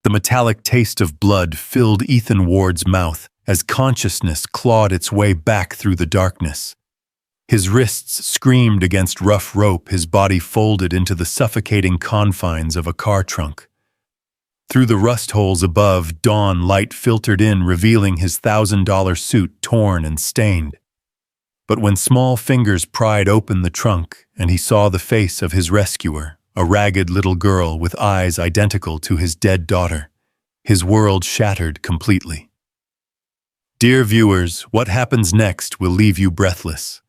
The metallic taste of blood filled Ethan Ward's mouth as consciousness clawed its way back through the darkness. His wrists screamed against rough rope, his body folded into the suffocating confines of a car trunk. Through the rust holes above, dawn light filtered in, revealing his $1,000 suit torn and stained. But when small fingers pried open the trunk and he saw the face of his rescuer, a ragged little girl with eyes identical to his dead daughter, his world shattered completely. Dear viewers, what happens next will leave you breathless.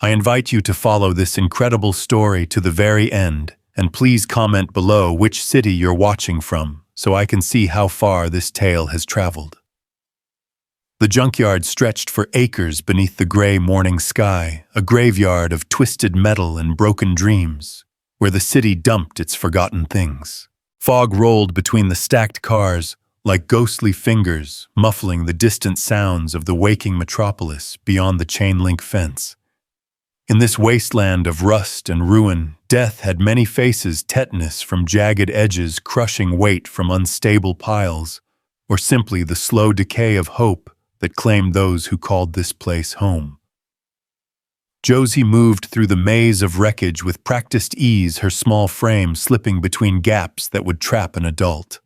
I invite you to follow this incredible story to the very end, and please comment below which city you're watching from, so I can see how far this tale has traveled. The junkyard stretched for acres beneath the gray morning sky, a graveyard of twisted metal and broken dreams, where the city dumped its forgotten things. Fog rolled between the stacked cars, like ghostly fingers, muffling the distant sounds of the waking metropolis beyond the chain-link fence. In this wasteland of rust and ruin, death had many faces: tetanus from jagged edges, crushing weight from unstable piles, or simply the slow decay of hope that claimed those who called this place home. Josie moved through the maze of wreckage with practiced ease, her small frame slipping between gaps that would trap an adult.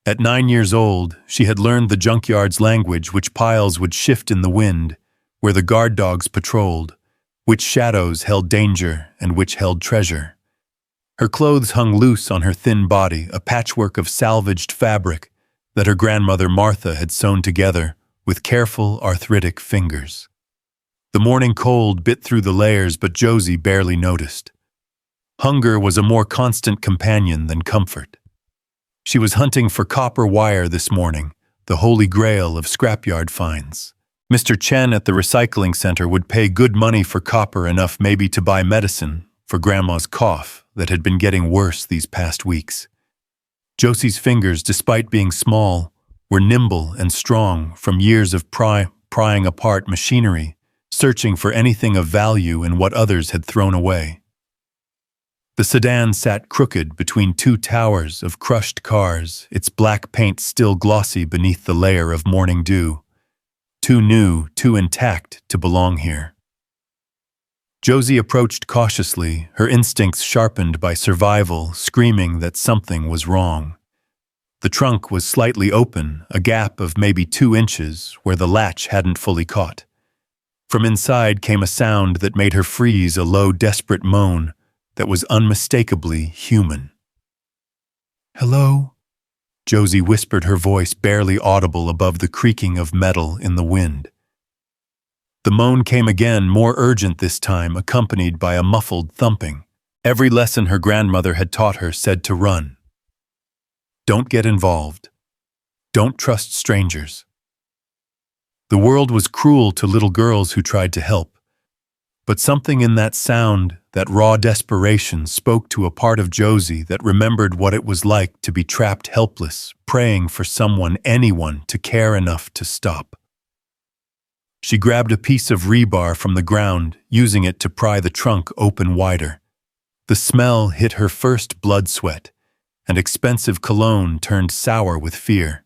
At 9 years old, she had learned the junkyard's language, which piles would shift in the wind, where the guard dogs patrolled, which shadows held danger and which held treasure. Her clothes hung loose on her thin body, a patchwork of salvaged fabric that her grandmother Martha had sewn together with careful, arthritic fingers. The morning cold bit through the layers, but Josie barely noticed. Hunger was a more constant companion than comfort. She was hunting for copper wire this morning, the holy grail of scrapyard finds. Mr. Chen at the recycling center would pay good money for copper, enough maybe to buy medicine for Grandma's cough that had been getting worse these past weeks. Josie's fingers, despite being small, were nimble and strong from years of prying apart machinery, searching for anything of value in what others had thrown away. The sedan sat crooked between two towers of crushed cars, its black paint still glossy beneath the layer of morning dew. Too new, too intact to belong here. Josie approached cautiously, her instincts sharpened by survival, screaming that something was wrong. The trunk was slightly open, a gap of maybe 2 inches where the latch hadn't fully caught. From inside came a sound that made her freeze, a low, desperate moan that was unmistakably human. "Hello?" Josie whispered, her voice barely audible above the creaking of metal in the wind. The moan came again, more urgent this time, accompanied by a muffled thumping. Every lesson her grandmother had taught her said to run. Don't get involved. Don't trust strangers. The world was cruel to little girls who tried to help. But something in that sound, that raw desperation, spoke to a part of Josie that remembered what it was like to be trapped helpless, praying for someone, anyone, to care enough to stop. She grabbed a piece of rebar from the ground, using it to pry the trunk open wider. The smell hit her first blood sweat, and expensive cologne turned sour with fear.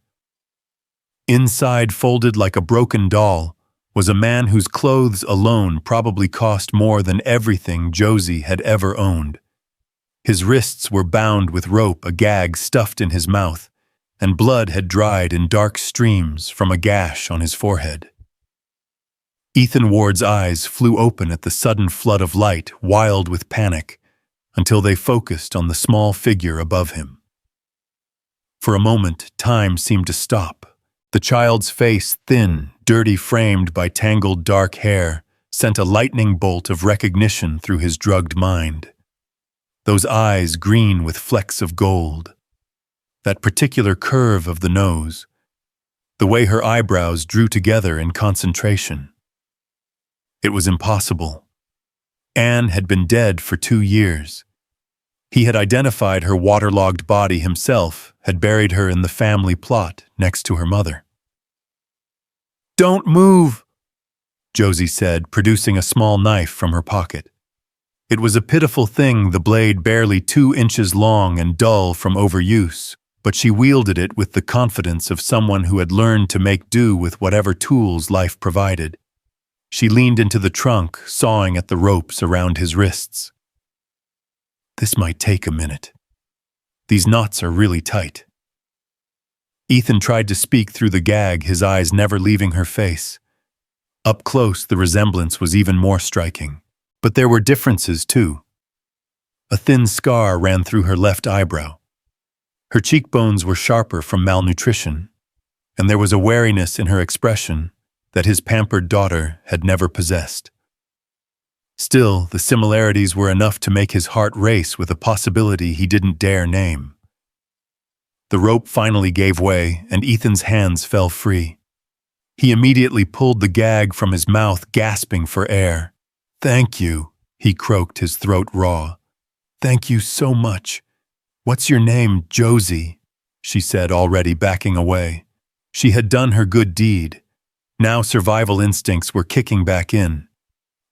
Inside, folded like a broken doll, was a man whose clothes alone probably cost more than everything Josie had ever owned. His wrists were bound with rope, a gag stuffed in his mouth, and blood had dried in dark streams from a gash on his forehead. Ethan Ward's eyes flew open at the sudden flood of light, wild with panic, until they focused on the small figure above him. For a moment, time seemed to stop. The child's face, thin, dirty, framed by tangled dark hair, sent a lightning bolt of recognition through his drugged mind. Those eyes, green with flecks of gold. That particular curve of the nose. The way her eyebrows drew together in concentration. It was impossible. Anne had been dead for 2 years. He had identified her waterlogged body himself, had buried her in the family plot next to her mother. "Don't move," Josie said, producing a small knife from her pocket. It was a pitiful thing, the blade barely 2 inches long and dull from overuse, but she wielded it with the confidence of someone who had learned to make do with whatever tools life provided. She leaned into the trunk, sawing at the ropes around his wrists. "This might take a minute. These knots are really tight." Ethan tried to speak through the gag, his eyes never leaving her face. Up close, the resemblance was even more striking. But there were differences, too. A thin scar ran through her left eyebrow. Her cheekbones were sharper from malnutrition, and there was a wariness in her expression that his pampered daughter had never possessed. Still, the similarities were enough to make his heart race with a possibility he didn't dare name. The rope finally gave way, and Ethan's hands fell free. He immediately pulled the gag from his mouth, gasping for air. "Thank you," he croaked, his throat raw. "Thank you so much. What's your name, Josie?" she said, already backing away. She had done her good deed. Now survival instincts were kicking back in.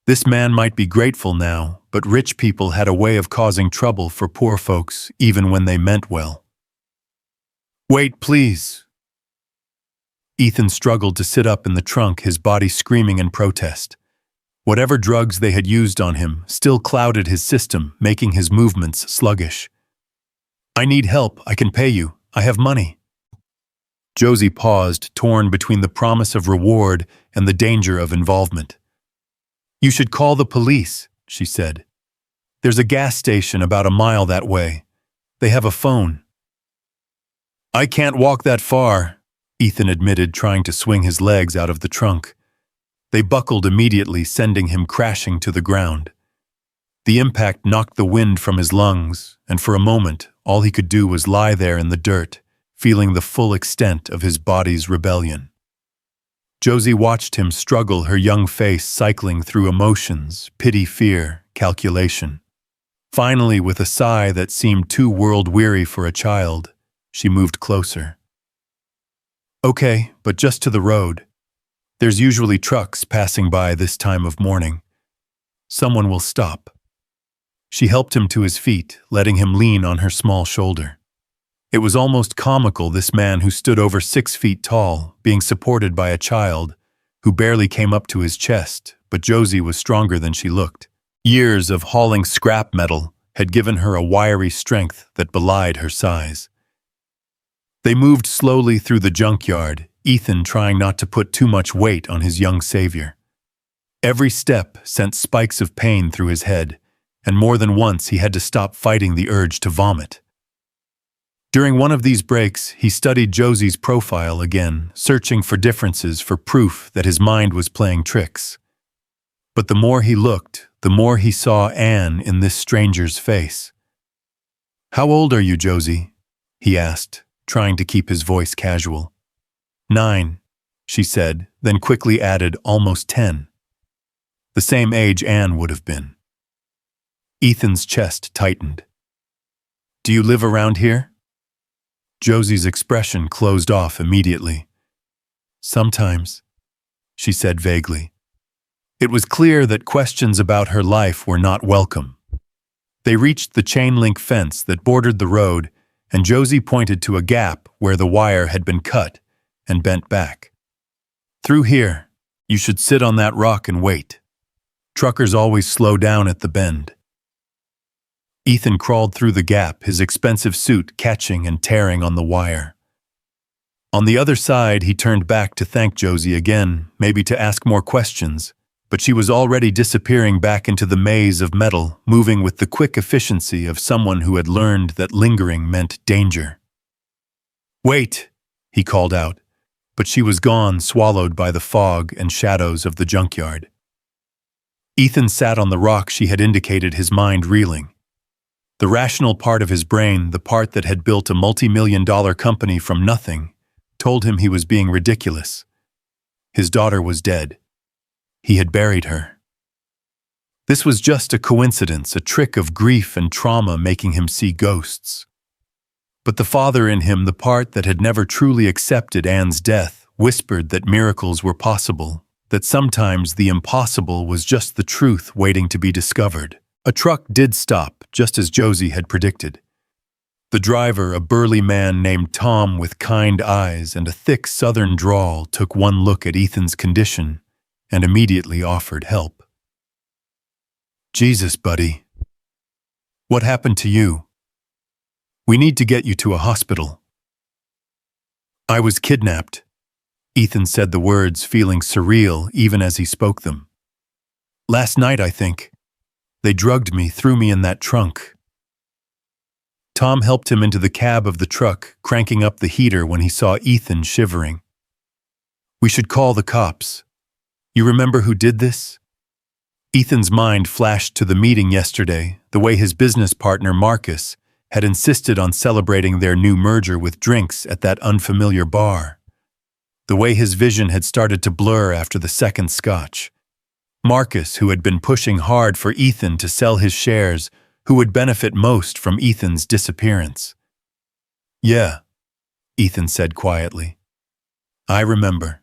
This man might be grateful now, but rich people had a way of causing trouble for poor folks, even when they meant well. "Wait, please." Ethan struggled to sit up in the trunk, his body screaming in protest. Whatever drugs they had used on him still clouded his system, making his movements sluggish. "I need help. I can pay you. I have money." Josie paused, torn between the promise of reward and the danger of involvement. "You should call the police," she said. "There's a gas station about a mile that way. They have a phone." "I can't walk that far," Ethan admitted, trying to swing his legs out of the trunk. They buckled immediately, sending him crashing to the ground. The impact knocked the wind from his lungs, and for a moment, all he could do was lie there in the dirt, feeling the full extent of his body's rebellion. Josie watched him struggle, her young face cycling through emotions, pity, fear, calculation. Finally, with a sigh that seemed too world-weary for a child, she moved closer. "Okay, but just to the road. There's usually trucks passing by this time of morning. Someone will stop." She helped him to his feet, letting him lean on her small shoulder. It was almost comical, this man who stood over 6 feet tall, being supported by a child who barely came up to his chest, but Josie was stronger than she looked. Years of hauling scrap metal had given her a wiry strength that belied her size. They moved slowly through the junkyard, Ethan trying not to put too much weight on his young savior. Every step sent spikes of pain through his head, and more than once he had to stop fighting the urge to vomit. During one of these breaks, he studied Josie's profile again, searching for differences, for proof that his mind was playing tricks. But the more he looked, the more he saw Anne in this stranger's face. "How old are you, Josie?" he asked, trying to keep his voice casual. "9, she said, then quickly added, almost 10. The same age Anne would have been. Ethan's chest tightened. "Do you live around here?" Josie's expression closed off immediately. "Sometimes," she said vaguely. It was clear that questions about her life were not welcome. They reached the chain-link fence that bordered the road, and Josie pointed to a gap where the wire had been cut and bent back. "Through here. You should sit on that rock and wait. Truckers always slow down at the bend." Ethan crawled through the gap, his expensive suit catching and tearing on the wire. On the other side, he turned back to thank Josie again, maybe to ask more questions, but she was already disappearing back into the maze of metal, moving with the quick efficiency of someone who had learned that lingering meant danger. "Wait," he called out, but she was gone, swallowed by the fog and shadows of the junkyard. Ethan sat on the rock she had indicated, his mind reeling. The rational part of his brain, the part that had built a multi-million-dollar company from nothing, told him he was being ridiculous. His daughter was dead. He had buried her. This was just a coincidence, a trick of grief and trauma making him see ghosts. But the father in him, the part that had never truly accepted Anne's death, whispered that miracles were possible, that sometimes the impossible was just the truth waiting to be discovered. A truck did stop, just as Josie had predicted. The driver, a burly man named Tom with kind eyes and a thick southern drawl, took one look at Ethan's condition and immediately offered help. "Jesus, buddy. What happened to you? We need to get you to a hospital." "I was kidnapped." Ethan said the words, feeling surreal even as he spoke them. "Last night, I think. They drugged me, threw me in that trunk." Tom helped him into the cab of the truck, cranking up the heater when he saw Ethan shivering. "We should call the cops. You remember who did this?" Ethan's mind flashed to the meeting yesterday, the way his business partner, Marcus, had insisted on celebrating their new merger with drinks at that unfamiliar bar. The way his vision had started to blur after the second scotch. Marcus, who had been pushing hard for Ethan to sell his shares, who would benefit most from Ethan's disappearance. "Yeah," Ethan said quietly. "I remember."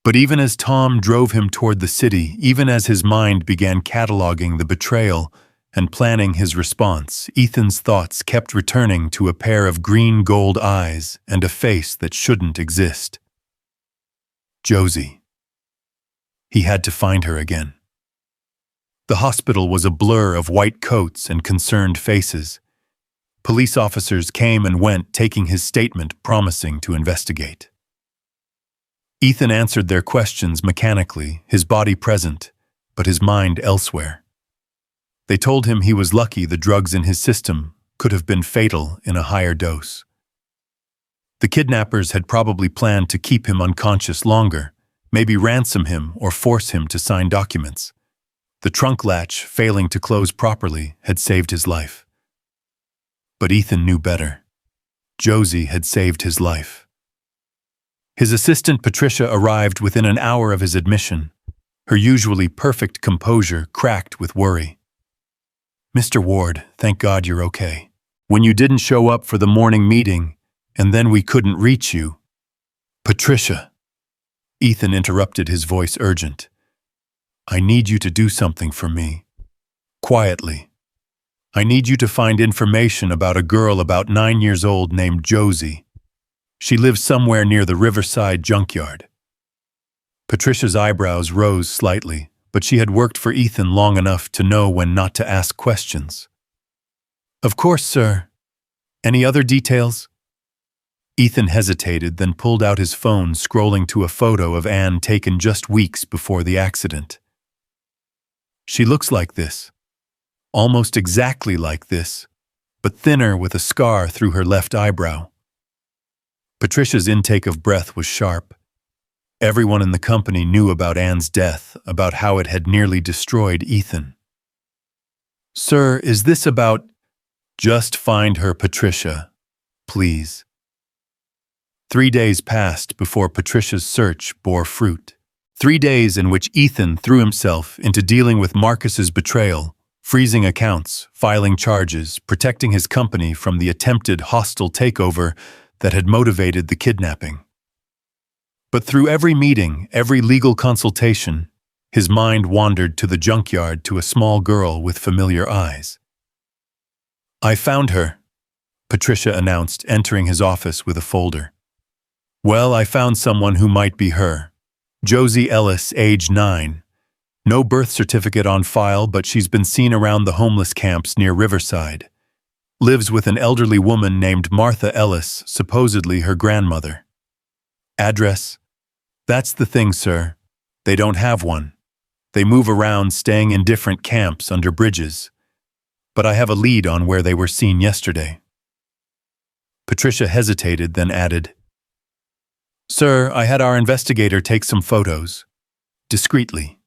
But even as Tom drove him toward the city, even as his mind began cataloging the betrayal and planning his response, Ethan's thoughts kept returning to a pair of green-gold eyes and a face that shouldn't exist. Josie. He had to find her again. The hospital was a blur of white coats and concerned faces. Police officers came and went, taking his statement, promising to investigate. Ethan answered their questions mechanically, his body present, but his mind elsewhere. They told him he was lucky the drugs in his system could have been fatal in a higher dose. The kidnappers had probably planned to keep him unconscious longer, maybe ransom him or force him to sign documents. The trunk latch, failing to close properly, had saved his life. But Ethan knew better. Josie had saved his life. His assistant Patricia arrived within an hour of his admission, her usually perfect composure cracked with worry. "Mr. Ward, thank God you're okay. When you didn't show up for the morning meeting, and then we couldn't reach you." "Patricia," Ethan interrupted, his voice urgent. "I need you to do something for me. Quietly. I need you to find information about a girl about 9 years old named Josie. She lives somewhere near the Riverside junkyard." Patricia's eyebrows rose slightly, but she had worked for Ethan long enough to know when not to ask questions. "Of course, sir. Any other details?" Ethan hesitated, then pulled out his phone, scrolling to a photo of Anne taken just weeks before the accident. "She looks like this. Almost exactly like this, but thinner with a scar through her left eyebrow." Patricia's intake of breath was sharp. Everyone in the company knew about Anne's death, about how it had nearly destroyed Ethan. "Sir, is this about—" "Just find her, Patricia. Please." 3 days passed before Patricia's search bore fruit. 3 days in which Ethan threw himself into dealing with Marcus's betrayal, freezing accounts, filing charges, protecting his company from the attempted hostile takeover that had motivated the kidnapping. But through every meeting, every legal consultation, his mind wandered to the junkyard, to a small girl with familiar eyes. "I found her," Patricia announced, entering his office with a folder. "Well, I found someone who might be her. Josie Ellis, age 9. No birth certificate on file, but she's been seen around the homeless camps near Riverside. Lives with an elderly woman named Martha Ellis, supposedly her grandmother. Address? That's the thing, sir. They don't have one. They move around, staying in different camps under bridges. But I have a lead on where they were seen yesterday." Patricia hesitated, then added, "Sir, I had our investigator take some photos. Discreetly."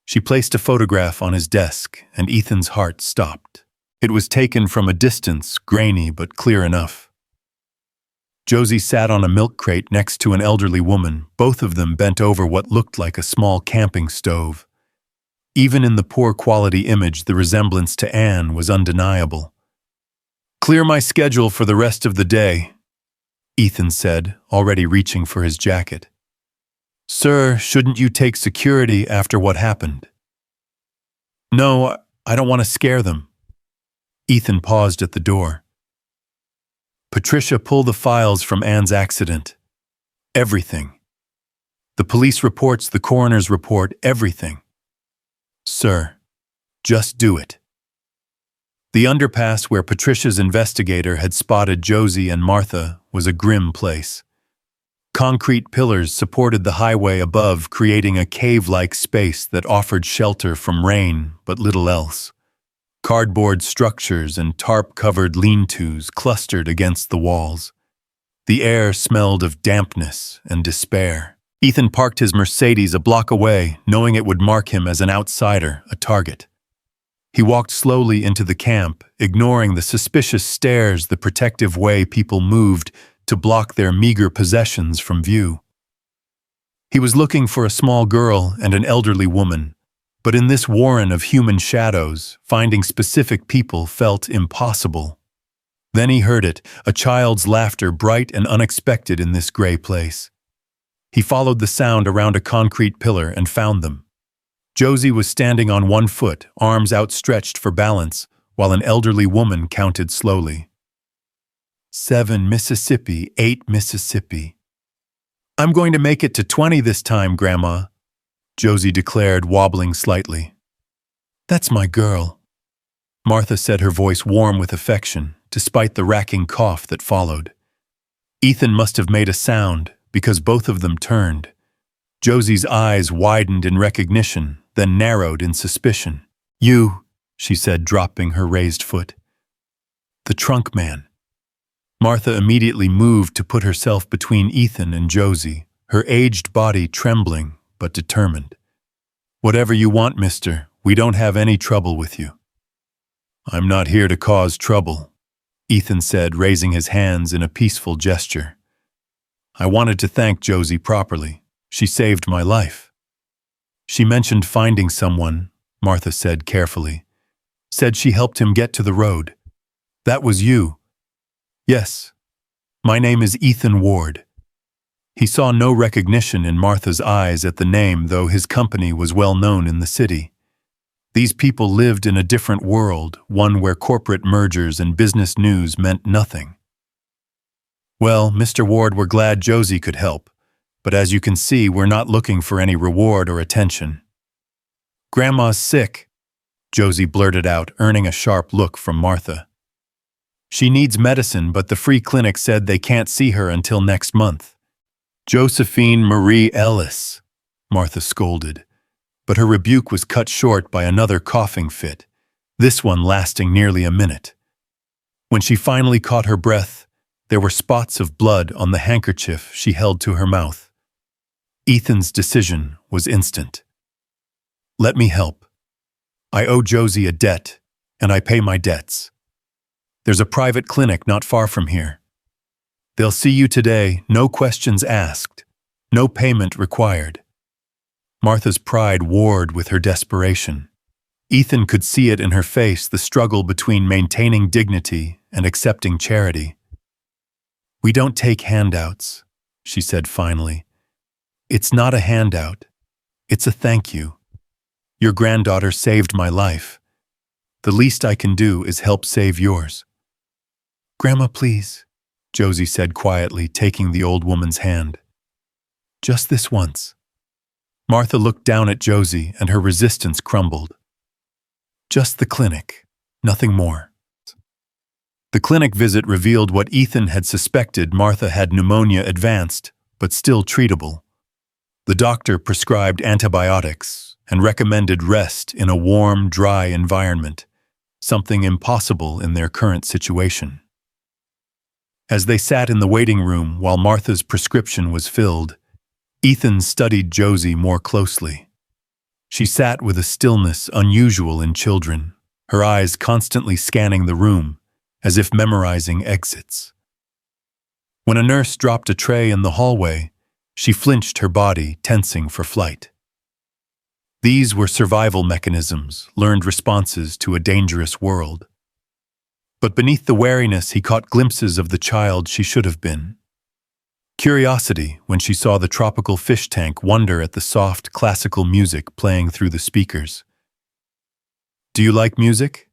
She placed a photograph on his desk, and Ethan's heart stopped. It was taken from a distance, grainy but clear enough. Josie sat on a milk crate next to an elderly woman, both of them bent over what looked like a small camping stove. Even in the poor quality image, the resemblance to Anne was undeniable. "Clear my schedule for the rest of the day," Ethan said, already reaching for his jacket. "Sir, shouldn't you take security after what happened?" "No, I don't want to scare them." Ethan paused at the door. Patricia, pull the files from Anne's accident. Everything. The police reports, the coroner's report, everything. Sir, just do it. The underpass where Patricia's investigator had spotted Josie and Martha was a grim place. Concrete pillars supported the highway above, creating a cave-like space that offered shelter from rain but little else. Cardboard structures and tarp-covered lean-tos clustered against the walls. The air smelled of dampness and despair. Ethan parked his Mercedes a block away, knowing it would mark him as an outsider, a target. He walked slowly into the camp, ignoring the suspicious stares, the protective way people moved to block their meager possessions from view. He was looking for a small girl and an elderly woman, but in this warren of human shadows, finding specific people felt impossible. Then he heard it, a child's laughter, bright and unexpected in this gray place. He followed the sound around a concrete pillar and found them. Josie was standing on one foot, arms outstretched for balance, while an elderly woman counted slowly. 7 Mississippi, 8 Mississippi. I'm going to make it to 20 this time, Grandma, Josie declared, wobbling slightly. That's my girl, Martha said, her voice warm with affection, despite the racking cough that followed. Ethan must have made a sound, because both of them turned. Josie's eyes widened in recognition, then narrowed in suspicion. You, she said, dropping her raised foot. The trunk man. Martha immediately moved to put herself between Ethan and Josie, her aged body trembling but determined. Whatever you want, mister, we don't have any trouble with you. I'm not here to cause trouble, Ethan said, raising his hands in a peaceful gesture. I wanted to thank Josie properly. She saved my life. She mentioned finding someone, Martha said carefully. Said she helped him get to the road. That was you. Yes. My name is Ethan Ward. He saw no recognition in Martha's eyes at the name, though his company was well known in the city. These people lived in a different world, one where corporate mergers and business news meant nothing. Well, Mr. Ward, we're glad Josie could help, but as you can see, we're not looking for any reward or attention. Grandma's sick, Josie blurted out, earning a sharp look from Martha. She needs medicine, but the free clinic said they can't see her until next month. Josephine Marie Ellis, Martha scolded, but her rebuke was cut short by another coughing fit, this one lasting nearly a minute. When she finally caught her breath, there were spots of blood on the handkerchief she held to her mouth. Ethan's decision was instant. Let me help. I owe Josie a debt, and I pay my debts. There's a private clinic not far from here. They'll see you today, no questions asked, no payment required. Martha's pride warred with her desperation. Ethan could see it in her face, the struggle between maintaining dignity and accepting charity. We don't take handouts, she said finally. It's not a handout. It's a thank you. Your granddaughter saved my life. The least I can do is help save yours. Grandma, please, Josie said quietly, taking the old woman's hand. Just this once. Martha looked down at Josie and her resistance crumbled. Just the clinic, nothing more. The clinic visit revealed what Ethan had suspected. Martha had pneumonia advanced, but still treatable. The doctor prescribed antibiotics and recommended rest in a warm, dry environment, something impossible in their current situation. As they sat in the waiting room while Martha's prescription was filled, Ethan studied Josie more closely. She sat with a stillness unusual in children, her eyes constantly scanning the room, as if memorizing exits. When a nurse dropped a tray in the hallway, she flinched, her body tensing for flight. These were survival mechanisms, learned responses to a dangerous world. But beneath the wariness, he caught glimpses of the child she should have been. Curiosity when she saw the tropical fish tank, wonder at the soft, classical music playing through the speakers. Do you like music?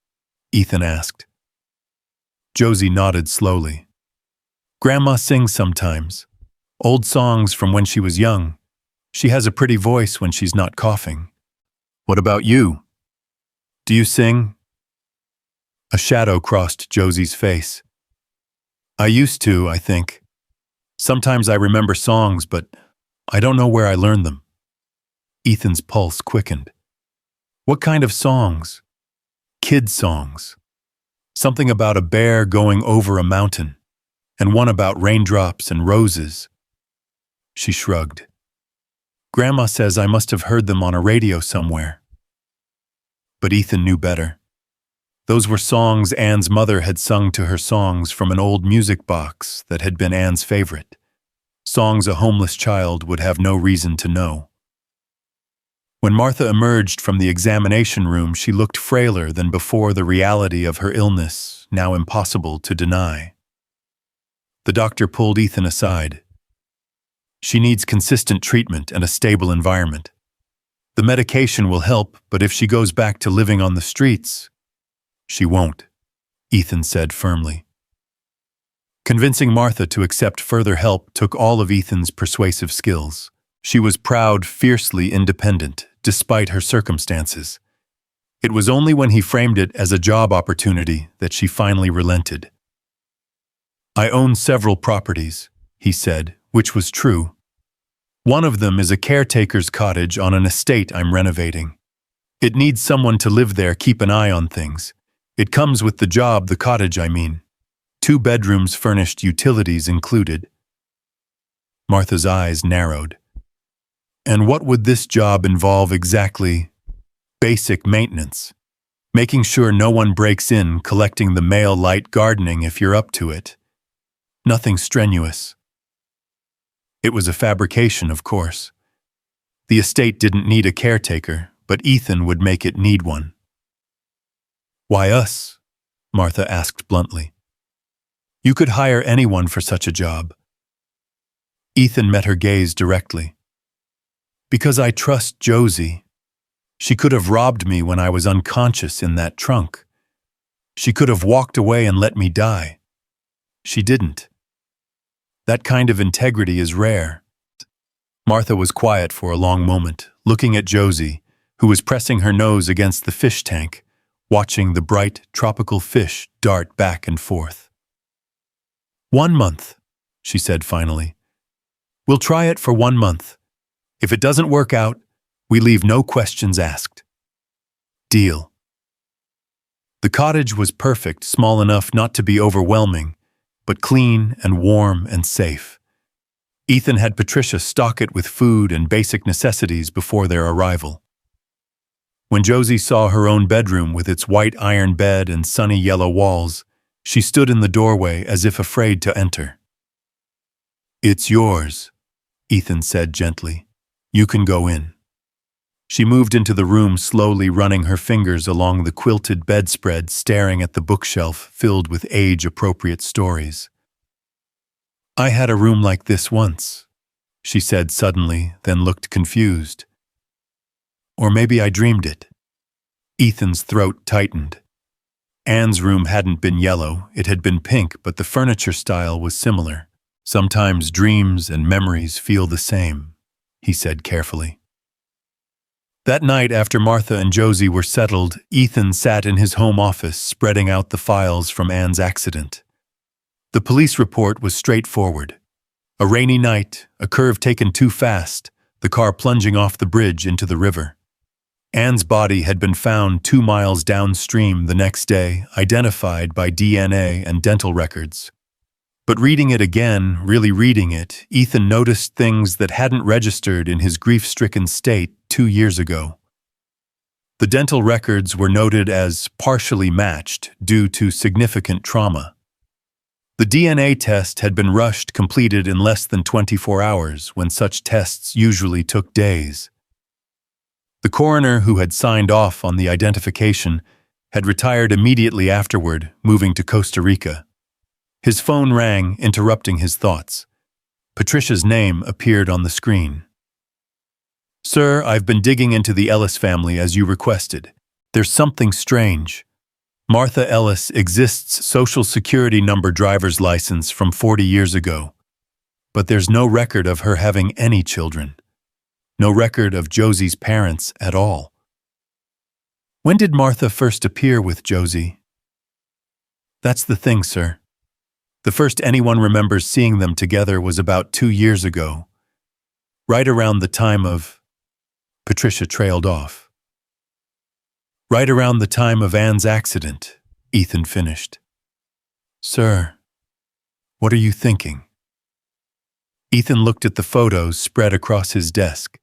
Ethan asked. Josie nodded slowly. Grandma sings sometimes. Old songs from when she was young. She has a pretty voice when she's not coughing. What about you? Do you sing? A shadow crossed Josie's face. I used to, I think. Sometimes I remember songs, but I don't know where I learned them. Ethan's pulse quickened. What kind of songs? Kid songs. Something about a bear going over a mountain, and one about raindrops and roses. She shrugged. Grandma says I must have heard them on a radio somewhere. But Ethan knew better. Those were songs Anne's mother had sung to her songs from an old music box that had been Anne's favorite. Songs a homeless child would have no reason to know. When Martha emerged from the examination room, she looked frailer than before, the reality of her illness now impossible to deny. The doctor pulled Ethan aside. She needs consistent treatment and a stable environment. The medication will help, but if she goes back to living on the streets, she won't, Ethan said firmly. Convincing Martha to accept further help took all of Ethan's persuasive skills. She was proud, fiercely independent, despite her circumstances. It was only when he framed it as a job opportunity that she finally relented. I own several properties, he said, which was true. One of them is a caretaker's cottage on an estate I'm renovating. It needs someone to live there, keep an eye on things. It comes with the job, the cottage, I mean. 2 bedrooms furnished, utilities included. Martha's eyes narrowed. And what would this job involve exactly? Basic maintenance. Making sure no one breaks in, collecting the mail, light gardening if you're up to it. Nothing strenuous. It was a fabrication, of course. The estate didn't need a caretaker, but Ethan would make it need one. Why us? Martha asked bluntly. You could hire anyone for such a job. Ethan met her gaze directly. Because I trust Josie. She could have robbed me when I was unconscious in that trunk. She could have walked away and let me die. She didn't. That kind of integrity is rare. Martha was quiet for a long moment, looking at Josie, who was pressing her nose against the fish tank, watching the bright, tropical fish dart back and forth. 1 month, she said finally. We'll try it for 1 month. If it doesn't work out, we leave no questions asked. Deal. The cottage was perfect, small enough not to be overwhelming, but clean and warm and safe. Ethan had Patricia stock it with food and basic necessities before their arrival. When Josie saw her own bedroom with its white iron bed and sunny yellow walls, she stood in the doorway as if afraid to enter. It's yours, Ethan said gently. You can go in. She moved into the room, slowly running her fingers along the quilted bedspread, staring at the bookshelf filled with age-appropriate stories. I had a room like this once, she said suddenly, then looked confused. Or maybe I dreamed it. Ethan's throat tightened. Anne's room hadn't been yellow, it had been pink, but the furniture style was similar. Sometimes dreams and memories feel the same, he said carefully. That night, after Martha and Josie were settled, Ethan sat in his home office, spreading out the files from Anne's accident. The police report was straightforward. A rainy night, a curve taken too fast, the car plunging off the bridge into the river. Anne's body had been found 2 miles downstream the next day, identified by DNA and dental records. But reading it again, really reading it, Ethan noticed things that hadn't registered in his grief-stricken state 2 years ago. The dental records were noted as partially matched due to significant trauma. The DNA test had been rushed, completed in less than 24 hours, when such tests usually took days. The coroner who had signed off on the identification had retired immediately afterward, moving to Costa Rica. His phone rang, interrupting his thoughts. Patricia's name appeared on the screen. Sir, I've been digging into the Ellis family as you requested. There's something strange. Martha Ellis exists Social Security number driver's license from 40 years ago, but there's no record of her having any children. No record of Josie's parents at all. When did Martha first appear with Josie? That's the thing, sir. The first anyone remembers seeing them together was about 2 years ago, right around the time of... Patricia trailed off. Right around the time of Anne's accident, Ethan finished. Sir, what are you thinking? Ethan looked at the photos spread across his desk.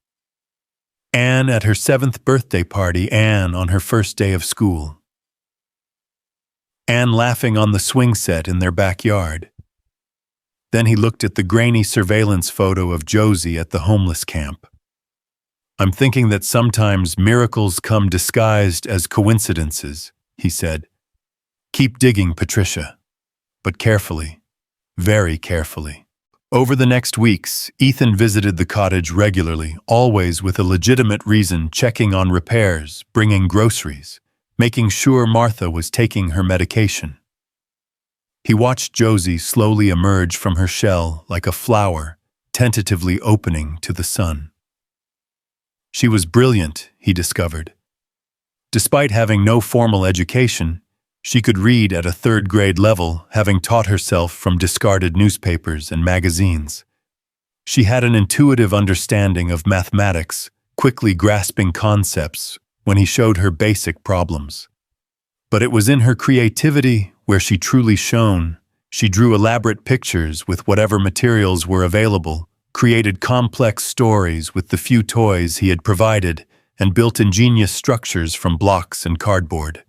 Anne at her 7th birthday party, Anne on her first day of school. Anne laughing on the swing set in their backyard. Then he looked at the grainy surveillance photo of Josie at the homeless camp. I'm thinking that sometimes miracles come disguised as coincidences, he said. Keep digging, Patricia, but carefully, very carefully. Over the next weeks, Ethan visited the cottage regularly, always with a legitimate reason, checking on repairs, bringing groceries, making sure Martha was taking her medication. He watched Josie slowly emerge from her shell like a flower, tentatively opening to the sun. She was brilliant, he discovered. Despite having no formal education, she could read at a 3rd grade level, having taught herself from discarded newspapers and magazines. She had an intuitive understanding of mathematics, quickly grasping concepts when he showed her basic problems. But it was in her creativity where she truly shone. She drew elaborate pictures with whatever materials were available, created complex stories with the few toys he had provided, and built ingenious structures from blocks and cardboard.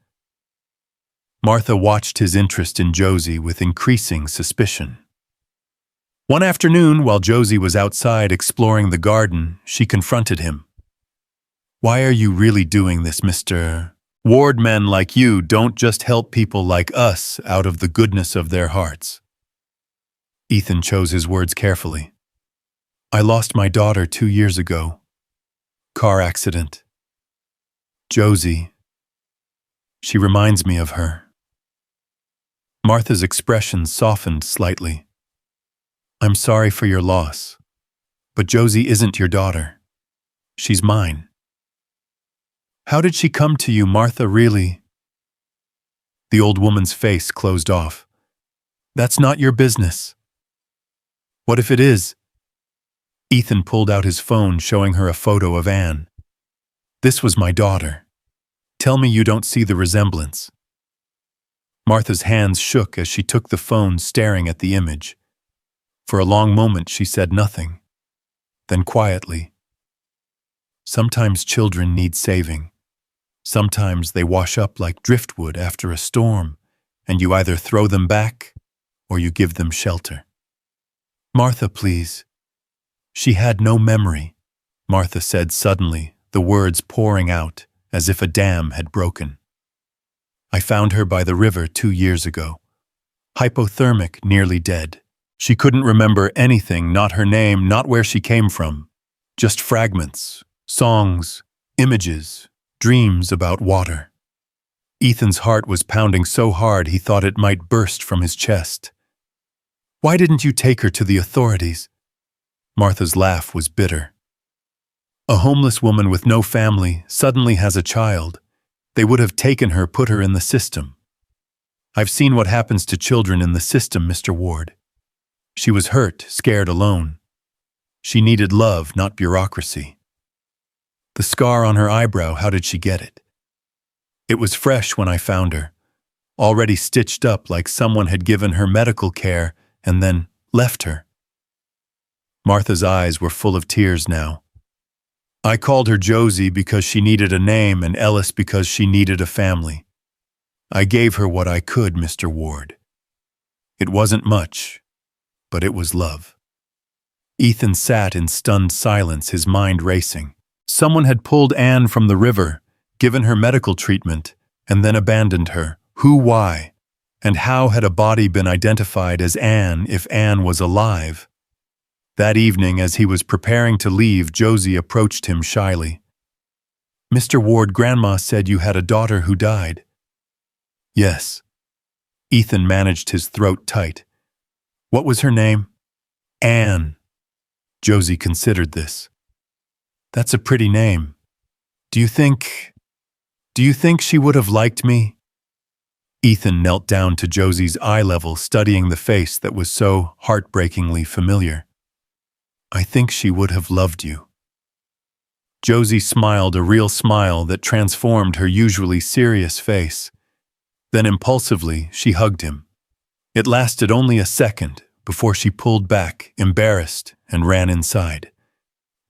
Martha watched his interest in Josie with increasing suspicion. One afternoon, while Josie was outside exploring the garden, she confronted him. Why are you really doing this, Mr. Ward? Men like you don't just help people like us out of the goodness of their hearts. Ethan chose his words carefully. I lost my daughter 2 years ago. Car accident. Josie. She reminds me of her. Martha's expression softened slightly. I'm sorry for your loss, but Josie isn't your daughter. She's mine. How did she come to you, Martha, really? The old woman's face closed off. That's not your business. What if it is? Ethan pulled out his phone, showing her a photo of Anne. This was my daughter. Tell me you don't see the resemblance. Martha's hands shook as she took the phone, staring at the image. For a long moment she said nothing. Then quietly, sometimes children need saving. Sometimes they wash up like driftwood after a storm, and you either throw them back or you give them shelter. Martha, please. She had no memory, Martha said suddenly, the words pouring out as if a dam had broken. I found her by the river 2 years ago. Hypothermic, nearly dead. She couldn't remember anything, not her name, not where she came from. Just fragments, songs, images, dreams about water. Ethan's heart was pounding so hard he thought it might burst from his chest. Why didn't you take her to the authorities? Martha's laugh was bitter. A homeless woman with no family suddenly has a child. They would have taken her, put her in the system. I've seen what happens to children in the system, Mr. Ward. She was hurt, scared, alone. She needed love, not bureaucracy. The scar on her eyebrow, how did she get it? It was fresh when I found her, already stitched up like someone had given her medical care and then left her. Martha's eyes were full of tears now. I called her Josie because she needed a name and Ellis because she needed a family. I gave her what I could, Mr. Ward. It wasn't much, but it was love. Ethan sat in stunned silence, his mind racing. Someone had pulled Anne from the river, given her medical treatment, and then abandoned her. Who, why? And how had a body been identified as Anne if Anne was alive? That evening, as he was preparing to leave, Josie approached him shyly. Mr. Ward, Grandma said you had a daughter who died. Yes. Ethan managed his throat tight. What was her name? Anne. Josie considered this. That's a pretty name. Do you think she would have liked me? Ethan knelt down to Josie's eye level, studying the face that was so heartbreakingly familiar. I think she would have loved you. Josie smiled, a real smile that transformed her usually serious face. Then impulsively, she hugged him. It lasted only a second before she pulled back, embarrassed, and ran inside.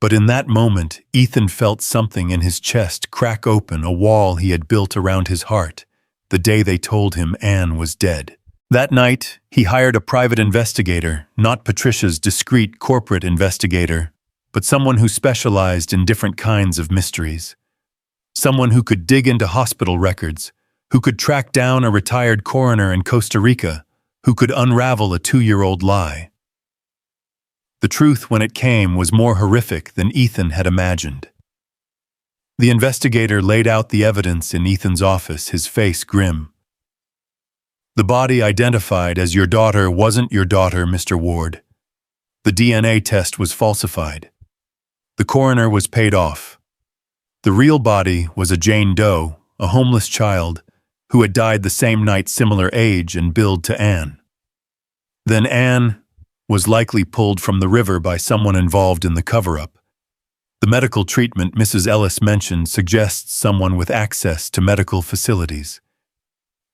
But in that moment, Ethan felt something in his chest crack open, a wall he had built around his heart, the day they told him Anne was dead. That night, he hired a private investigator, not Patricia's discreet corporate investigator, but someone who specialized in different kinds of mysteries. Someone who could dig into hospital records, who could track down a retired coroner in Costa Rica, who could unravel a 2-year-old lie. The truth, when it came, was more horrific than Ethan had imagined. The investigator laid out the evidence in Ethan's office, his face grim. The body identified as your daughter wasn't your daughter, Mr. Ward. The DNA test was falsified. The coroner was paid off. The real body was a Jane Doe, a homeless child, who had died the same night, similar age and build to Anne. Then Anne was likely pulled from the river by someone involved in the cover-up. The medical treatment Mrs. Ellis mentioned suggests someone with access to medical facilities.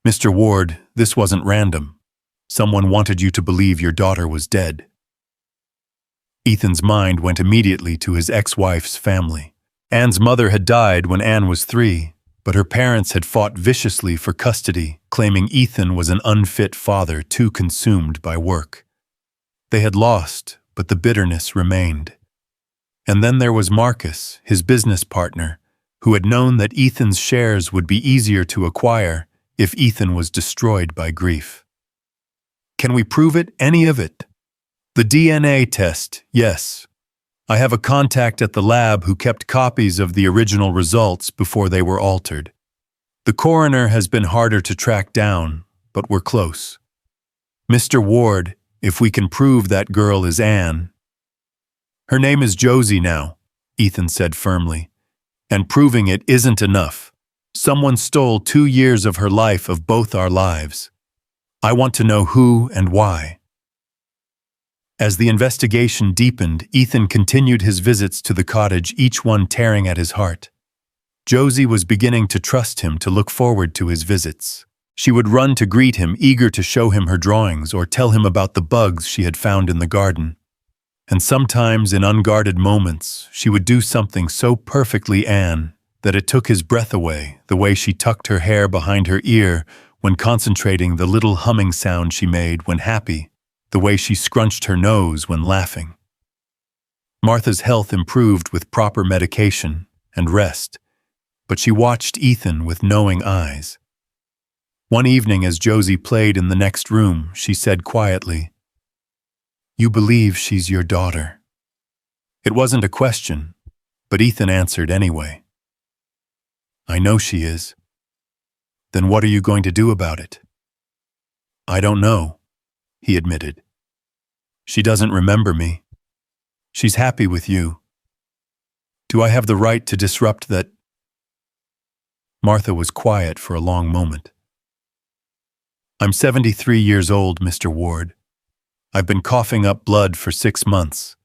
Mr. Ward, this wasn't random. Someone wanted you to believe your daughter was dead. Ethan's mind went immediately to his ex-wife's family. Anne's mother had died when Anne was 3, but her parents had fought viciously for custody, claiming Ethan was an unfit father too consumed by work. They had lost, but the bitterness remained. And then there was Marcus, his business partner, who had known that Ethan's shares would be easier to acquire if Ethan was destroyed by grief. Can we prove it, any of it? The DNA test, yes. I have a contact at the lab who kept copies of the original results before they were altered. The coroner has been harder to track down, but we're close. Mr. Ward, if we can prove that girl is Anne. Her name is Josie now, Ethan said firmly. And proving it isn't enough. Someone stole 2 years of her life, of both our lives. I want to know who and why. As the investigation deepened, Ethan continued his visits to the cottage, each one tearing at his heart. Josie was beginning to trust him, to look forward to his visits. She would run to greet him, eager to show him her drawings or tell him about the bugs she had found in the garden. And sometimes, in unguarded moments, she would do something so perfectly Anne that it took his breath away, the way she tucked her hair behind her ear when concentrating, the little humming sound she made when happy, the way she scrunched her nose when laughing. Martha's health improved with proper medication and rest, but she watched Ethan with knowing eyes. One evening, as Josie played in the next room, she said quietly, "You believe she's your daughter." It wasn't a question, but Ethan answered anyway. "I know she is." "Then what are you going to do about it?" "I don't know," he admitted. "She doesn't remember me. She's happy with you. Do I have the right to disrupt that?" Martha was quiet for a long moment. "I'm 73 years old, Mr. Ward. I've been coughing up blood for 6 months.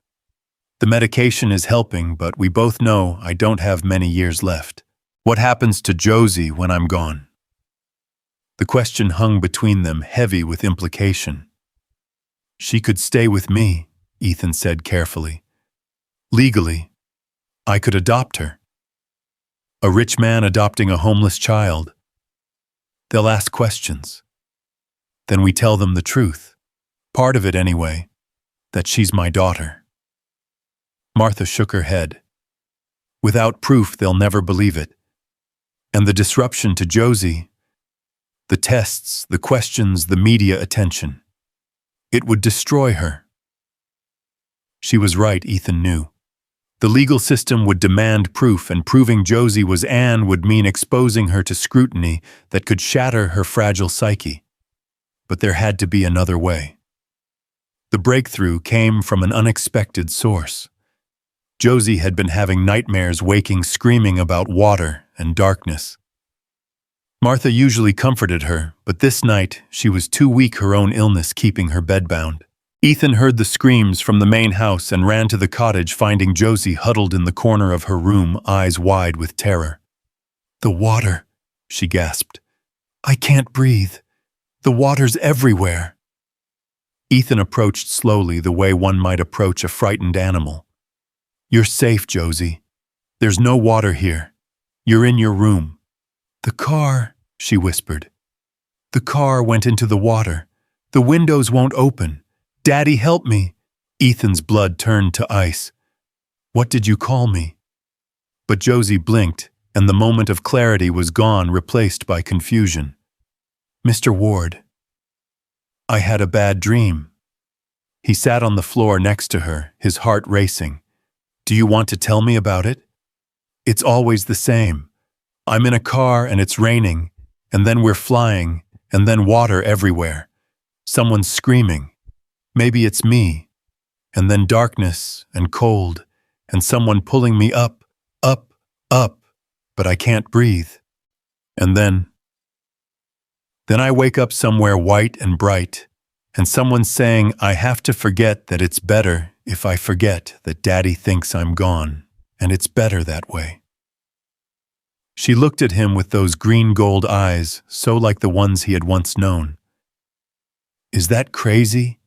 The medication is helping, but we both know I don't have many years left. What happens to Josie when I'm gone?" The question hung between them, heavy with implication. "She could stay with me," Ethan said carefully. "Legally, I could adopt her. A rich man adopting a homeless child. They'll ask questions. Then we tell them the truth. Part of it anyway, that she's my daughter." Martha shook her head. "Without proof, they'll never believe it. And the disruption to Josie, the tests, the questions, the media attention, it would destroy her." She was right, Ethan knew. The legal system would demand proof, and proving Josie was Anne would mean exposing her to scrutiny that could shatter her fragile psyche. But there had to be another way. The breakthrough came from an unexpected source. Josie had been having nightmares, waking screaming about water and darkness. Martha usually comforted her, but this night she was too weak, her own illness keeping her bedbound. Ethan heard the screams from the main house and ran to the cottage, finding Josie huddled in the corner of her room, eyes wide with terror. "The water," she gasped. "I can't breathe. The water's everywhere." Ethan approached slowly, the way one might approach a frightened animal. "You're safe, Josie. There's no water here. You're in your room." "The car," she whispered. "The car went into the water. The windows won't open. Daddy, help me." Ethan's blood turned to ice. "What did you call me?" But Josie blinked, and the moment of clarity was gone, replaced by confusion. "Mr. Ward, I had a bad dream." He sat on the floor next to her, his heart racing. "Do you want to tell me about it?" "It's always the same. I'm in a car and it's raining, and then we're flying, and then water everywhere. Someone's screaming. Maybe it's me. And then darkness and cold, and someone pulling me up, up, up, but I can't breathe. And then I wake up somewhere white and bright, and someone's saying I have to forget that it's better if I forget that Daddy thinks I'm gone, and it's better that way." She looked at him with those green-gold eyes, so like the ones he had once known. "Is that crazy?"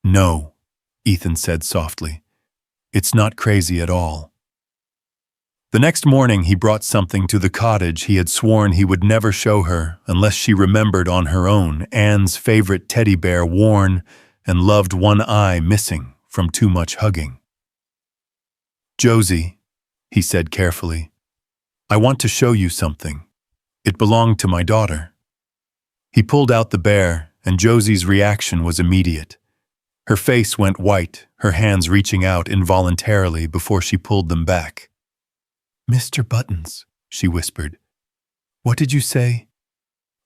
"No," Ethan said softly. "It's not crazy at all." The next morning he brought something to the cottage he had sworn he would never show her unless she remembered on her own, Anne's favorite teddy bear, worn and loved, one eye missing from too much hugging. "Josie," he said carefully, "I want to show you something. It belonged to my daughter." He pulled out the bear, and Josie's reaction was immediate. Her face went white, her hands reaching out involuntarily before she pulled them back. "Mr. Buttons," she whispered. "What did you say?"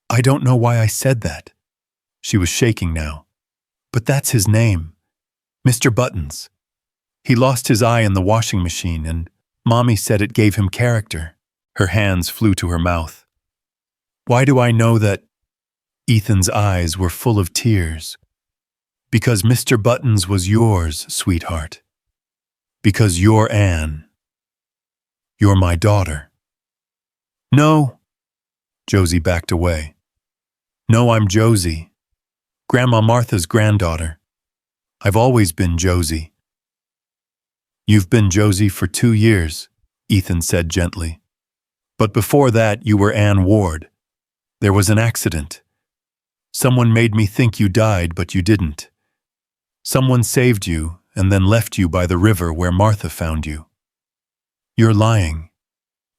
"I don't know why I said that." She was shaking now. "But that's his name. Mr. Buttons. He lost his eye in the washing machine, and Mommy said it gave him character." Her hands flew to her mouth. "Why do I know that?" Ethan's eyes were full of tears. "Because Mr. Buttons was yours, sweetheart. Because you're Anne. You're my daughter." "No." Josie backed away. "No, I'm Josie. Grandma Martha's granddaughter. I've always been Josie." "You've been Josie for 2 years," Ethan said gently. "But before that you were Anne Ward. There was an accident. Someone made me think you died, but you didn't. Someone saved you and then left you by the river where Martha found you." "You're lying."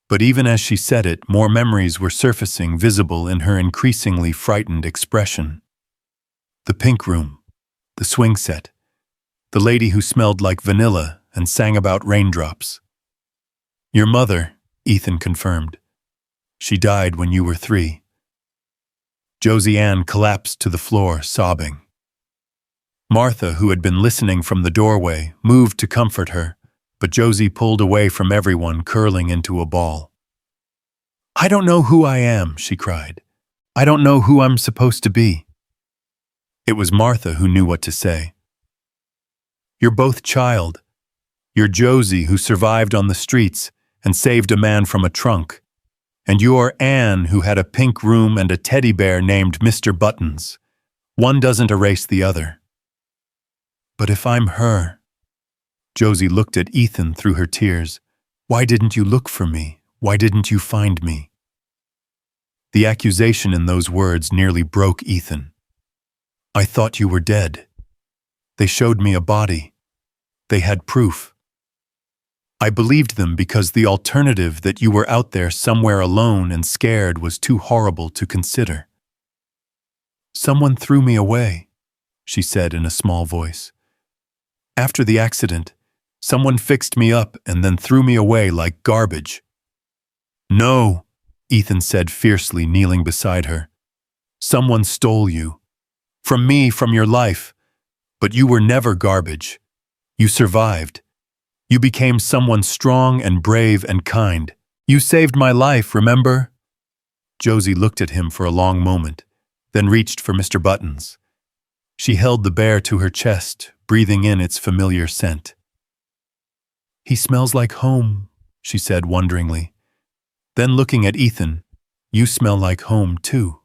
But even as she said it, more memories were surfacing, visible in her increasingly frightened expression. The pink room, the swing set, the lady who smelled like vanilla and sang about raindrops. "Your mother," Ethan confirmed. "She died when you were 3. Josie Ann collapsed to the floor, sobbing. Martha, who had been listening from the doorway, moved to comfort her, but Josie pulled away from everyone, curling into a ball. "I don't know who I am," she cried. "I don't know who I'm supposed to be." It was Martha who knew what to say. "You're both child. You're Josie, who survived on the streets and saved a man from a trunk. And you're Anne, who had a pink room and a teddy bear named Mr. Buttons. One doesn't erase the other." "But if I'm her..." Josie looked at Ethan through her tears. "Why didn't you look for me? Why didn't you find me?" The accusation in those words nearly broke Ethan. "I thought you were dead. They showed me a body. They had proof. I believed them because the alternative that you were out there somewhere alone and scared was too horrible to consider." "Someone threw me away," she said in a small voice. "After the accident, Someone fixed me up and then threw me away like garbage." "No," Ethan said fiercely, kneeling beside her. "Someone stole you. From me, from your life. But you were never garbage. You survived. You became someone strong and brave and kind. You saved my life, remember?" Josie looked at him for a long moment, then reached for Mr. Buttons. She held the bear to her chest, breathing in its familiar scent. "He smells like home," she said wonderingly. Then looking at Ethan, "You smell like home, too."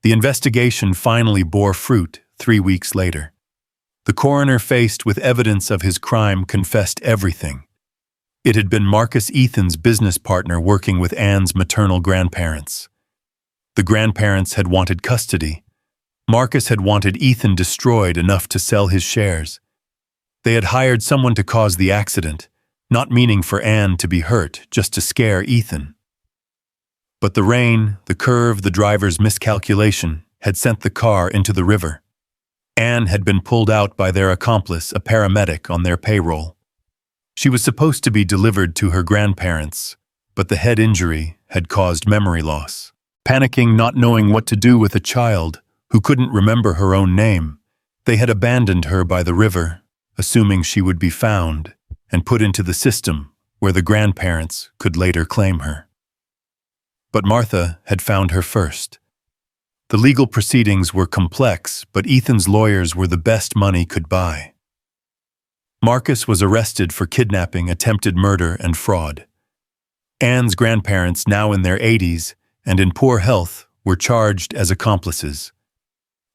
The investigation finally bore fruit 3 weeks later. The coroner, faced with evidence of his crime, confessed everything. It had been Marcus, Ethan's business partner, working with Anne's maternal grandparents. The grandparents had wanted custody. Marcus had wanted Ethan destroyed enough to sell his shares. They had hired someone to cause the accident, not meaning for Anne to be hurt, just to scare Ethan. But the rain, the curve, the driver's miscalculation had sent the car into the river. Anne had been pulled out by their accomplice, a paramedic on their payroll. She was supposed to be delivered to her grandparents, but the head injury had caused memory loss. Panicking, not knowing what to do with a child who couldn't remember her own name, they had abandoned her by the river, assuming she would be found and put into the system where the grandparents could later claim her. But Martha had found her first. The legal proceedings were complex, but Ethan's lawyers were the best money could buy. Marcus was arrested for kidnapping, attempted murder, and fraud. Anne's grandparents, now in their 80s and in poor health, were charged as accomplices.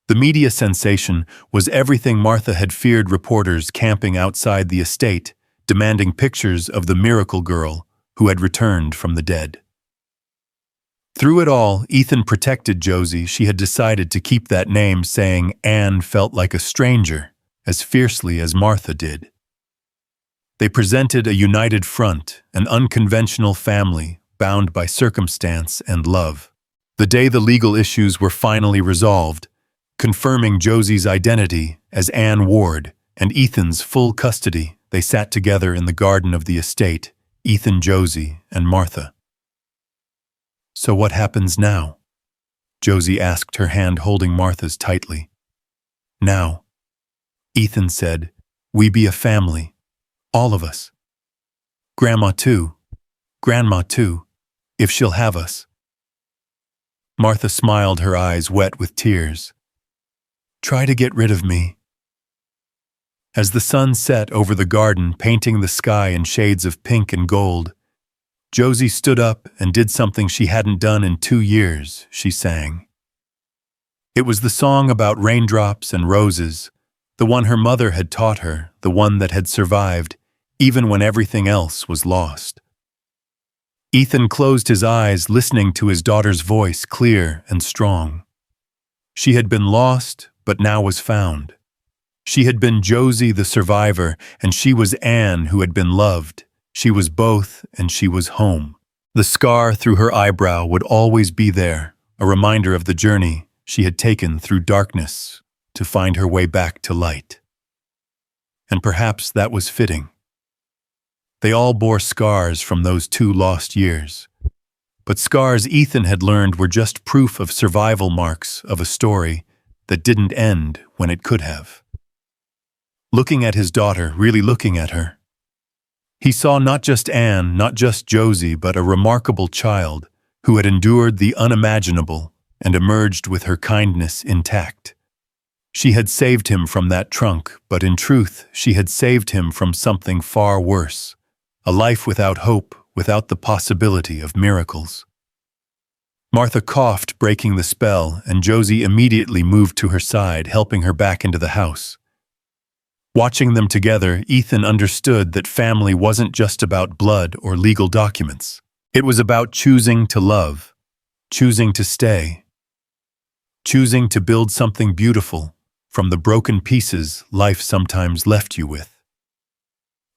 The media sensation was everything Martha had feared: reporters camping outside the estate, demanding pictures of the miracle girl who had returned from the dead. Through it all, Ethan protected Josie. She had decided to keep that name, saying Anne felt like a stranger, as fiercely as Martha did. They presented a united front, an unconventional family bound by circumstance and love. The day the legal issues were finally resolved, confirming Josie's identity as Anne Ward and Ethan's full custody, they sat together in the garden of the estate, Ethan, Josie, and Martha. "So what happens now?" Josie asked, her hand holding Martha's tightly. "Now," Ethan said, "we be a family, all of us. Grandma too, if she'll have us." Martha smiled, her eyes wet with tears. "Try to get rid of me." As the sun set over the garden, painting the sky in shades of pink and gold, Josie stood up and did something she hadn't done in 2 years. She sang. It was the song about raindrops and roses, the one her mother had taught her, the one that had survived, even when everything else was lost. Ethan closed his eyes, listening to his daughter's voice, clear and strong. She had been lost, but now was found. She had been Josie the survivor, and she was Anne who had been loved. She was both, and she was home. The scar through her eyebrow would always be there, a reminder of the journey she had taken through darkness to find her way back to light. And perhaps that was fitting. They all bore scars from those 2 lost years. But scars, Ethan had learned, were just proof of survival marks of a story that didn't end when it could have. Looking at his daughter, really looking at her, he saw not just Anne, not just Josie, but a remarkable child who had endured the unimaginable and emerged with her kindness intact. She had saved him from that trunk, but in truth, she had saved him from something far worse, a life without hope, without the possibility of miracles. Martha coughed, breaking the spell, and Josie immediately moved to her side, helping her back into the house. Watching them together, Ethan understood that family wasn't just about blood or legal documents. It was about choosing to love, choosing to stay, choosing to build something beautiful from the broken pieces life sometimes left you with.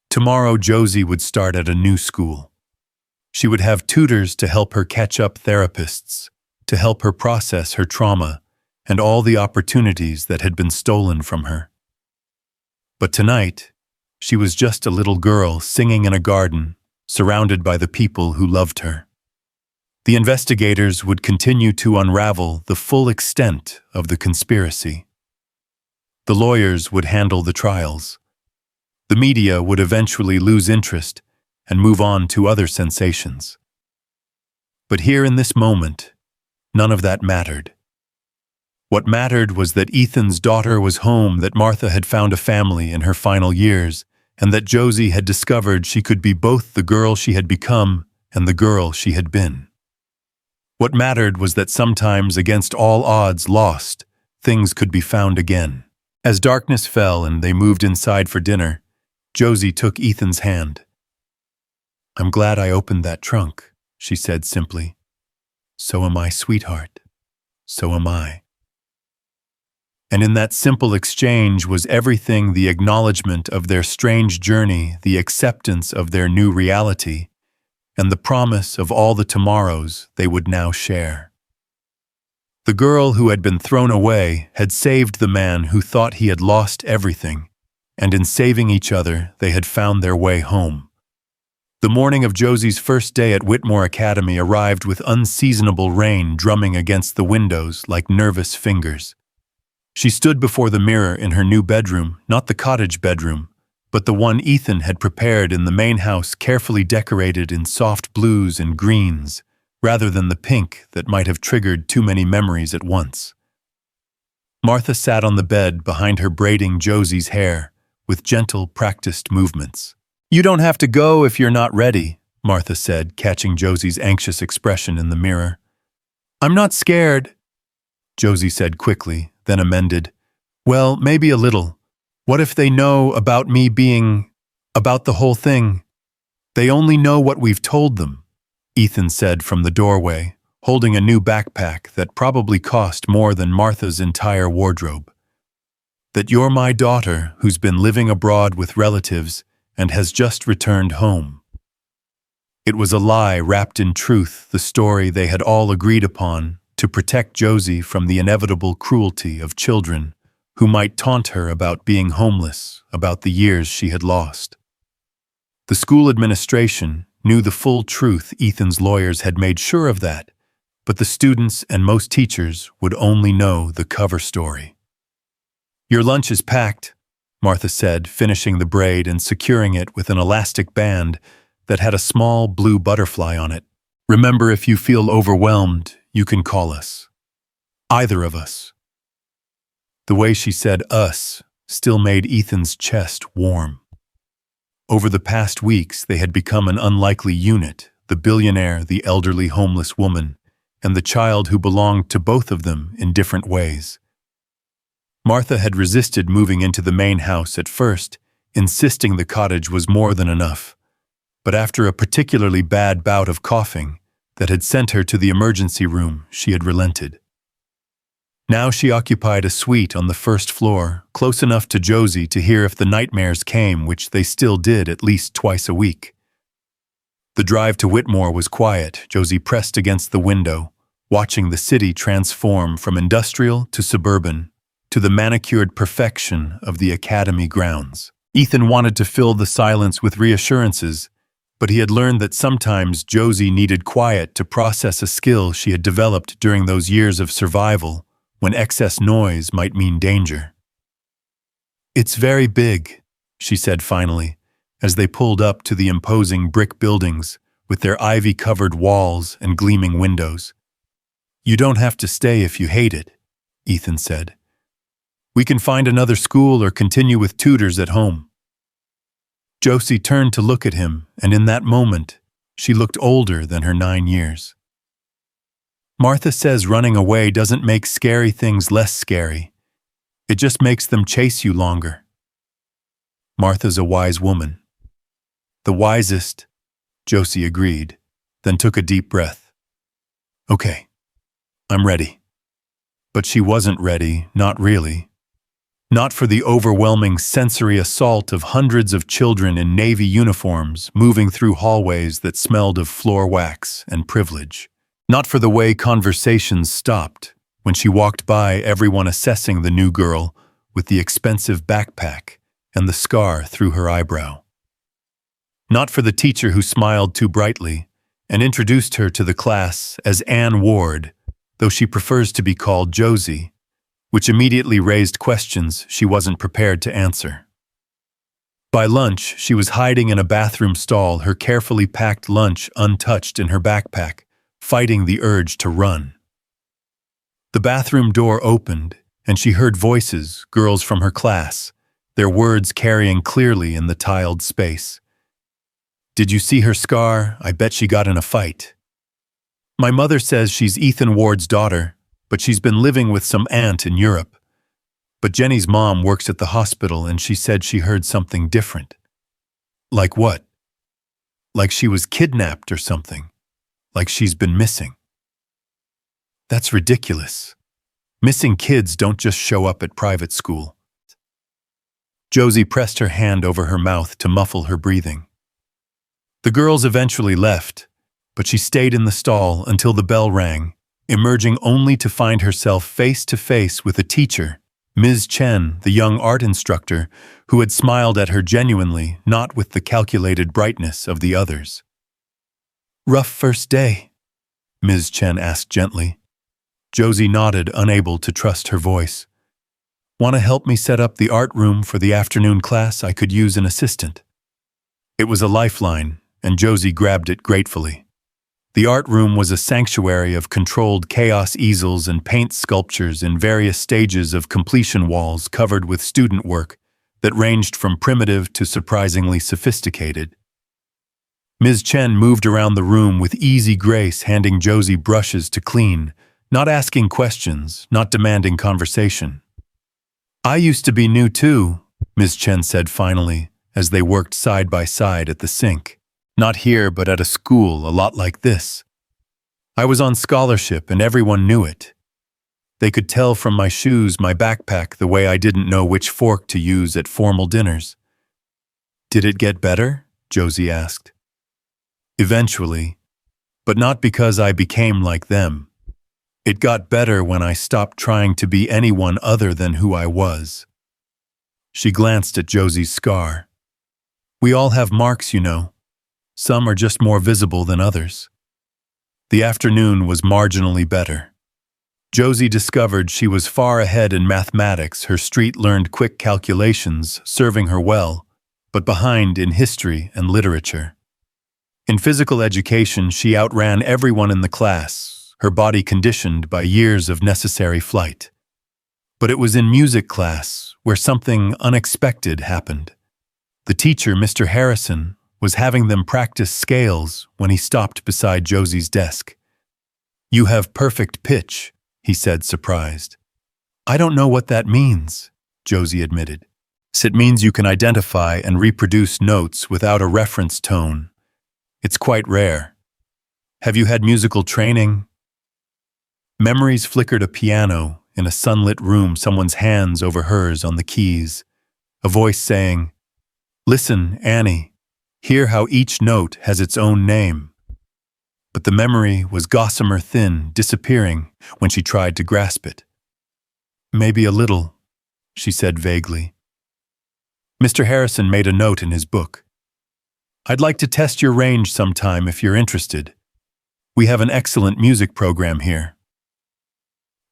Tomorrow, Josie would start at a new school. She would have tutors to help her catch up, therapists to help her process her trauma and all the opportunities that had been stolen from her. But tonight, She was just a little girl singing in a garden, surrounded by the people who loved her. The investigators would continue to unravel the full extent of the conspiracy. The lawyers would handle the trials. The media would eventually lose interest and move on to other sensations. But here in this moment, none of that mattered. What mattered was that Ethan's daughter was home, that Martha had found a family in her final years, and that Josie had discovered she could be both the girl she had become and the girl she had been. What mattered was that sometimes, against all odds lost, things could be found again. As darkness fell and they moved inside for dinner, Josie took Ethan's hand. "I'm glad I opened that trunk," she said simply. "So am I, sweetheart. So am I." And in that simple exchange was everything: the acknowledgement of their strange journey, the acceptance of their new reality, and the promise of all the tomorrows they would now share. The girl who had been thrown away had saved the man who thought he had lost everything, and in saving each other they had found their way home. The morning of Josie's first day at Whitmore Academy arrived with unseasonable rain drumming against the windows like nervous fingers. She stood before the mirror in her new bedroom, not the cottage bedroom, but the one Ethan had prepared in the main house, carefully decorated in soft blues and greens, rather than the pink that might have triggered too many memories at once. Martha sat on the bed behind her, braiding Josie's hair with gentle, practiced movements. "You don't have to go if you're not ready," Martha said, catching Josie's anxious expression in the mirror. "I'm not scared," Josie said quickly, then amended, "Well, maybe a little. What if they know about me being, about the whole thing? They only know what we've told them," Ethan said from the doorway, holding a new backpack that probably cost more than Martha's entire wardrobe. "That you're my daughter who's been living abroad with relatives and has just returned home." It was a lie wrapped in truth, the story they had all agreed upon to protect Josie from the inevitable cruelty of children who might taunt her about being homeless, about the years she had lost. The school administration knew the full truth. Ethan's lawyers had made sure of that, but the students and most teachers would only know the cover story. "Your lunch is packed," Martha said, finishing the braid and securing it with an elastic band that had a small blue butterfly on it. "Remember, if you feel overwhelmed, you can call us. Either of us." The way she said "us" still made Ethan's chest warm. Over the past weeks, they had become an unlikely unit: the billionaire, the elderly homeless woman, and the child who belonged to both of them in different ways. Martha had resisted moving into the main house at first, insisting the cottage was more than enough. But after a particularly bad bout of coughing that had sent her to the emergency room, she had relented. Now she occupied a suite on the first floor, close enough to Josie to hear if the nightmares came, which they still did at least twice a week. The drive to Whitmore was quiet. Josie pressed against the window, watching the city transform from industrial to suburban, to the manicured perfection of the academy grounds. Ethan wanted to fill the silence with reassurances, but he had learned that sometimes Josie needed quiet to process a skill she had developed during those years of survival, when excess noise might mean danger. "It's very big," she said finally, as they pulled up to the imposing brick buildings with their ivy-covered walls and gleaming windows. "You don't have to stay if you hate it," Ethan said. "We can find another school or continue with tutors at home." Josie turned to look at him, and in that moment, she looked older than her 9 years. "Martha says running away doesn't make scary things less scary. It just makes them chase you longer." Martha's a wise woman. "The wisest," Josie agreed, then took a deep breath. "Okay, I'm ready." But she wasn't ready, not really. Not for the overwhelming sensory assault of hundreds of children in navy uniforms moving through hallways that smelled of floor wax and privilege. Not for the way conversations stopped when she walked by, everyone assessing the new girl with the expensive backpack and the scar through her eyebrow. Not for the teacher who smiled too brightly and introduced her to the class as Anne Ward, though she prefers to be called Josie, which immediately raised questions she wasn't prepared to answer. By lunch, she was hiding in a bathroom stall, her carefully packed lunch untouched in her backpack, fighting the urge to run. The bathroom door opened, and she heard voices, girls from her class, their words carrying clearly in the tiled space. "Did you see her scar? I bet she got in a fight. My mother says she's Ethan Ward's daughter, but she's been living with some aunt in Europe. But Jenny's mom works at the hospital and she said she heard something different." "Like what?" "Like she was kidnapped or something. Like she's been missing." "That's ridiculous. Missing kids don't just show up at private school." Josie pressed her hand over her mouth to muffle her breathing. The girls eventually left, but she stayed in the stall until the bell rang, emerging only to find herself face to face with a teacher, Ms. Chen, the young art instructor, who had smiled at her genuinely, not with the calculated brightness of the others. "Rough first day?" Ms. Chen asked gently. Josie nodded, unable to trust her voice. "Want to help me set up the art room for the afternoon class? I could use an assistant." It was a lifeline, and Josie grabbed it gratefully. The art room was a sanctuary of controlled chaos easels and paint sculptures in various stages of completion, walls covered with student work that ranged from primitive to surprisingly sophisticated. Ms. Chen moved around the room with easy grace, handing Josie brushes to clean, not asking questions, not demanding conversation. "I used to be new too," Ms. Chen said finally, as they worked side by side at the sink. "Not here, but at a school a lot like this. I was on scholarship and everyone knew it. They could tell from my shoes, my backpack, the way I didn't know which fork to use at formal dinners." "Did it get better?" Josie asked. "Eventually, but not because I became like them. It got better when I stopped trying to be anyone other than who I was." She glanced at Josie's scar. "We all have marks, you know. Some are just more visible than others." The afternoon was marginally better. Josie discovered she was far ahead in mathematics, her street-learned quick calculations serving her well, but behind in history and literature. In physical education, she outran everyone in the class, her body conditioned by years of necessary flight. But it was in music class where something unexpected happened. The teacher, Mr. Harrison, was having them practice scales when he stopped beside Josie's desk. "You have perfect pitch," he said, surprised. "I don't know what that means," Josie admitted. "It means you can identify and reproduce notes without a reference tone. It's quite rare. Have you had musical training?" Memories flickered a piano in a sunlit room, someone's hands over hers on the keys. A voice saying, "Listen, Annie. Hear how each note has its own name." But the memory was gossamer thin, disappearing when she tried to grasp it. "Maybe a little," she said vaguely. Mr. Harrison made a note in his book. "I'd like to test your range sometime if you're interested. We have an excellent music program here."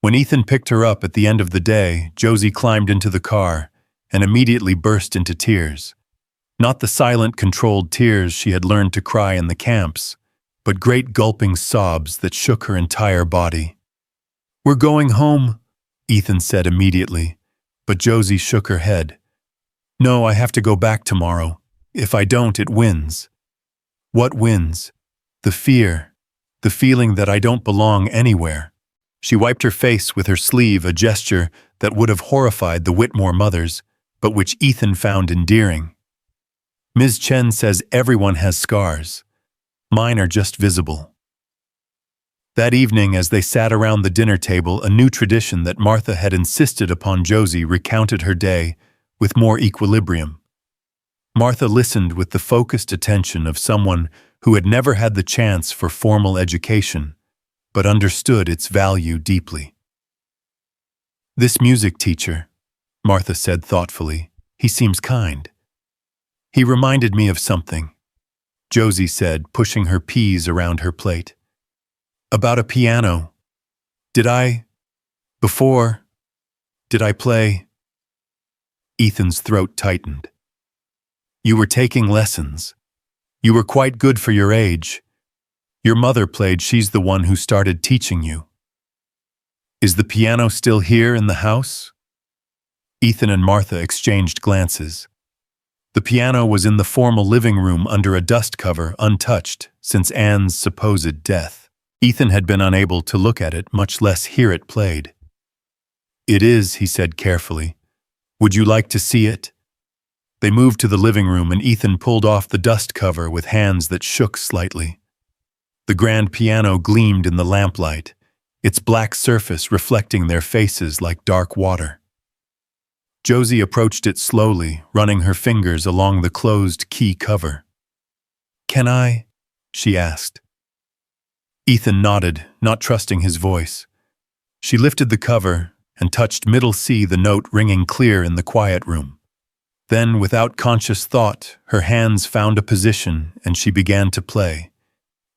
When Ethan picked her up at the end of the day, Josie climbed into the car and immediately burst into tears. Not the silent, controlled tears she had learned to cry in the camps, but great gulping sobs that shook her entire body. "We're going home," Ethan said immediately, but Josie shook her head. "No, I have to go back tomorrow. If I don't, it wins." "What wins?" "The fear. The feeling that I don't belong anywhere." She wiped her face with her sleeve, a gesture that would have horrified the Whitmore mothers, but which Ethan found endearing. "Ms. Chen says everyone has scars. Mine are just visible." That evening, as they sat around the dinner table, a new tradition that Martha had insisted upon Josie recounted her day with more equilibrium. Martha listened with the focused attention of someone who had never had the chance for formal education, but understood its value deeply. "This music teacher," Martha said thoughtfully, He seems kind. He reminded me of something, Josie said, pushing her peas around her plate. About a piano. Did I play? Ethan's throat tightened. You were taking lessons. You were quite good for your age. Your mother played, she's the one who started teaching you. Is the piano still here in the house? Ethan and Martha exchanged glances. The piano was in the formal living room under a dust cover, untouched since Anne's supposed death. Ethan had been unable to look at it, much less hear it played. It is, he said carefully. Would you like to see it? They moved to the living room and Ethan pulled off the dust cover with hands that shook slightly. The grand piano gleamed in the lamplight, its black surface reflecting their faces like dark water. Josie approached it slowly, running her fingers along the closed key cover. Can I? She asked. Ethan nodded, not trusting his voice. She lifted the cover and touched middle C, the note ringing clear in the quiet room. Then, without conscious thought, her hands found a position and she began to play.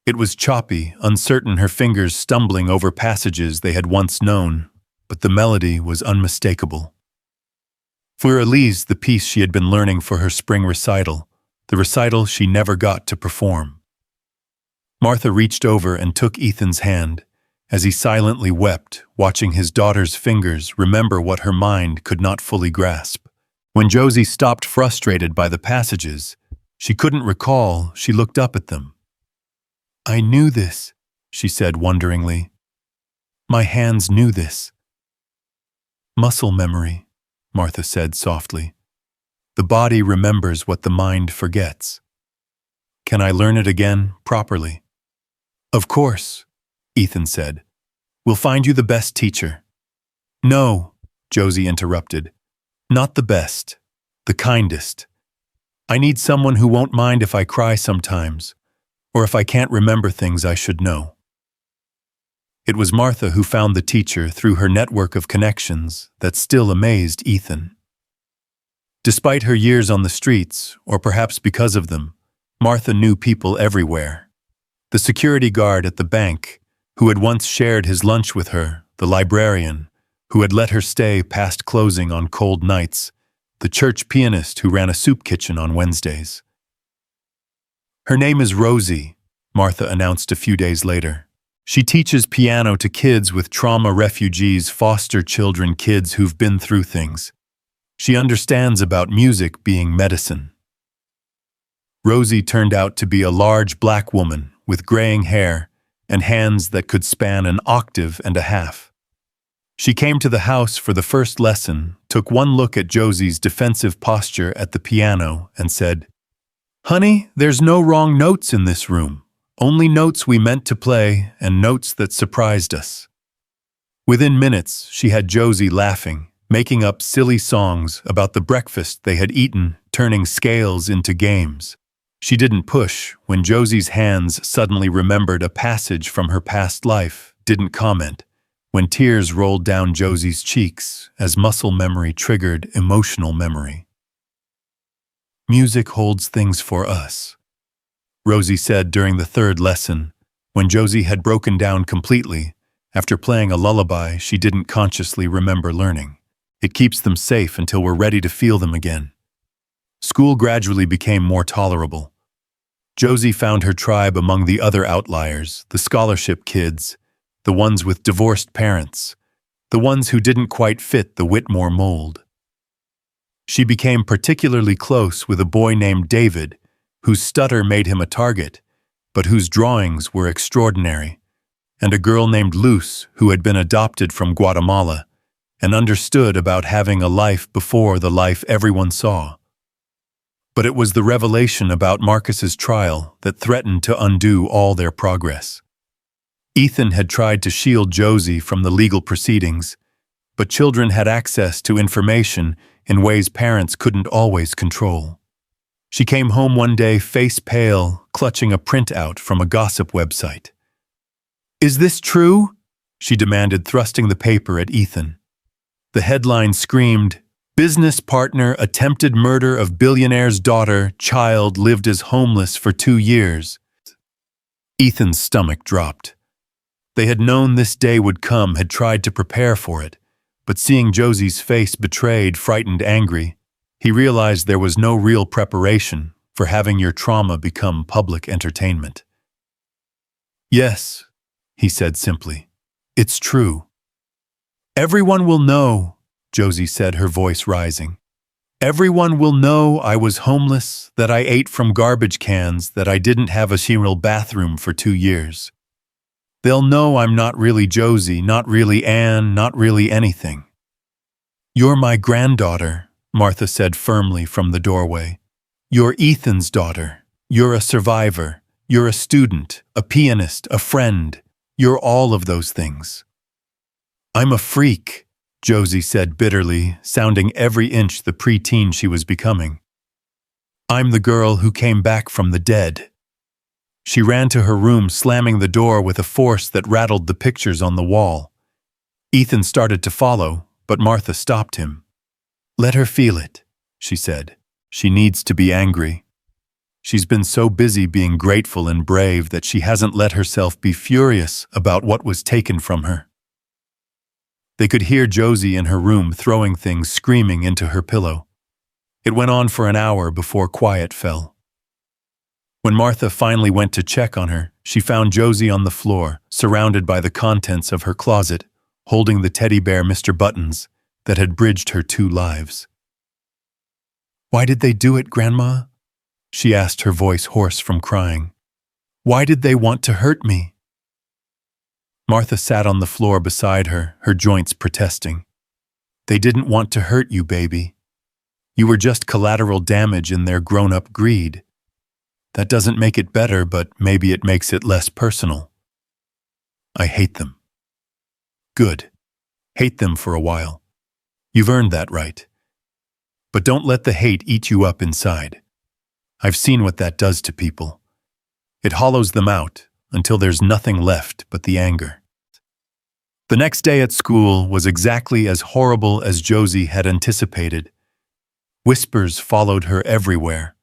It was choppy, uncertain, her fingers stumbling over passages they had once known, but the melody was unmistakable. For Elise, the piece she had been learning for her spring recital, the recital she never got to perform. Martha reached over and took Ethan's hand, as he silently wept, watching his daughter's fingers remember what her mind could not fully grasp. When Josie stopped, frustrated by the passages she couldn't recall, she looked up at them. I knew this, she said wonderingly. My hands knew this. Muscle memory, Martha said softly. The body remembers what the mind forgets. Can I learn it again, properly? Of course, Ethan said. We'll find you the best teacher. No, Josie interrupted. Not the best, the kindest. I need someone who won't mind if I cry sometimes, or if I can't remember things I should know. It was Martha who found the teacher through her network of connections that still amazed Ethan. Despite her years on the streets, or perhaps because of them, Martha knew people everywhere. The security guard at the bank, who had once shared his lunch with her, the librarian, who had let her stay past closing on cold nights, the church pianist who ran a soup kitchen on Wednesdays. Her name is Rosie, Martha announced a few days later. She teaches piano to kids with trauma, refugees, foster children, kids who've been through things. She understands about music being medicine. Rosie turned out to be a large black woman with graying hair and hands that could span an octave and a half. She came to the house for the first lesson, took one look at Josie's defensive posture at the piano, and said, Honey, there's no wrong notes in this room. Only notes we meant to play and notes that surprised us. Within minutes, she had Josie laughing, making up silly songs about the breakfast they had eaten, turning scales into games. She didn't push when Josie's hands suddenly remembered a passage from her past life, didn't comment, when tears rolled down Josie's cheeks as muscle memory triggered emotional memory. Music holds things for us, Rosie said during the third lesson, when Josie had broken down completely after playing a lullaby she didn't consciously remember learning. It keeps them safe until we're ready to feel them again. School gradually became more tolerable. Josie found her tribe among the other outliers, the scholarship kids, the ones with divorced parents, the ones who didn't quite fit the Whitmore mold. She became particularly close with a boy named David, whose stutter made him a target, but whose drawings were extraordinary, and a girl named Luce who had been adopted from Guatemala and understood about having a life before the life everyone saw. But it was the revelation about Marcus's trial that threatened to undo all their progress. Ethan had tried to shield Josie from the legal proceedings, but children had access to information in ways parents couldn't always control. She came home one day, face pale, clutching a printout from a gossip website. "Is this true?" she demanded, thrusting the paper at Ethan. The headline screamed, Business partner attempted murder of billionaire's daughter, child lived as homeless for 2 years. Ethan's stomach dropped. They had known this day would come, had tried to prepare for it, but seeing Josie's face betrayed, frightened, angry, he realized there was no real preparation for having your trauma become public entertainment. "Yes," he said simply. "It's true." "Everyone will know," Josie said, her voice rising. "Everyone will know I was homeless, that I ate from garbage cans, that I didn't have a single bathroom for 2 years. They'll know I'm not really Josie, not really Anne, not really anything." "You're my granddaughter," Martha said firmly from the doorway. "You're Ethan's daughter. You're a survivor. You're a student, a pianist, a friend. You're all of those things." "I'm a freak," Josie said bitterly, sounding every inch the preteen she was becoming. "I'm the girl who came back from the dead." She ran to her room, slamming the door with a force that rattled the pictures on the wall. Ethan started to follow, but Martha stopped him. "Let her feel it," she said. "She needs to be angry. She's been so busy being grateful and brave that she hasn't let herself be furious about what was taken from her." They could hear Josie in her room throwing things, screaming into her pillow. It went on for an hour before quiet fell. When Martha finally went to check on her, she found Josie on the floor, surrounded by the contents of her closet, holding the teddy bear Mr. Buttons that had bridged her 2 lives. "Why did they do it, Grandma?" she asked, her voice hoarse from crying. "Why did they want to hurt me?" Martha sat on the floor beside her, her joints protesting. "They didn't want to hurt you, baby. You were just collateral damage in their grown-up greed. That doesn't make it better, but maybe it makes it less personal. I hate them." "Good. Hate them for a while. You've earned that right. But don't let the hate eat you up inside. I've seen what that does to people. It hollows them out until there's nothing left but the anger." The next day at school was exactly as horrible as Josie had anticipated. Whispers followed her everywhere.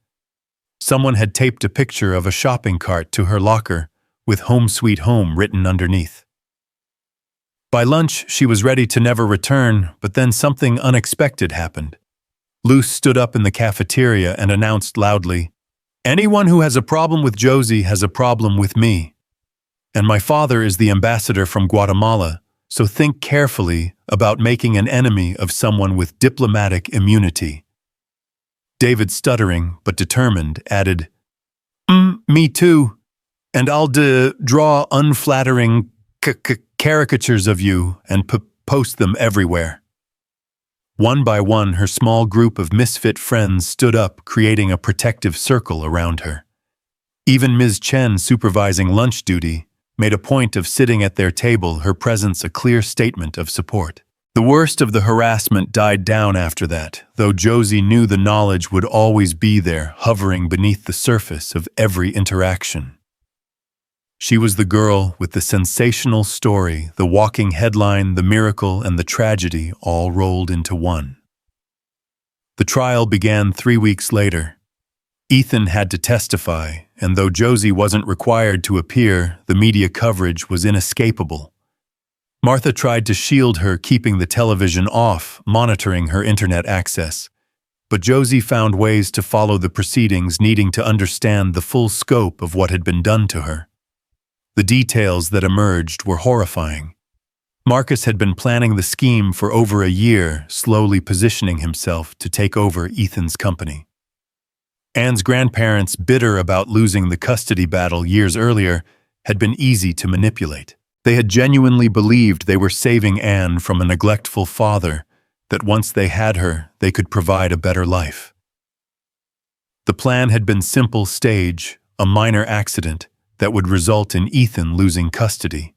Someone had taped a picture of a shopping cart to her locker with "Home Sweet Home" written underneath. By lunch, she was ready to never return, but then something unexpected happened. Luce stood up in the cafeteria and announced loudly, "Anyone who has a problem with Josie has a problem with me. And my father is the ambassador from Guatemala, so think carefully about making an enemy of someone with diplomatic immunity." David, stuttering but determined, added, Me too. And I'll draw unflattering caricatures of you and post them everywhere." One by one, her small group of misfit friends stood up, creating a protective circle around her. Even Ms. Chen, supervising lunch duty, made a point of sitting at their table, her presence a clear statement of support. The worst of the harassment died down after that, though Josie knew the knowledge would always be there, hovering beneath the surface of every interaction. She was the girl with the sensational story, the walking headline, the miracle, and the tragedy all rolled into one. The trial began 3 weeks later. Ethan had to testify, and though Josie wasn't required to appear, the media coverage was inescapable. Martha tried to shield her, keeping the television off, monitoring her internet access. But Josie found ways to follow the proceedings, needing to understand the full scope of what had been done to her. The details that emerged were horrifying. Marcus had been planning the scheme for over a year, slowly positioning himself to take over Ethan's company. Anne's grandparents, bitter about losing the custody battle years earlier, had been easy to manipulate. They had genuinely believed they were saving Anne from a neglectful father, that once they had her, they could provide a better life. The plan had been simple: stage a minor accident that would result in Ethan losing custody.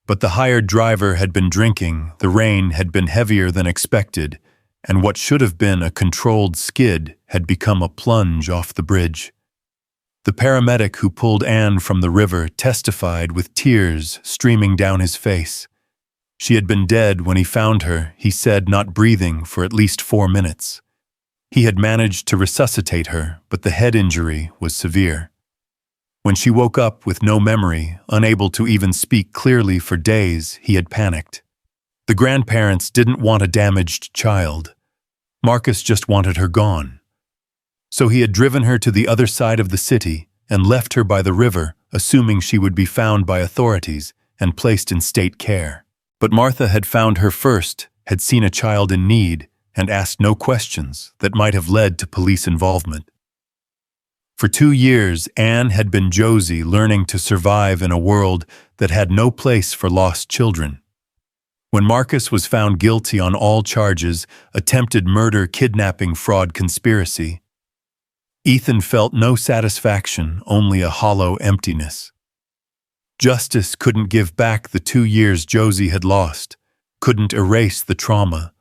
But the hired driver had been drinking, the rain had been heavier than expected, and what should have been a controlled skid had become a plunge off the bridge. The paramedic who pulled Anne from the river testified with tears streaming down his face. She had been dead when he found her, he said, not breathing for at least 4 minutes. He had managed to resuscitate her, but the head injury was severe. When she woke up with no memory, unable to even speak clearly for days, he had panicked. The grandparents didn't want a damaged child. Marcus just wanted her gone. So he had driven her to the other side of the city and left her by the river, assuming she would be found by authorities and placed in state care. But Martha had found her first, had seen a child in need, and asked no questions that might have led to police involvement. For 2 years, Anne had been Josie, learning to survive in a world that had no place for lost children. When Marcus was found guilty on all charges, attempted murder, kidnapping, fraud, conspiracy, Ethan felt no satisfaction, only a hollow emptiness. Justice couldn't give back the 2 years Josie had lost, couldn't erase the trauma,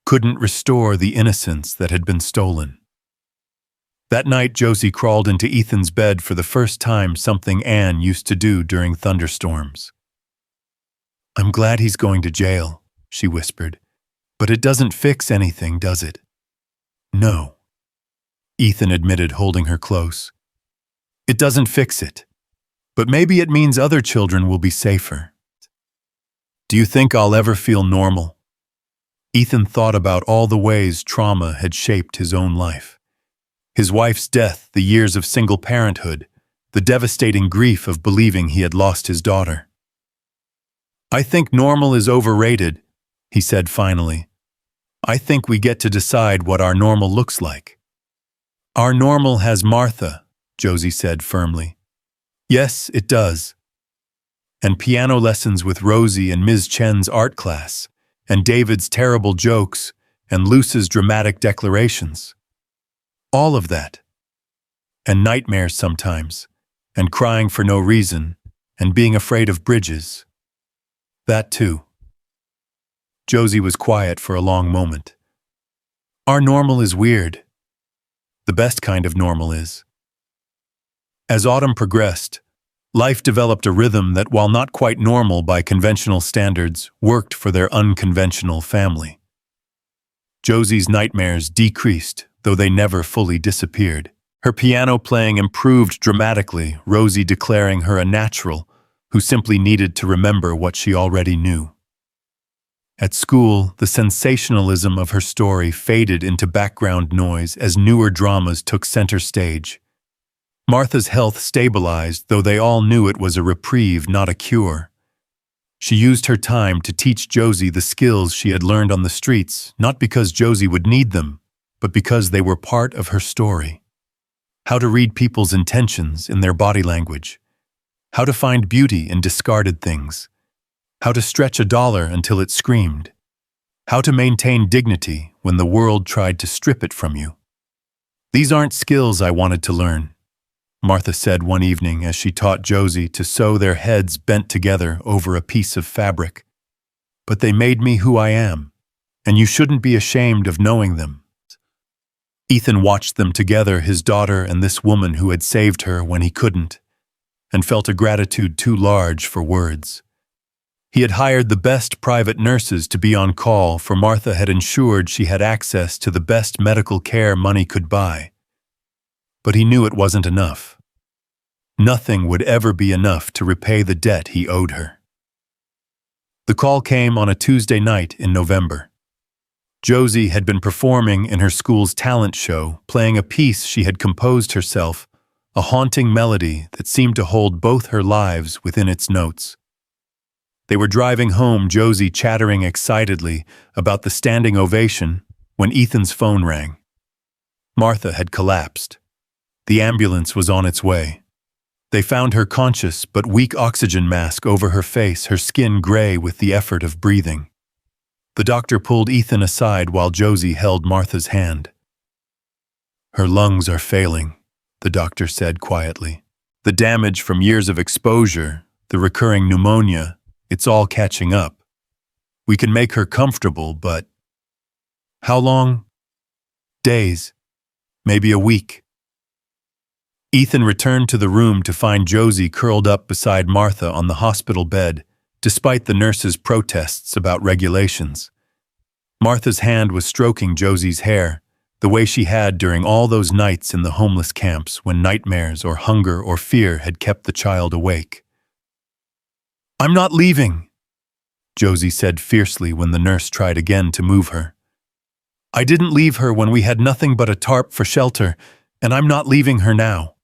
couldn't restore the innocence that had been stolen. That night, Josie crawled into Ethan's bed for the first time, something Anne used to do during thunderstorms. "I'm glad he's going to jail," she whispered. "But it doesn't fix anything, does it?" "No," Ethan admitted, holding her close. "It doesn't fix it. But maybe it means other children will be safer." "Do you think I'll ever feel normal?" Ethan thought about all the ways trauma had shaped his own life. His wife's death, the years of single parenthood, the devastating grief of believing he had lost his daughter. "I think normal is overrated," he said finally. "I think we get to decide what our normal looks like." "Our normal has Martha," Josie said firmly. "Yes, it does. And piano lessons with Rosie and Ms. Chen's art class, and David's terrible jokes, and Luce's dramatic declarations. All of that. And nightmares sometimes, and crying for no reason, and being afraid of bridges. That too." Josie was quiet for a long moment. "Our normal is weird. The best kind of normal is." As autumn progressed, life developed a rhythm that, while not quite normal by conventional standards, worked for their unconventional family. Josie's nightmares decreased, though they never fully disappeared. Her piano playing improved dramatically, Rosie declaring her a natural who simply needed to remember what she already knew. At school, the sensationalism of her story faded into background noise as newer dramas took center stage. Martha's health stabilized, though they all knew it was a reprieve, not a cure. She used her time to teach Josie the skills she had learned on the streets, not because Josie would need them, but because they were part of her story. How to read people's intentions in their body language. How to find beauty in discarded things. How to stretch a dollar until it screamed. How to maintain dignity when the world tried to strip it from you. "These aren't skills I wanted to learn," Martha said one evening as she taught Josie to sew, their heads bent together over a piece of fabric. "But they made me who I am, and you shouldn't be ashamed of knowing them." Ethan watched them together, his daughter and this woman who had saved her when he couldn't, and felt a gratitude too large for words. He had hired the best private nurses to be on call, for Martha had ensured she had access to the best medical care money could buy. But he knew it wasn't enough. Nothing would ever be enough to repay the debt he owed her. The call came on a Tuesday night in November. Josie had been performing in her school's talent show, playing a piece she had composed herself, a haunting melody that seemed to hold both her lives within its notes. They were driving home, Josie chattering excitedly about the standing ovation, when Ethan's phone rang. Martha had collapsed. The ambulance was on its way. They found her conscious but weak, oxygen mask over her face, her skin gray with the effort of breathing. The doctor pulled Ethan aside while Josie held Martha's hand. "Her lungs are failing," the doctor said quietly. "The damage from years of exposure, the recurring pneumonia, it's all catching up. We can make her comfortable, but..." "How long?" "Days. Maybe a week." Ethan returned to the room to find Josie curled up beside Martha on the hospital bed, despite the nurses' protests about regulations. Martha's hand was stroking Josie's hair, the way she had during all those nights in the homeless camps when nightmares or hunger or fear had kept the child awake. "I'm not leaving," Josie said fiercely when the nurse tried again to move her. "I didn't leave her when we had nothing but a tarp for shelter, and I'm not leaving her now."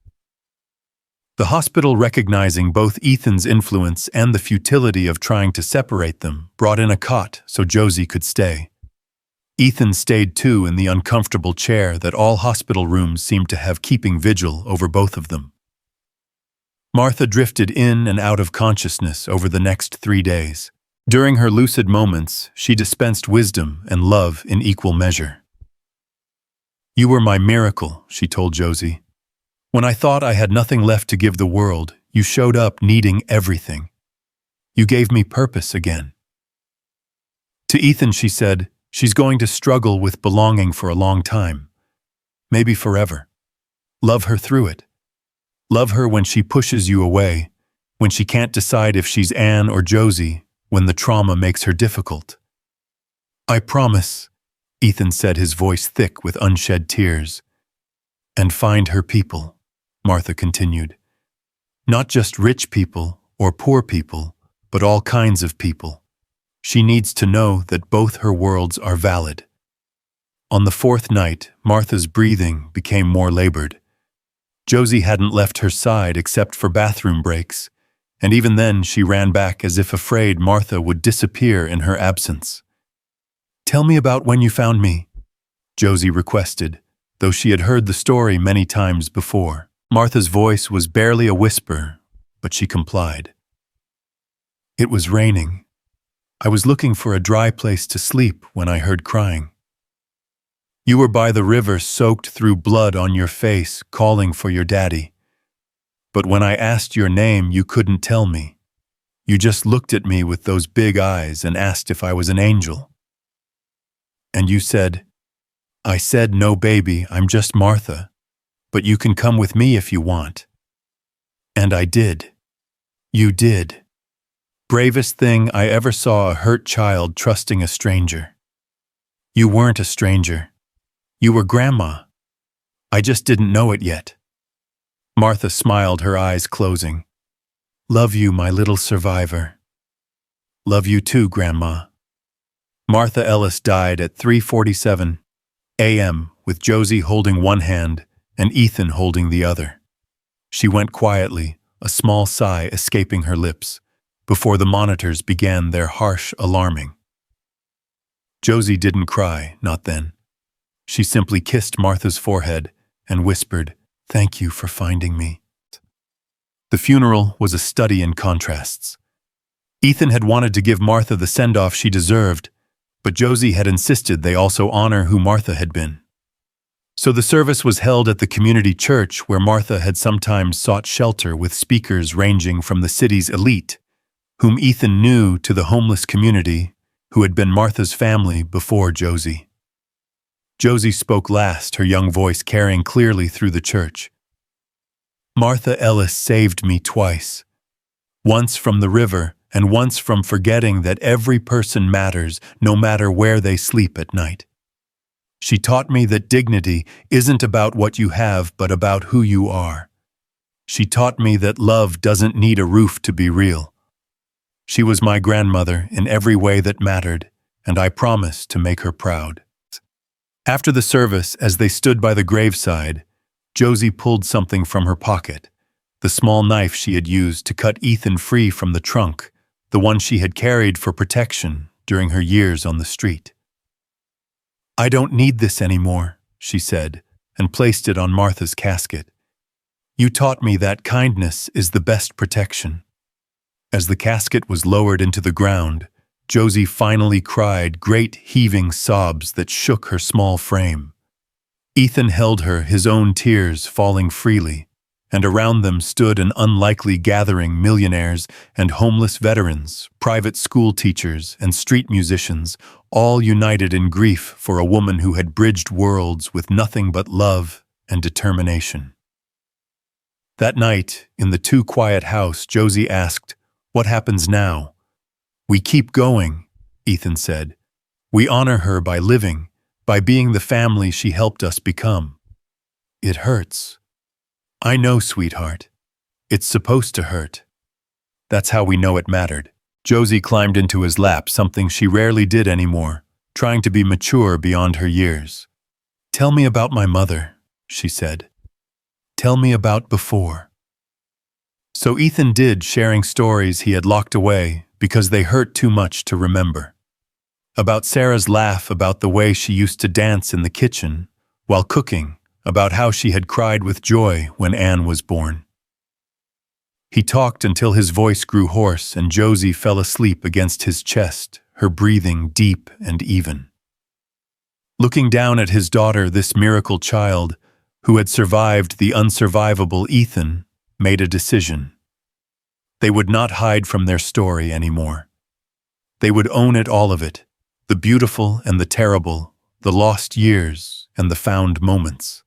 The hospital, recognizing both Ethan's influence and the futility of trying to separate them, brought in a cot so Josie could stay. Ethan stayed too in the uncomfortable chair that all hospital rooms seemed to have keeping vigil over both of them. Martha drifted in and out of consciousness over the next 3 days. During her lucid moments, she dispensed wisdom and love in equal measure. "You were my miracle," she told Josie. "When I thought I had nothing left to give the world, you showed up needing everything. You gave me purpose again." To Ethan, she said, "She's going to struggle with belonging for a long time. Maybe forever. Love her through it. Love her when she pushes you away, when she can't decide if she's Anne or Josie, when the trauma makes her difficult." "I promise," Ethan said, his voice thick with unshed tears. "And find her people," Martha continued. "Not just rich people or poor people, but all kinds of people. She needs to know that both her worlds are valid." On the 4th night, Martha's breathing became more labored. Josie hadn't left her side except for bathroom breaks, and even then she ran back as if afraid Martha would disappear in her absence. "Tell me about when you found me," Josie requested, though she had heard the story many times before. Martha's voice was barely a whisper, but she complied. "It was raining. I was looking for a dry place to sleep when I heard crying. You were by the river, soaked through blood on your face, calling for your daddy. But when I asked your name, you couldn't tell me. You just looked at me with those big eyes and asked if I was an angel. And you said, 'I said, no, baby, I'm just Martha, but you can come with me if you want.' And I did. You did. Bravest thing I ever saw a hurt child trusting a stranger. You weren't a stranger. You were Grandma. I just didn't know it yet." Martha smiled, her eyes closing. "Love you, my little survivor." "Love you too, Grandma." Martha Ellis died at 3:47 a.m. with Josie holding one hand and Ethan holding the other. She went quietly, a small sigh escaping her lips, before the monitors began their harsh alarming. Josie didn't cry, not then. She simply kissed Martha's forehead and whispered, "Thank you for finding me." The funeral was a study in contrasts. Ethan had wanted to give Martha the send-off she deserved, but Josie had insisted they also honor who Martha had been. So the service was held at the community church where Martha had sometimes sought shelter, with speakers ranging from the city's elite, whom Ethan knew, to the homeless community, who had been Martha's family before Josie. Josie spoke last, her young voice carrying clearly through the church. "Martha Ellis saved me twice. Once from the river, and once from forgetting that every person matters, no matter where they sleep at night. She taught me that dignity isn't about what you have, but about who you are. She taught me that love doesn't need a roof to be real. She was my grandmother in every way that mattered, and I promised to make her proud." After the service, as they stood by the graveside, Josie pulled something from her pocket, the small knife she had used to cut Ethan free from the trunk, the one she had carried for protection during her years on the street. "I don't need this anymore," she said, and placed it on Martha's casket. "You taught me that kindness is the best protection." As the casket was lowered into the ground, Josie finally cried great heaving sobs that shook her small frame. Ethan held her, his own tears falling freely, and around them stood an unlikely gathering: millionaires and homeless veterans, private school teachers and street musicians, all united in grief for a woman who had bridged worlds with nothing but love and determination. That night, in the too quiet house, Josie asked, "What happens now?" We keep going, Ethan said. We honor her by living, by being the family she helped us become. It hurts. I know, sweetheart. It's supposed to hurt. That's how we know it mattered. Josie climbed into his lap, something she rarely did anymore, trying to be mature beyond her years. Tell me about my mother, she said. Tell me about before. So Ethan did, sharing stories he had locked away because they hurt too much to remember. About Sarah's laugh, about the way she used to dance in the kitchen while cooking, about how she had cried with joy when Anne was born. He talked until his voice grew hoarse and Josie fell asleep against his chest, her breathing deep and even. Looking down at his daughter, this miracle child, who had survived the unsurvivable, Ethan made a decision. They would not hide from their story anymore. They would own it, all of it, the beautiful and the terrible, the lost years and the found moments.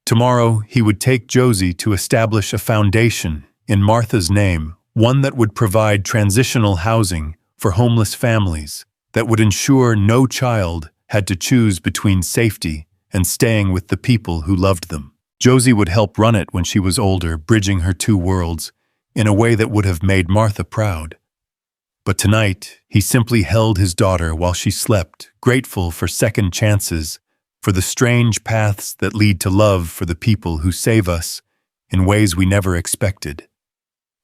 Tomorrow he would take Josie to establish a foundation in Martha's name, one that would provide transitional housing for homeless families, that would ensure no child had to choose between safety and staying with the people who loved them. Josie would help run it when she was older, bridging her two worlds in a way that would have made Martha proud. But tonight, he simply held his daughter while she slept, grateful for second chances, for the strange paths that lead to love, for the people who save us in ways we never expected.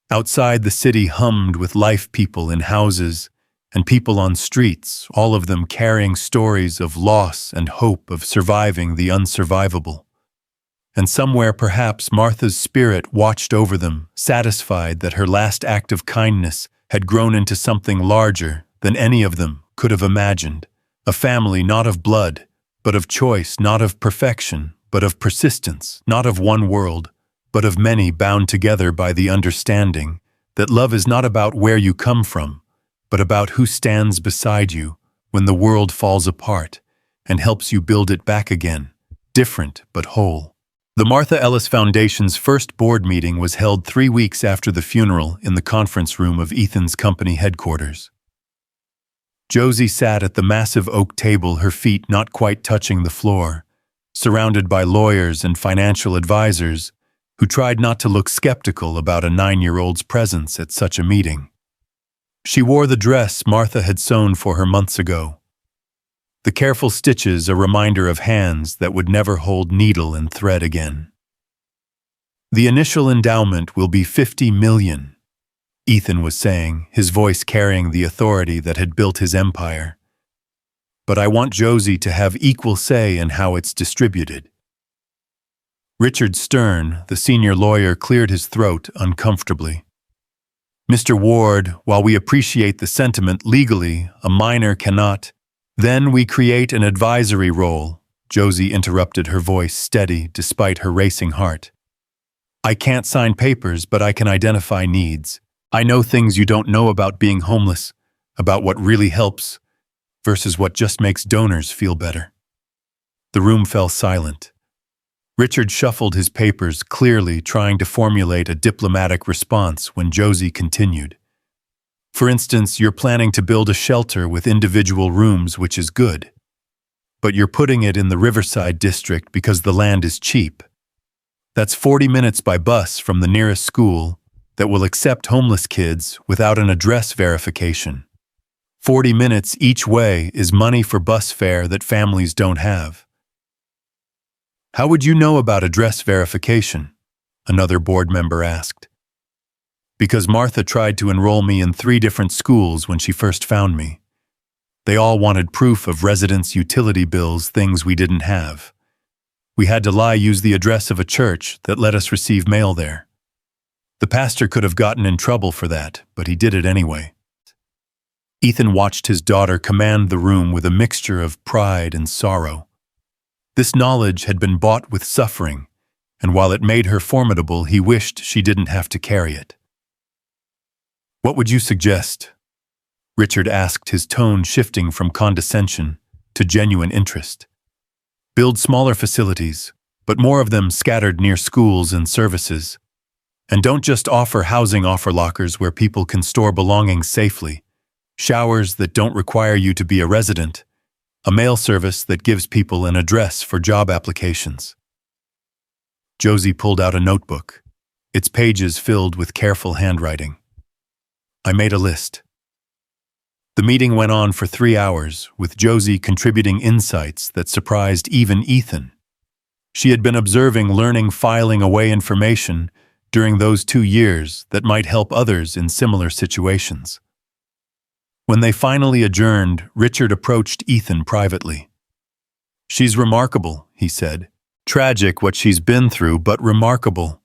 Outside, the city hummed with life, people in houses and people on streets, all of them carrying stories of loss and hope, of surviving the unsurvivable. And somewhere, perhaps, Martha's spirit watched over them, satisfied that her last act of kindness had grown into something larger than any of them could have imagined. A family not of blood, but of choice, not of perfection, but of persistence, not of one world, but of many, bound together by the understanding that love is not about where you come from, but about who stands beside you when the world falls apart and helps you build it back again, different but whole. The Martha Ellis Foundation's first board meeting was held 3 weeks after the funeral in the conference room of Ethan's company headquarters. Josie sat at the massive oak table, her feet not quite touching the floor, surrounded by lawyers and financial advisors who tried not to look skeptical about a 9-year-old's presence at such a meeting. She wore the dress Martha had sewn for her months ago. The careful stitches a reminder of hands that would never hold needle and thread again. The initial endowment will be $50 million, Ethan was saying, his voice carrying the authority that had built his empire. But I want Josie to have equal say in how it's distributed. Richard Stern, the senior lawyer, cleared his throat uncomfortably. Mr. Ward, while we appreciate the sentiment, legally, a minor cannot. Then we create an advisory role, Josie interrupted, her voice steady despite her racing heart. I can't sign papers, but I can identify needs. I know things you don't know about being homeless, about what really helps versus what just makes donors feel better. The room fell silent. Richard shuffled his papers, clearly trying to formulate a diplomatic response when Josie continued. For instance, you're planning to build a shelter with individual rooms, which is good. But you're putting it in the Riverside district because the land is cheap. That's 40 minutes by bus from the nearest school that will accept homeless kids without an address verification. 40 minutes each way is money for bus fare that families don't have. How would you know about address verification? Another board member asked. Because Martha tried to enroll me in 3 different schools when she first found me. They all wanted proof of residence utility bills, things we didn't have. We had to use the address of a church that let us receive mail there. The pastor could have gotten in trouble for that, but he did it anyway. Ethan watched his daughter command the room with a mixture of pride and sorrow. This knowledge had been bought with suffering, and while it made her formidable, he wished she didn't have to carry it. What would you suggest? Richard asked, his tone shifting from condescension to genuine interest. Build smaller facilities, but more of them scattered near schools and services. And don't just offer housing, offer lockers where people can store belongings safely. showers that don't require you to be a resident, a mail service that gives people an address for job applications. Josie pulled out a notebook, its pages filled with careful handwriting. I made a list. The meeting went on for 3 hours, with Josie contributing insights that surprised even Ethan. She had been observing, learning, filing away information during those 2 years that might help others in similar situations. When they finally adjourned, Richard approached Ethan privately. "She's remarkable," he said. "Tragic what she's been through, but remarkable.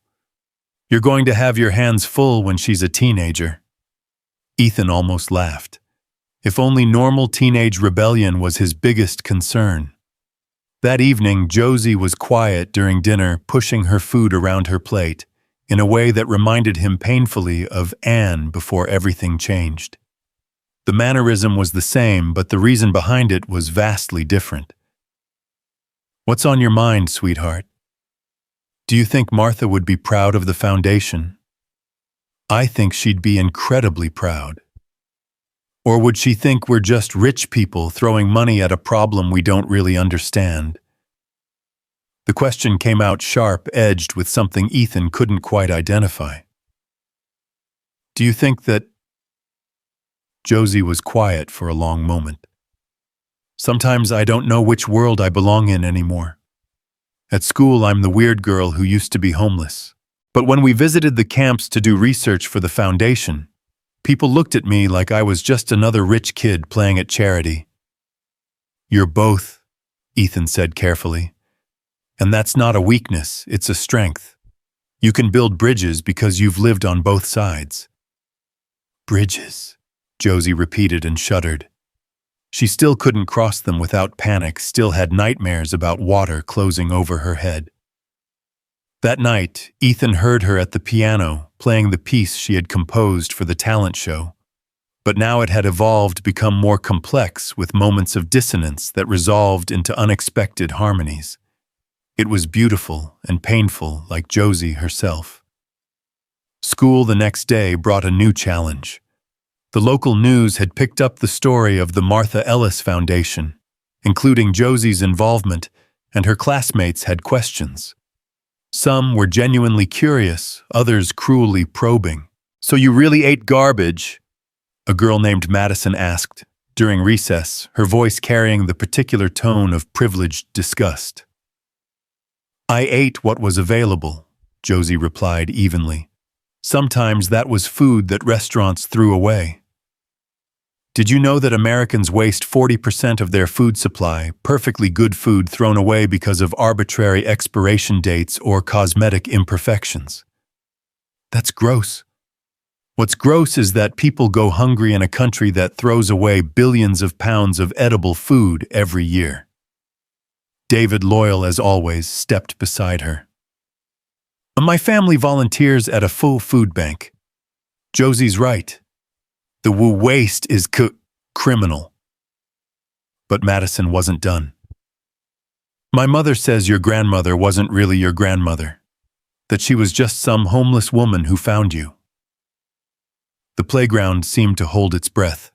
You're going to have your hands full when she's a teenager." Ethan almost laughed. If only normal teenage rebellion was his biggest concern. That evening, Josie was quiet during dinner, pushing her food around her plate in a way that reminded him painfully of Anne before everything changed. The mannerism was the same, but the reason behind it was vastly different. "What's on your mind, sweetheart? Do you think Martha would be proud of the foundation?" "I think she'd be incredibly proud." "Or would she think we're just rich people throwing money at a problem we don't really understand?" The question came out sharp-edged with something Ethan couldn't quite identify. "Do you think that—" Josie was quiet for a long moment. "Sometimes I don't know which world I belong in anymore. At school, I'm the weird girl who used to be homeless. But when we visited the camps to do research for the foundation, people looked at me like I was just another rich kid playing at charity." "You're both," Ethan said carefully. "And that's not a weakness, it's a strength. You can build bridges because you've lived on both sides." "Bridges," Josie repeated and shuddered. She still couldn't cross them without panic, still had nightmares about water closing over her head. That night, Ethan heard her at the piano, playing the piece she had composed for the talent show. But now it had evolved, become more complex, with moments of dissonance that resolved into unexpected harmonies. It was beautiful and painful, like Josie herself. School the next day brought a new challenge. The local news had picked up the story of the Martha Ellis Foundation, including Josie's involvement, and her classmates had questions. Some were genuinely curious, others cruelly probing. "So you really ate garbage?" a girl named Madison asked, during recess, her voice carrying the particular tone of privileged disgust. "I ate what was available," Josie replied evenly. "Sometimes that was food that restaurants threw away." "Did you know that Americans waste 40% of their food supply, perfectly good food thrown away because of arbitrary expiration dates or cosmetic imperfections?" "That's gross." "What's gross is that people go hungry in a country that throws away billions of pounds of edible food every year." David, loyal as always, stepped beside her. "My family volunteers at a full food bank." Josie's right. The waste is criminal. But Madison wasn't done. "My mother says your grandmother wasn't really your grandmother, that she was just some homeless woman who found you." The playground seemed to hold its breath.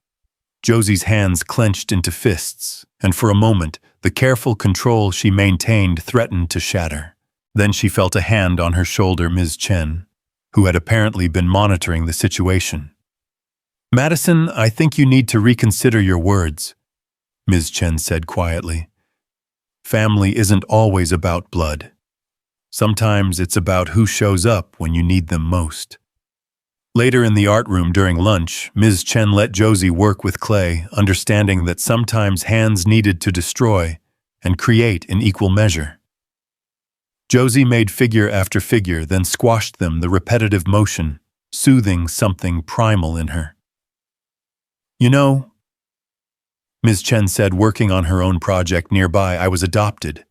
Josie's hands clenched into fists, and for a moment, the careful control she maintained threatened to shatter. Then she felt a hand on her shoulder, Ms. Chen, who had apparently been monitoring the situation. "Madison, I think you need to reconsider your words," Ms. Chen said quietly. "Family isn't always about blood. Sometimes it's about who shows up when you need them most." Later in the art room during lunch, Ms. Chen let Josie work with clay, understanding that sometimes hands needed to destroy and create in equal measure. Josie made figure after figure, then squashed them, the repetitive motion, soothing something primal in her. "You know," Ms. Chen said, working on her own project nearby, "I was adopted.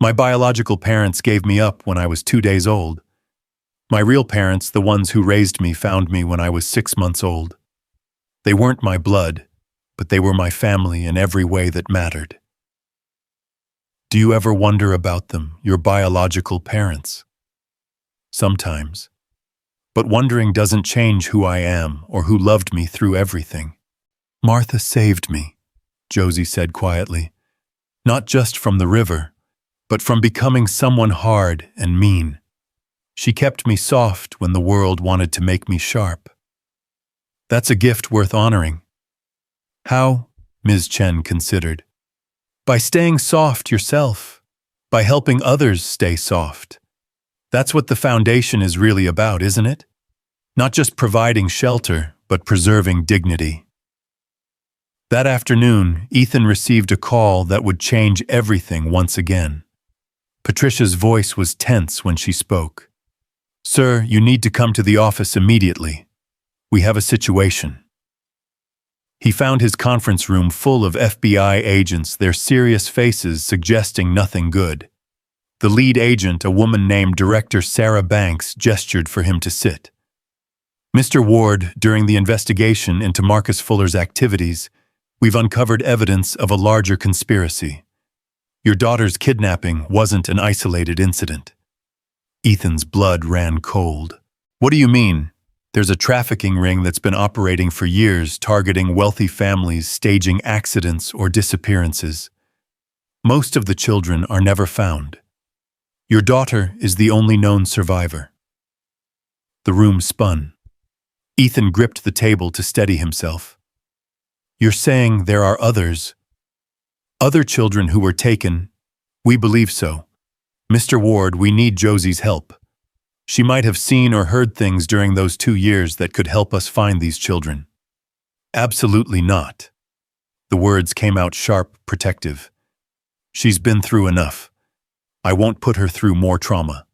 My biological parents gave me up when I was 2 days old. My real parents, the ones who raised me, found me when I was 6 months old. They weren't my blood, but they were my family in every way that mattered." Do you ever wonder about them, your biological parents? Sometimes. But wondering doesn't change who I am or who loved me through everything. Martha saved me, Josie said quietly. Not just from the river, but from becoming someone hard and mean. She kept me soft when the world wanted to make me sharp. That's a gift worth honoring. How? Ms. Chen considered. By staying soft yourself, by helping others stay soft. That's what the foundation is really about, isn't it? Not just providing shelter, but preserving dignity. That afternoon, Ethan received a call that would change everything once again. Patricia's voice was tense when she spoke. "Sir, you need to come to the office immediately. We have a situation." He found his conference room full of FBI agents, their serious faces suggesting nothing good. The lead agent, a woman named Director Sarah Banks, gestured for him to sit. "Mr. Ward, during the investigation into Marcus Fuller's activities, we've uncovered evidence of a larger conspiracy. Your daughter's kidnapping wasn't an isolated incident." Ethan's blood ran cold. "What do you mean?" "There's a trafficking ring that's been operating for years, targeting wealthy families, staging accidents or disappearances. Most of the children are never found. Your daughter is the only known survivor." The room spun. Ethan gripped the table to steady himself. "You're saying there are others? Other children who were taken?" "We believe so. Mr. Ward, we need Josie's help. She might have seen or heard things during those 2 years that could help us find these children." "Absolutely not." The words came out sharp, protective. "She's been through enough. I won't put her through more trauma.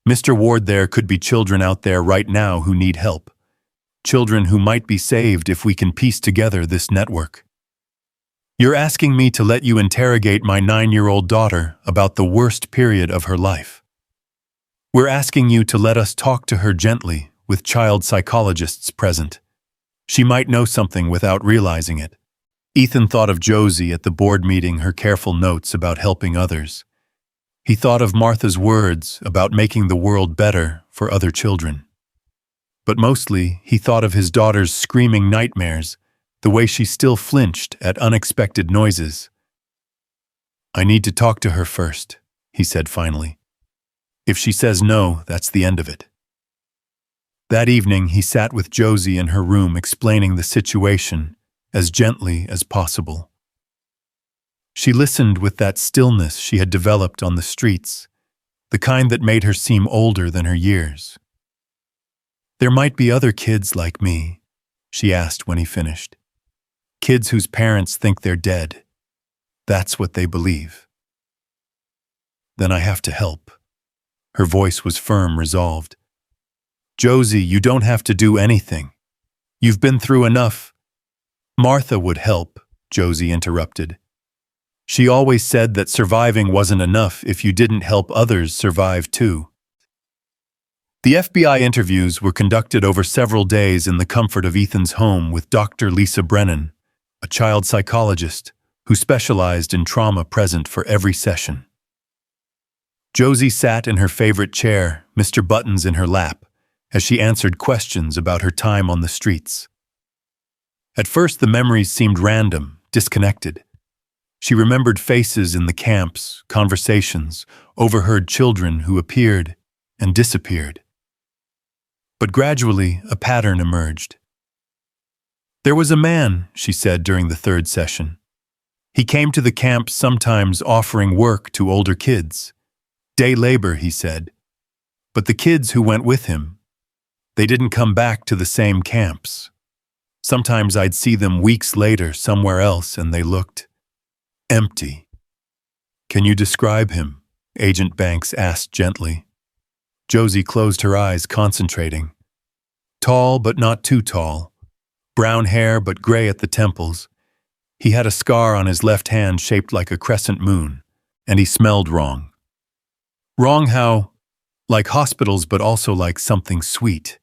Mr. Ward, there could be children out there right now who need help. Children who might be saved if we can piece together this network." "You're asking me to let you interrogate my 9-year-old daughter about the worst period of her life. We're asking you to let us talk to her gently, with child psychologists present. She might know something without realizing it." Ethan thought of Josie at the board meeting, her careful notes about helping others. He thought of Martha's words about making the world better for other children. But mostly, he thought of his daughter's screaming nightmares, the way she still flinched at unexpected noises. "I need to talk to her first," he said finally. "If she says no, that's the end of it." That evening, he sat with Josie in her room explaining the situation as gently as possible. She listened with that stillness she had developed on the streets, the kind that made her seem older than her years. "There might be other kids like me," she asked when he finished. "Kids whose parents think they're dead. That's what they believe. Then I have to help." Her voice was firm, resolved. "Josie, you don't have to do anything. You've been through enough." "Martha would help," Josie interrupted. "She always said that surviving wasn't enough if you didn't help others survive too." The FBI interviews were conducted over several days in the comfort of Ethan's home with Dr. Lisa Brennan, a child psychologist who specialized in trauma, present for every session. Josie sat in her favorite chair, Mr. Buttons in her lap, as she answered questions about her time on the streets. At first, the memories seemed random, disconnected. She remembered faces in the camps, conversations, overheard children who appeared and disappeared. But gradually, a pattern emerged. "There was a man," she said during the 3rd session. "He came to the camp sometimes offering work to older kids. Day labor, he said. But the kids who went with him, they didn't come back to the same camps. Sometimes I'd see them weeks later somewhere else and they looked empty." "Can you describe him?" Agent Banks asked gently. Josie closed her eyes, concentrating. "Tall but not too tall. Brown hair but gray at the temples. He had a scar on his left hand shaped like a crescent moon, and he smelled wrong. Wrong how? Like hospitals, but also like something sweet.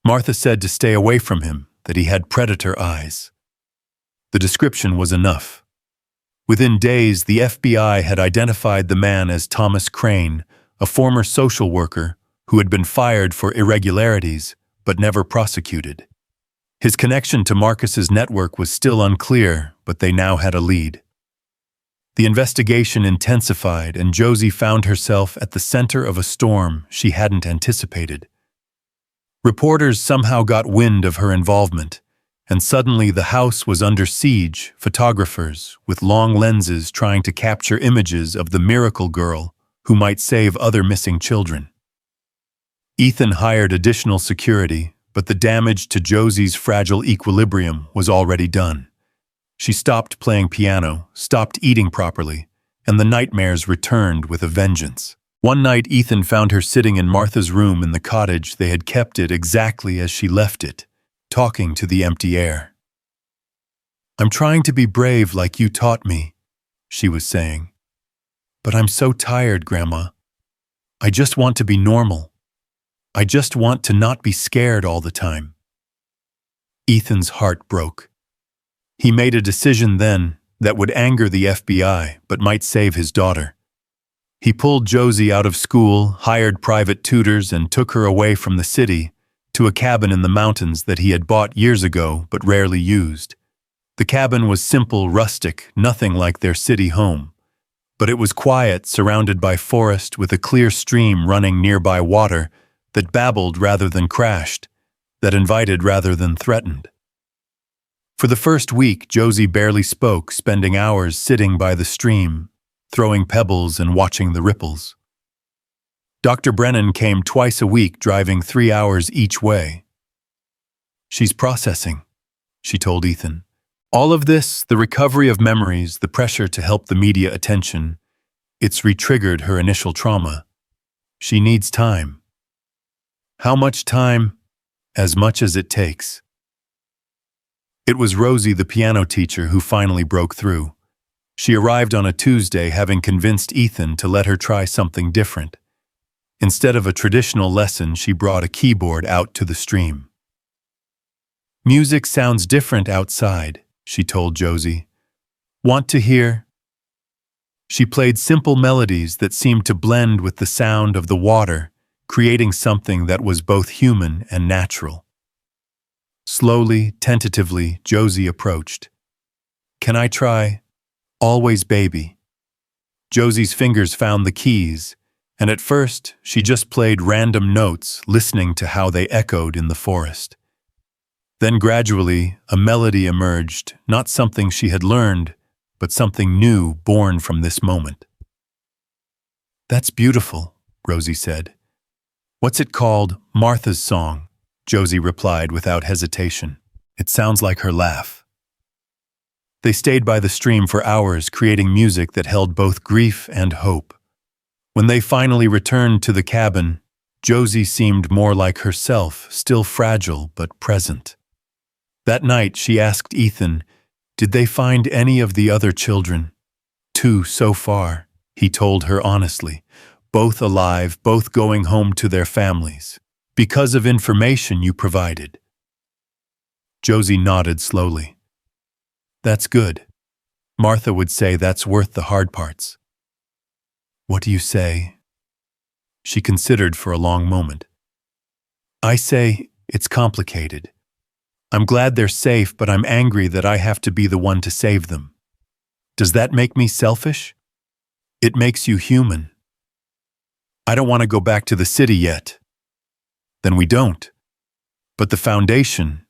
Martha said to stay away from him, that he had predator eyes." The description was enough. Within days, the FBI had identified the man as Thomas Crane, a former social worker who had been fired for irregularities but never prosecuted. His connection to Marcus's network was still unclear, but they now had a lead. The investigation intensified, and Josie found herself at the center of a storm she hadn't anticipated. Reporters somehow got wind of her involvement, and suddenly the house was under siege, photographers with long lenses trying to capture images of the miracle girl who might save other missing children. Ethan hired additional security, but the damage to Josie's fragile equilibrium was already done. She stopped playing piano, stopped eating properly, and the nightmares returned with a vengeance. One night, Ethan found her sitting in Martha's room in the cottage. They had kept it exactly as she left it, talking to the empty air. "I'm trying to be brave like you taught me," she was saying. "But I'm so tired, Grandma. I just want to be normal. I just want to not be scared all the time." Ethan's heart broke. He made a decision then that would anger the FBI but might save his daughter. He pulled Josie out of school, hired private tutors, and took her away from the city to a cabin in the mountains that he had bought years ago but rarely used. The cabin was simple, rustic, nothing like their city home. But it was quiet, surrounded by forest with a clear stream running nearby water that babbled rather than crashed, that invited rather than threatened. For the first week, Josie barely spoke, spending hours sitting by the stream, throwing pebbles and watching the ripples. Dr. Brennan came twice a week, driving 3 hours each way. "She's processing," she told Ethan. "All of this, the recovery of memories, the pressure to help the media attention, it's re-triggered her initial trauma. She needs time." "How much time?" "As much as it takes." It was Rosie, the piano teacher, who finally broke through. She arrived on a Tuesday, having convinced Ethan to let her try something different. Instead of a traditional lesson, she brought a keyboard out to the stream. "Music sounds different outside," she told Josie. "Want to hear?" She played simple melodies that seemed to blend with the sound of the water, creating something that was both human and natural. Slowly, tentatively, Josie approached. "Can I try 'Always Baby'?" Josie's fingers found the keys, and at first she just played random notes, listening to how they echoed in the forest. Then gradually, a melody emerged, not something she had learned, but something new born from this moment. "That's beautiful," Rosie said. "What's it called?" "Martha's Song," Josie replied without hesitation. "It sounds like her laugh." They stayed by the stream for hours, creating music that held both grief and hope. When they finally returned to the cabin, Josie seemed more like herself, still fragile but present. That night, she asked Ethan, "Did they find any of the other children?" "2 so far," he told her honestly. "Both alive, both going home to their families. Because of information you provided." Josie nodded slowly. "That's good. Martha would say that's worth the hard parts." "What do you say?" She considered for a long moment. "I say it's complicated. I'm glad they're safe, but I'm angry that I have to be the one to save them. Does that make me selfish? It makes you human. I don't want to go back to the city yet." "Then we don't. But the foundation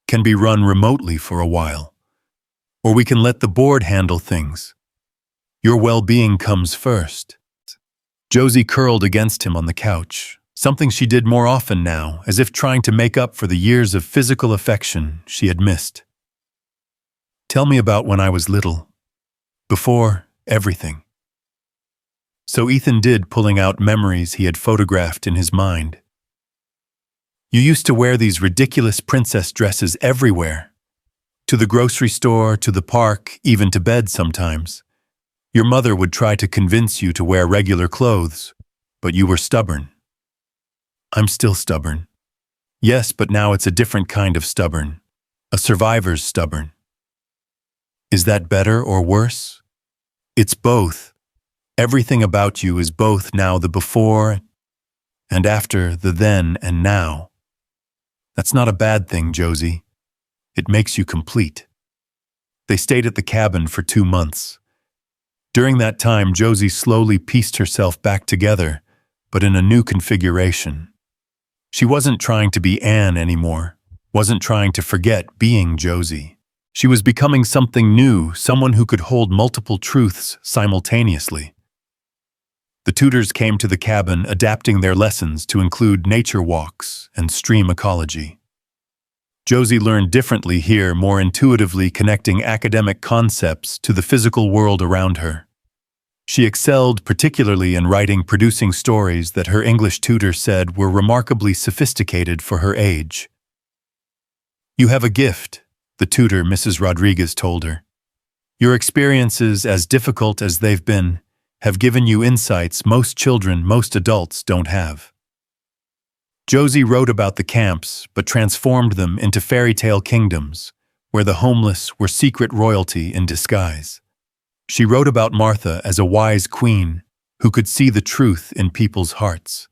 can be run remotely for a while. Or we can let the board handle things. Your well-being comes first." Josie curled against him on the couch, something she did more often now, as if trying to make up for the years of physical affection she had missed. "Tell me about when I was little. Before everything." So Ethan did, pulling out memories he had photographed in his mind. "You used to wear these ridiculous princess dresses everywhere. To the grocery store, to the park, even to bed sometimes. Your mother would try to convince you to wear regular clothes, but you were stubborn." "I'm still stubborn." "Yes, but now it's a different kind of stubborn. A survivor's stubborn." "Is that better or worse?" "It's both. Everything about you is both now, the before and after, the then and now. That's not a bad thing, Josie. It makes you complete. They stayed at the cabin for 2 months. During that time, Josie slowly pieced herself back together, but in a new configuration. She wasn't trying to be Anne anymore, wasn't trying to forget being Josie. She was becoming something new, someone who could hold multiple truths simultaneously. The tutors came to the cabin, adapting their lessons to include nature walks and stream ecology. Josie learned differently here, more intuitively connecting academic concepts to the physical world around her. She excelled particularly in writing, producing stories that her English tutor said were remarkably sophisticated for her age. "You have a gift," the tutor, Mrs. Rodriguez, told her. "Your experiences, as difficult as they've been, have given you insights most children, most adults don't have." Josie wrote about the camps, but transformed them into fairy tale kingdoms, where the homeless were secret royalty in disguise. She wrote about Martha as a wise queen who could see the truth in people's hearts.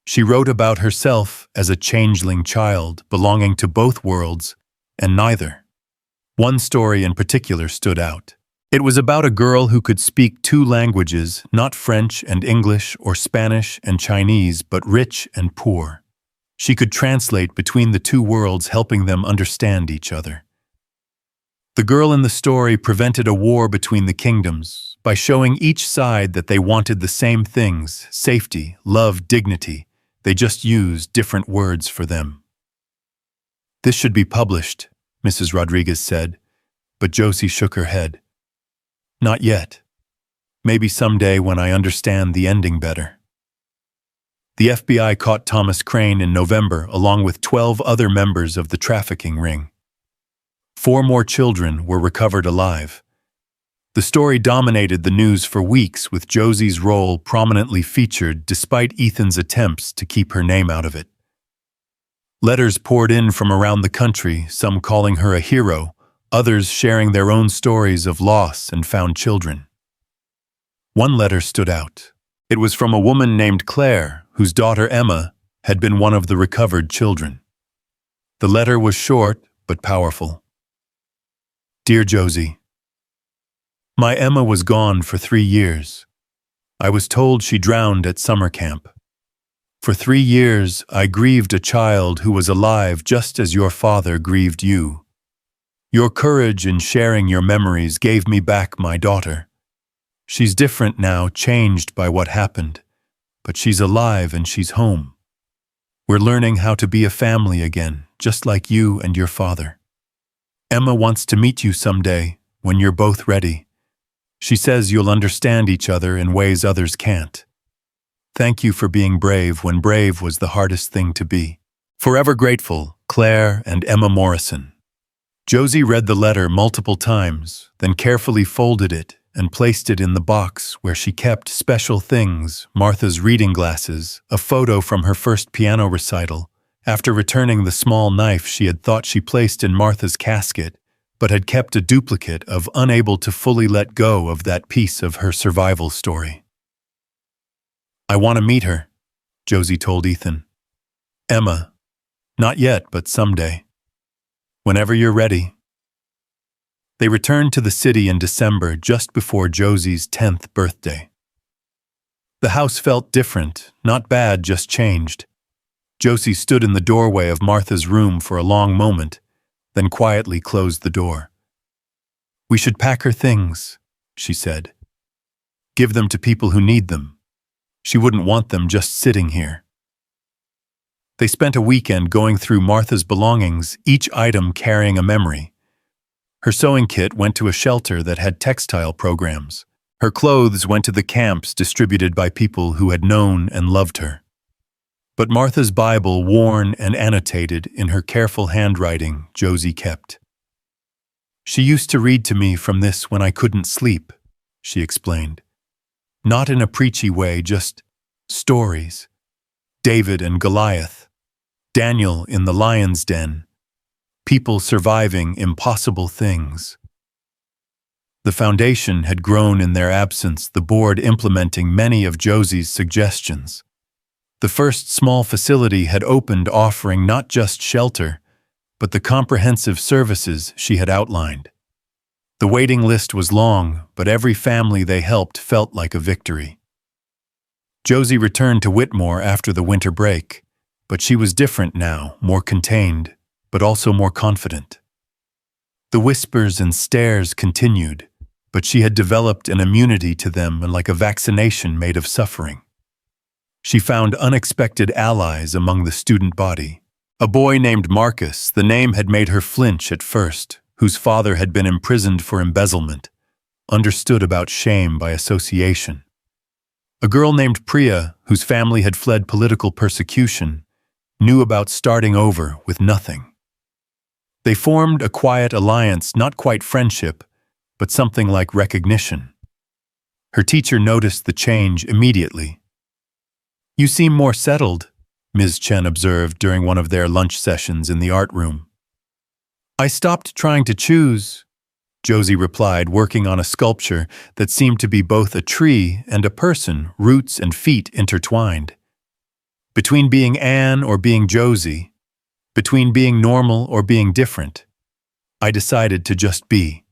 She wrote about herself as a changeling child belonging to both worlds and neither. One story in particular stood out. It was about a girl who could speak 2 languages, not French and English or Spanish and Chinese, but rich and poor. She could translate between the 2 worlds, helping them understand each other. The girl in the story prevented a war between the kingdoms by showing each side that they wanted the same things: safety, love, dignity. They just used different words for them. "This should be published," Mrs. Rodriguez said, but Josie shook her head. "Not yet. Maybe someday when I understand the ending better." The FBI caught Thomas Crane in November along with 12 other members of the trafficking ring. 4 more children were recovered alive. The story dominated the news for weeks, with Josie's role prominently featured despite Ethan's attempts to keep her name out of it. Letters poured in from around the country, some calling her a hero, others sharing their own stories of loss and found children. One letter stood out. It was from a woman named Claire, whose daughter Emma had been one of the recovered children. The letter was short but powerful. "Dear Josie, my Emma was gone for 3 years. I was told she drowned at summer camp. For 3 years, I grieved a child who was alive just as your father grieved you. Your courage in sharing your memories gave me back my daughter. She's different now, changed by what happened, but she's alive and she's home. We're learning how to be a family again, just like you and your father. Emma wants to meet you someday, when you're both ready. She says you'll understand each other in ways others can't. Thank you for being brave when brave was the hardest thing to be. Forever grateful, Claire and Emma Morrison." Josie read the letter multiple times, then carefully folded it and placed it in the box where she kept special things: Martha's reading glasses, a photo from her first piano recital, after returning the small knife she had thought she placed in Martha's casket, but had kept a duplicate of, unable to fully let go of that piece of her survival story. "I want to meet her," Josie told Ethan. "Emma, not yet, but someday. Whenever you're ready." They returned to the city in December, just before Josie's 10th birthday. The house felt different, not bad, just changed. Josie stood in the doorway of Martha's room for a long moment, then quietly closed the door. "We should pack her things," she said. "Give them to people who need them. She wouldn't want them just sitting here." They spent a weekend going through Martha's belongings, each item carrying a memory. Her sewing kit went to a shelter that had textile programs. Her clothes went to the camps distributed by people who had known and loved her. But Martha's Bible, worn and annotated in her careful handwriting, Josie kept. "She used to read to me from this when I couldn't sleep," she explained. "Not in a preachy way, just stories. David and Goliath, Daniel in the lion's den, people surviving impossible things." The foundation had grown in their absence, the board implementing many of Josie's suggestions. The first small facility had opened, offering not just shelter, but the comprehensive services she had outlined. The waiting list was long, but every family they helped felt like a victory. Josie returned to Whitmore after the winter break, but she was different now, more contained, but also more confident. The whispers and stares continued, but she had developed an immunity to them like a vaccination made of suffering. She found unexpected allies among the student body. A boy named Marcus, the name had made her flinch at first, whose father had been imprisoned for embezzlement, understood about shame by association. A girl named Priya, whose family had fled political persecution, knew about starting over with nothing. They formed a quiet alliance, not quite friendship, but something like recognition. Her teacher noticed the change immediately. "You seem more settled," Ms. Chen observed during one of their lunch sessions in the art room. "I stopped trying to choose," Josie replied, working on a sculpture that seemed to be both a tree and a person, roots and feet intertwined. Between being Anne or being Josie, between being normal or being different, I decided to just be.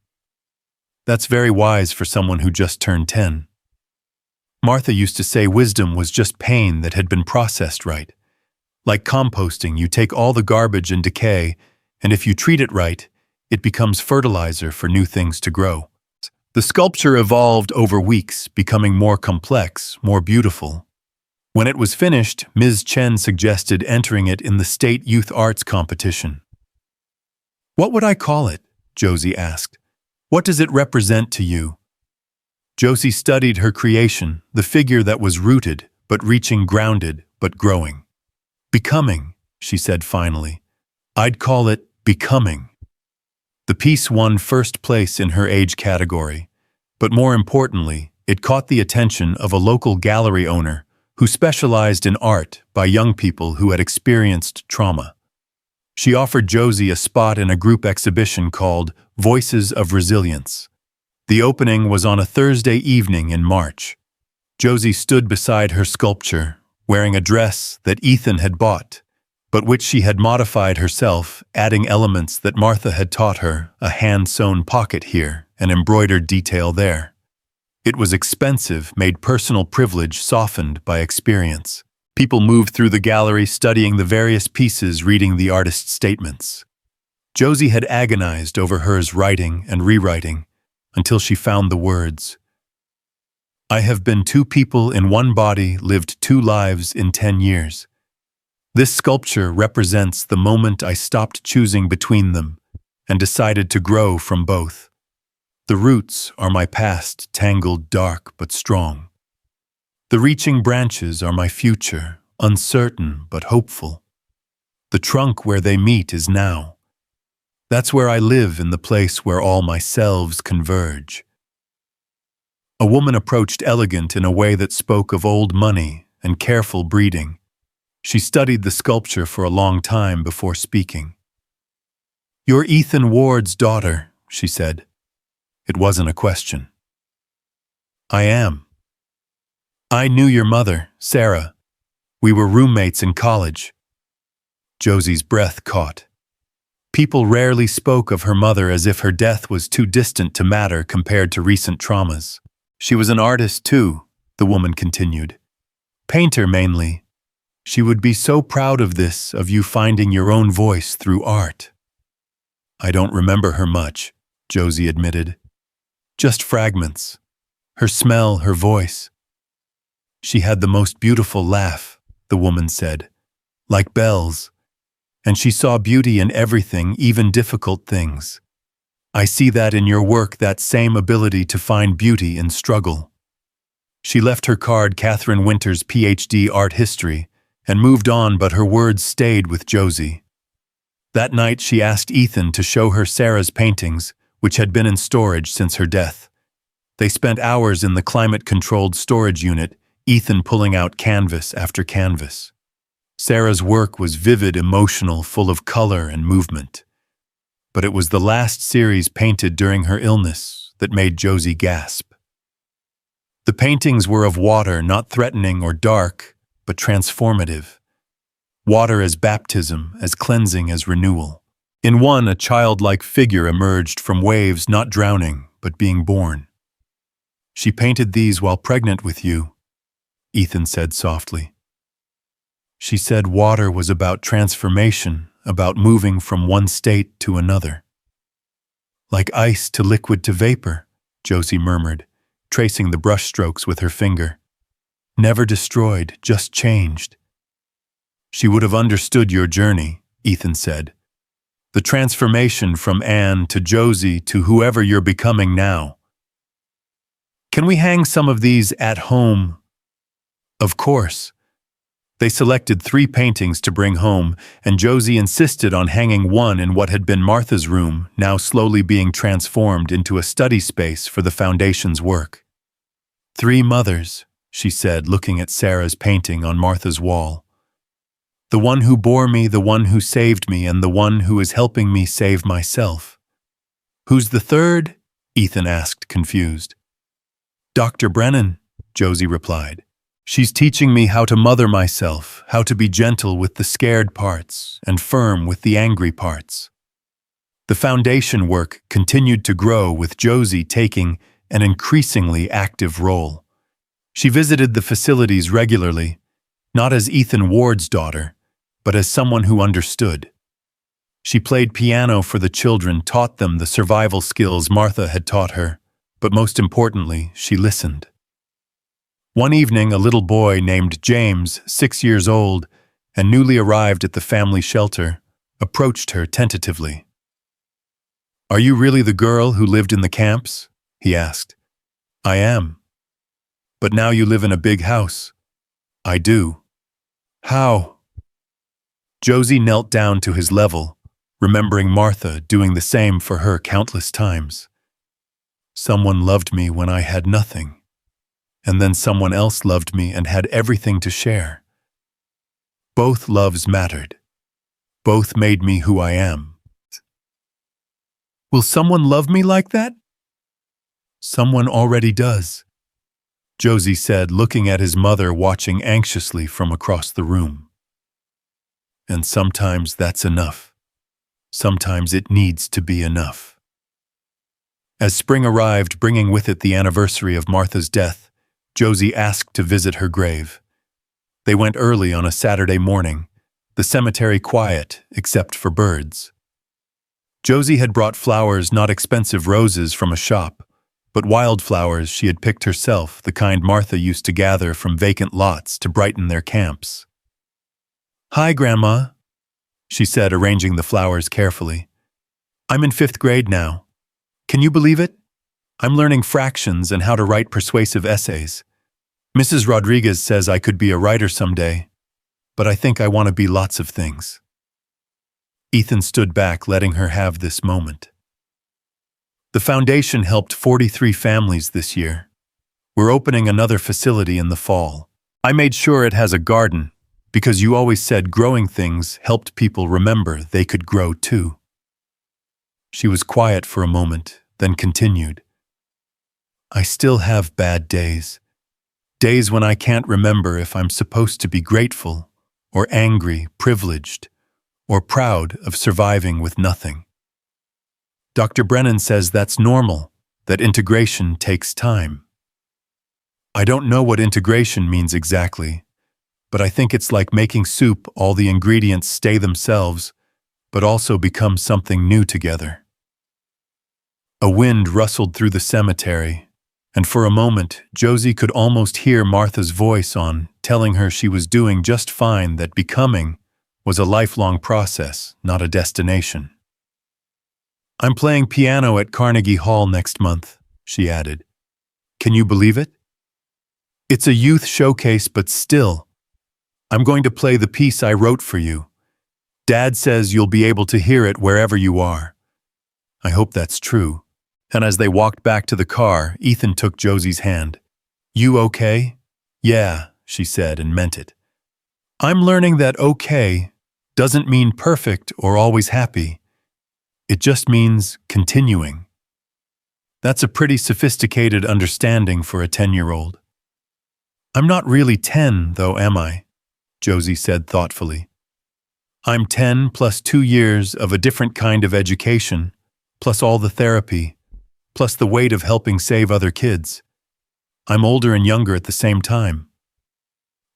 That's very wise for someone who just turned 10. Martha used to say wisdom was just pain that had been processed right. Like composting, you take all the garbage and decay, and if you treat it right, it becomes fertilizer for new things to grow. The sculpture evolved over weeks, becoming more complex, more beautiful. When it was finished, Ms. Chen suggested entering it in the state youth arts competition. "What would I call it?" Josie asked. "What does it represent to you?" Josie studied her creation, the figure that was rooted, but reaching, grounded, but growing. "Becoming," she said finally. "I'd call it becoming." The piece won first place in her age category, but more importantly, it caught the attention of a local gallery owner who specialized in art by young people who had experienced trauma. She offered Josie a spot in a group exhibition called Voices of Resilience. The opening was on a Thursday evening in March. Josie stood beside her sculpture, wearing a dress that Ethan had bought, but which she had modified herself, adding elements that Martha had taught her, a hand-sewn pocket here, an embroidered detail there. It was expensive, made personal privilege softened by experience. People moved through the gallery studying the various pieces, reading the artist's statements. Josie had agonized over hers, writing and rewriting, until she found the words. "I have been two people in one body, lived two lives in 10 years. This sculpture represents the moment I stopped choosing between them and decided to grow from both. The roots are my past, tangled, dark, but strong. The reaching branches are my future, uncertain but hopeful. The trunk where they meet is now. That's where I live, in the place where all my selves converge." A woman approached, elegant in a way that spoke of old money and careful breeding. She studied the sculpture for a long time before speaking. "You're Ethan Ward's daughter," she said. It wasn't a question. "I am. I knew your mother, Sarah. We were roommates in college." Josie's breath caught. People rarely spoke of her mother as if her death was too distant to matter compared to recent traumas. "She was an artist too," the woman continued. "Painter mainly. She would be so proud of this, of you finding your own voice through art." "I don't remember her much," Josie admitted. "Just fragments. Her smell, her voice." "She had the most beautiful laugh," the woman said, "like bells. And she saw beauty in everything, even difficult things. I see that in your work, that same ability to find beauty in struggle." She left her card, Catherine Winters, PhD, Art History, and moved on, but her words stayed with Josie. That night she asked Ethan to show her Sarah's paintings, which had been in storage since her death. They spent hours in the climate-controlled storage unit, Ethan pulling out canvas after canvas. Sarah's work was vivid, emotional, full of color and movement. But it was the last series, painted during her illness, that made Josie gasp. The paintings were of water, not threatening or dark, but transformative. Water as baptism, as cleansing as renewal. In one, a childlike figure emerged from waves not drowning, but being born. She painted these while pregnant with you, Ethan said softly. She said water was about transformation, about moving from one state to another. Like ice to liquid to vapor, Josie murmured, tracing the brushstrokes with her finger. Never destroyed, just changed. She would have understood your journey, Ethan said. The transformation from Anne to Josie to whoever you're becoming now. Can we hang some of these at home? Of course. They selected 3 paintings to bring home, and Josie insisted on hanging one in what had been Martha's room, now slowly being transformed into a study space for the foundation's work. 3 mothers, she said, looking at Sarah's painting on Martha's wall. The one who bore me, the one who saved me, and the one who is helping me save myself. Who's the third? Ethan asked, confused. Dr. Brennan, Josie replied. She's teaching me how to mother myself, how to be gentle with the scared parts and firm with the angry parts. The foundation work continued to grow with Josie taking an increasingly active role. She visited the facilities regularly, not as Ethan Ward's daughter, but as someone who understood. She played piano for the children, taught them the survival skills Martha had taught her, but most importantly, she listened. One evening, a little boy named James, 6 years old, and newly arrived at the family shelter, approached her tentatively. "Are you really the girl who lived in the camps?" he asked. "I am." "But now you live in a big house." "I do." "How?" Josie knelt down to his level, remembering Martha doing the same for her countless times. Someone loved me when I had nothing, and then someone else loved me and had everything to share. Both loves mattered. Both made me who I am. Will someone love me like that? Someone already does, Josie said, looking at his mother watching anxiously from across the room. And sometimes that's enough. Sometimes it needs to be enough. As spring arrived, bringing with it the anniversary of Martha's death, Josie asked to visit her grave. They went early on a Saturday morning, the cemetery quiet except for birds. Josie had brought flowers, not expensive roses from a shop, but wildflowers she had picked herself, the kind Martha used to gather from vacant lots to brighten their camps. "Hi, Grandma," she said, arranging the flowers carefully. "I'm in 5th grade now. Can you believe it? I'm learning fractions and how to write persuasive essays. Mrs. Rodriguez says I could be a writer someday, but I think I want to be lots of things." Ethan stood back, letting her have this moment. The foundation helped 43 families this year. We're opening another facility in the fall. I made sure it has a garden, because you always said growing things helped people remember they could grow too. She was quiet for a moment, then continued. I still have bad days. Days when I can't remember if I'm supposed to be grateful, or angry, privileged, or proud of surviving with nothing. Dr. Brennan says that's normal, that integration takes time. I don't know what integration means exactly, but I think it's like making soup. All the ingredients stay themselves, but also become something new together. A wind rustled through the cemetery, and for a moment, Josie could almost hear Martha's voice telling her she was doing just fine, that becoming was a lifelong process, not a destination. I'm playing piano at Carnegie Hall next month, she added. Can you believe it? It's a youth showcase, but still, I'm going to play the piece I wrote for you. Dad says you'll be able to hear it wherever you are. I hope that's true. And as they walked back to the car, Ethan took Josie's hand. You okay? Yeah, she said, and meant it. I'm learning that okay doesn't mean perfect or always happy. It just means continuing. That's a pretty sophisticated understanding for a 10-year-old. I'm not really 10, though, am I? Josie said thoughtfully. I'm 10 plus 2 years of a different kind of education, plus all the therapy, plus the weight of helping save other kids. I'm older and younger at the same time.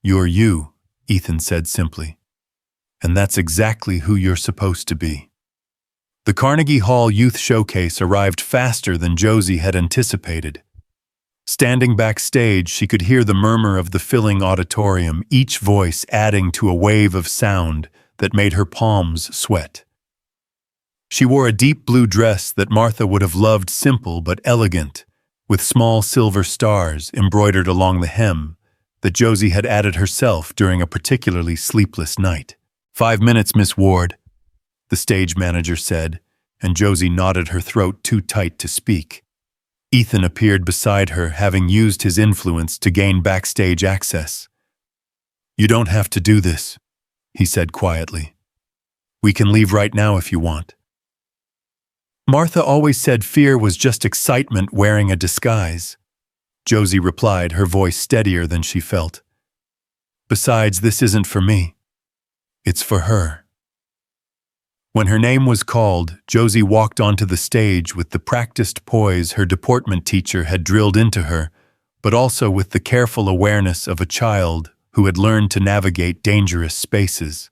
You're you, Ethan said simply. And that's exactly who you're supposed to be. The Carnegie Hall Youth Showcase arrived faster than Josie had anticipated. Standing backstage, she could hear the murmur of the filling auditorium, each voice adding to a wave of sound that made her palms sweat. She wore a deep blue dress that Martha would have loved, simple but elegant, with small silver stars embroidered along the hem that Josie had added herself during a particularly sleepless night. 5 minutes, Miss Ward, the stage manager said, and Josie nodded, her throat too tight to speak. Ethan appeared beside her, having used his influence to gain backstage access. You don't have to do this, he said quietly. We can leave right now if you want. Martha always said fear was just excitement wearing a disguise. Josie replied, her voice steadier than she felt. Besides, this isn't for me. It's for her. When her name was called, Josie walked onto the stage with the practiced poise her deportment teacher had drilled into her, but also with the careful awareness of a child who had learned to navigate dangerous spaces.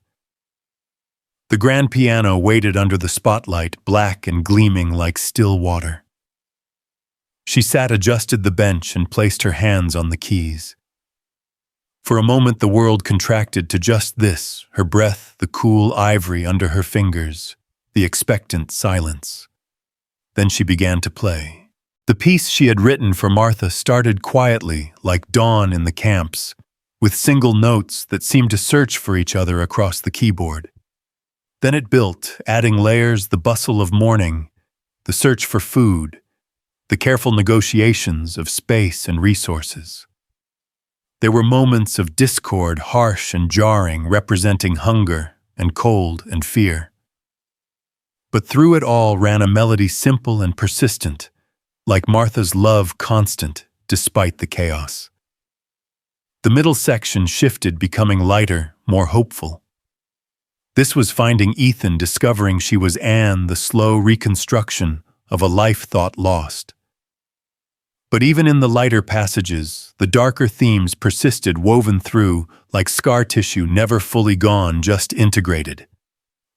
The grand piano waited under the spotlight, black and gleaming like still water. She sat, adjusted the bench, and placed her hands on the keys. For a moment the world contracted to just this, her breath, the cool ivory under her fingers, the expectant silence. Then she began to play. The piece she had written for Martha started quietly, like dawn in the camps, with single notes that seemed to search for each other across the keyboard. Then it built, adding layers, the bustle of morning, the search for food, the careful negotiations of space and resources. There were moments of discord, harsh and jarring, representing hunger and cold and fear. But through it all ran a melody simple and persistent, like Martha's love, constant despite the chaos. The middle section shifted, becoming lighter, more hopeful. This was finding Ethan, discovering she was Anne, the slow reconstruction of a life thought lost. But even in the lighter passages, the darker themes persisted, woven through, like scar tissue never fully gone, just integrated.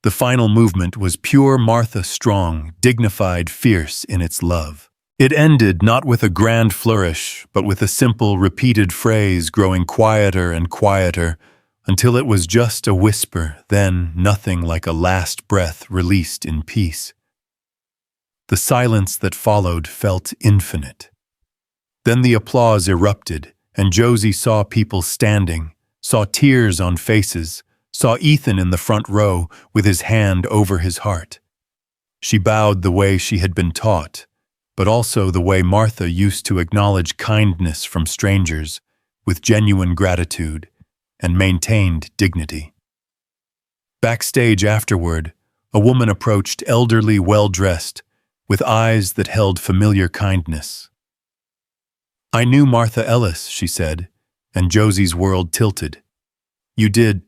The final movement was pure Martha, strong, dignified, fierce in its love. It ended not with a grand flourish, but with a simple, repeated phrase growing quieter and quieter, until it was just a whisper, then nothing, like a last breath released in peace. The silence that followed felt infinite. Then the applause erupted, and Josie saw people standing, saw tears on faces, saw Ethan in the front row with his hand over his heart. She bowed the way she had been taught, but also the way Martha used to acknowledge kindness from strangers with genuine gratitude and maintained dignity. Backstage afterward, a woman approached, elderly, well-dressed, with eyes that held familiar kindness. I knew Martha Ellis, she said, and Josie's world tilted. You did,